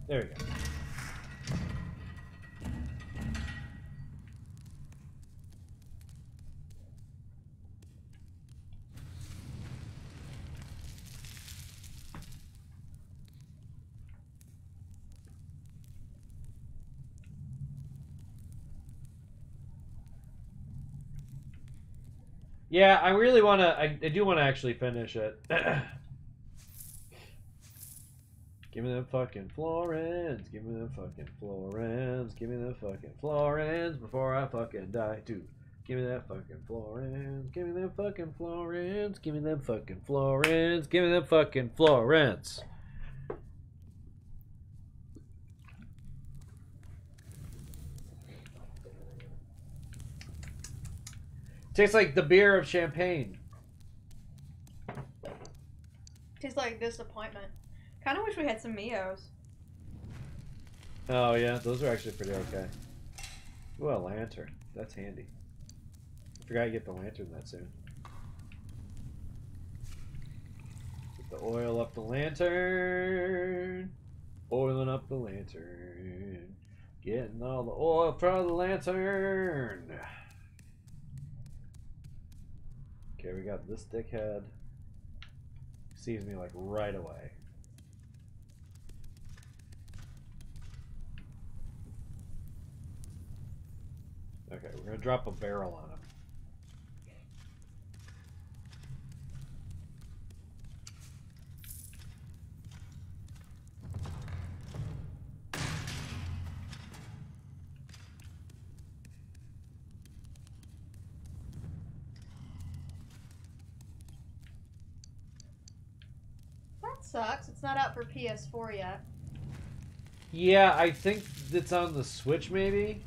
There we go. Yeah, I really want to. I do want to actually finish it. Give me them fucking florins. Give me them fucking florins. Give me them fucking florins before I fucking die too. Give me that fucking florins. Give me them fucking florins. Give me them fucking florins. Give me them fucking florins. Tastes like the beer of champagne. Tastes like disappointment. Kind of wish we had some Mios. Oh yeah, those are actually pretty okay. Ooh, a lantern. That's handy. I forgot to get the lantern that soon. Get the oil up the lantern. Oiling up the lantern. Getting all the oil from the lantern. Okay, we got this dickhead. Sees me like right away. Okay, we're gonna drop a barrel on him. That sucks. It's not out for PS4 yet. Yeah, I think it's on the Switch, maybe?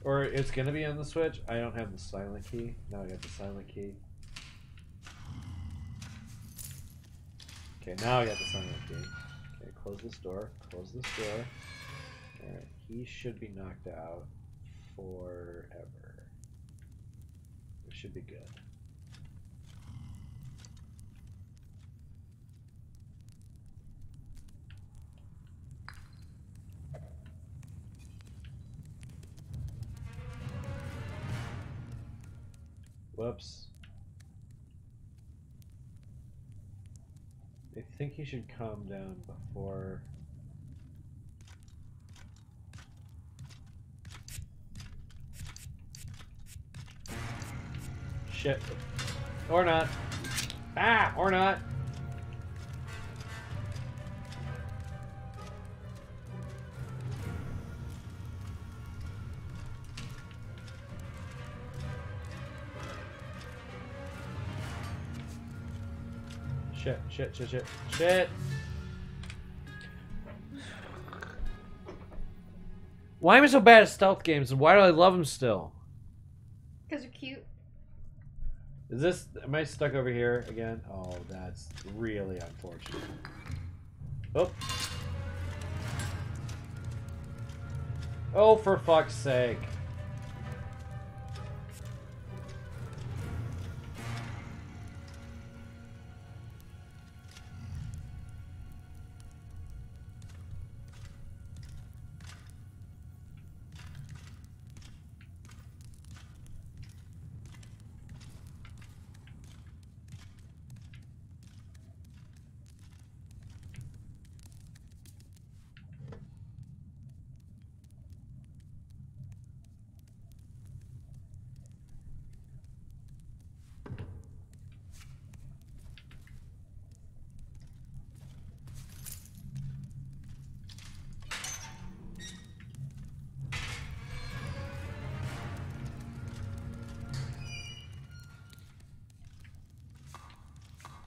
Or it's gonna be on the Switch. I don't have the silent key. Now I got the silent key. Okay, now I got the silent key. Okay, close this door. Close this door. Alright, he should be knocked out forever. It should be good. Whoops. I think he should calm down before... Shit. Or not. Ah! Or not. Shit, shit, shit, shit, shit. Why am I so bad at stealth games and why do I love them still? Because you're cute. Is this... Am I stuck over here again? Oh, that's really unfortunate. Oh. Oh, for fuck's sake.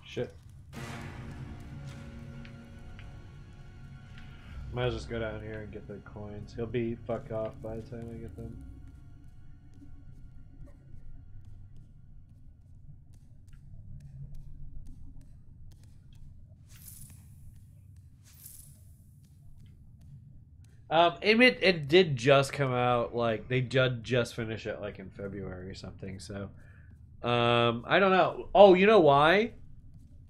Shit. Might as well just go down here and get the coins. He'll be fuck off by the time I get them. It did just come out, like, they just finished it, like, in February or something, so... I don't know. Oh, you know why?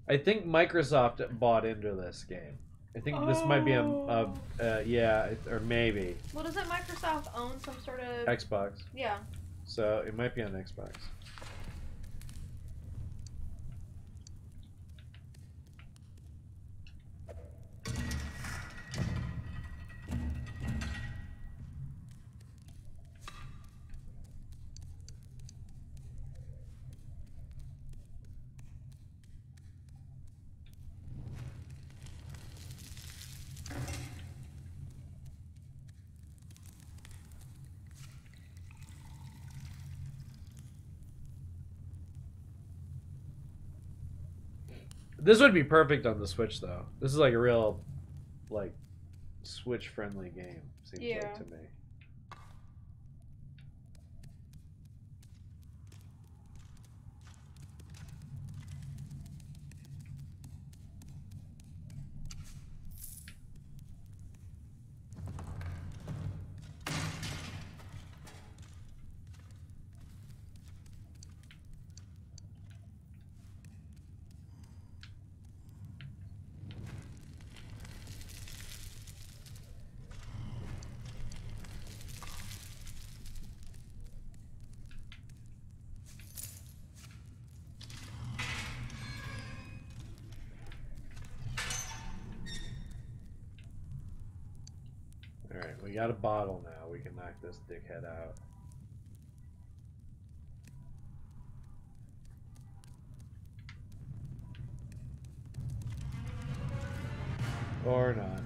I think Microsoft bought into this game. I think this might be yeah, or maybe. Well, doesn't Microsoft own some sort of... Xbox. Yeah. So, it might be on Xbox. This would be perfect on the Switch, though. This is like a real, like, Switch-friendly game, seems like to me. We got a bottle now. We can knock this dickhead out. Or not.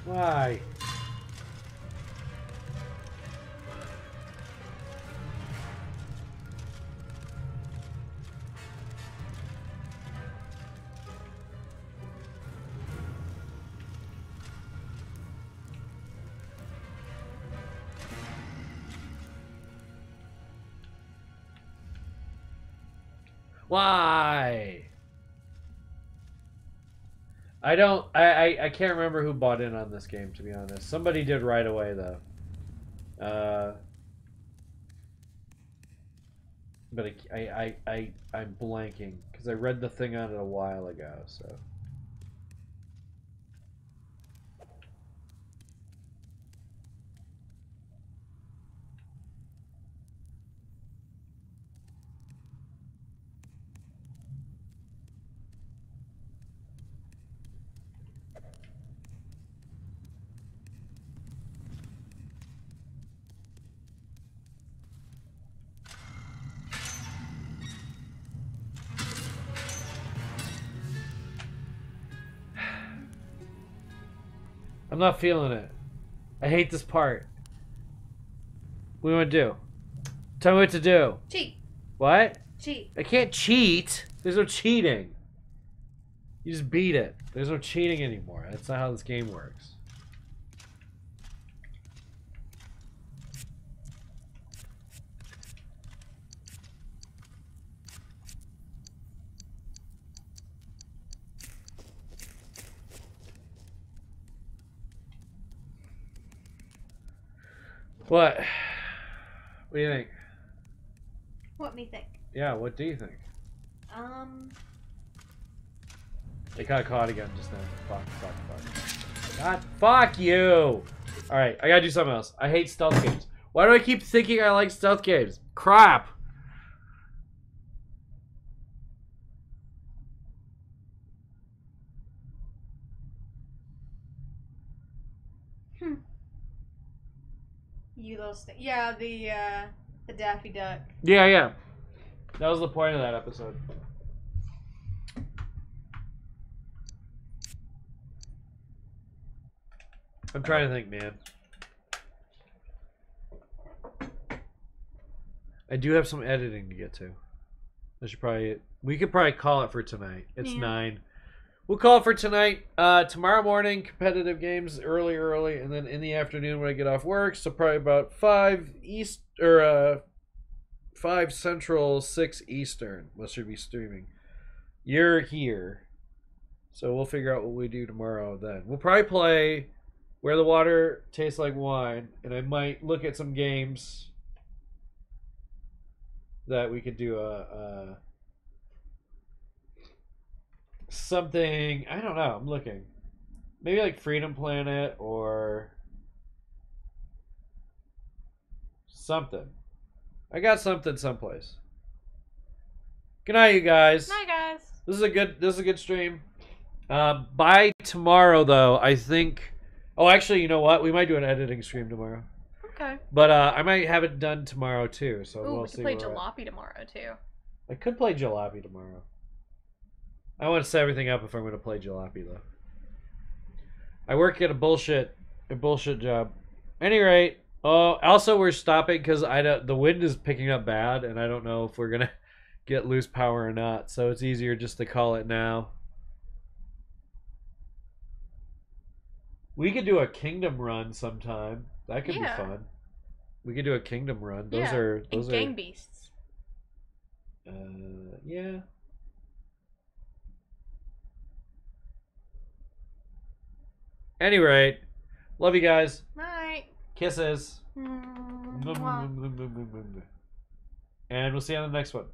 Why? Why? I can't remember who bought in on this game, to be honest. Somebody did right away though. But I'm blanking because I read the thing on it a while ago, so. I'm not feeling it. I hate this part. What do you want to do? Tell me what to do. Cheat. What? Cheat. I can't cheat. There's no cheating. You just beat it. There's no cheating anymore. That's not how this game works. What? What do you think? What me think? Yeah, what do you think? They got caught again just now. Fuck. God, fuck you! Alright, I gotta do something else. I hate stealth games. Why do I keep thinking I like stealth games? Crap! You little yeah, the Daffy Duck. Yeah. That was the point of that episode. I'm trying to think, man. I do have some editing to get to. We could probably call it for tonight. It's 9. We'll call it for tonight. Tomorrow morning, competitive games early, and then in the afternoon when I get off work. So probably about 5 East or 5 Central, 6 Eastern. What should be streaming? You're here, so we'll figure out what we do tomorrow. Then we'll probably play Where the Water Tastes Like Wine, and I might look at some games that we could do something. I don't know. I'm looking. Maybe like Freedom Planet or something. I got something someplace. Good night, you guys. Night, guys. This is a good stream. By tomorrow, though, I think. Oh, actually, you know what? We might do an editing stream tomorrow. Okay. But I might have it done tomorrow too. So Ooh, we'll we see. can play Jalopy tomorrow too. I could play Jalopy tomorrow. I want to set everything up if I'm going to play Jalopy though. I work at a bullshit job. Any rate, also we're stopping because the wind is picking up bad, and I don't know if we're gonna get loose power or not. So it's easier just to call it now. We could do a kingdom run sometime. That could be fun. We could do a kingdom run. Those are gang beasts. Yeah. Any rate, love you guys. Night. Kisses. Mwah. And we'll see you on the next one.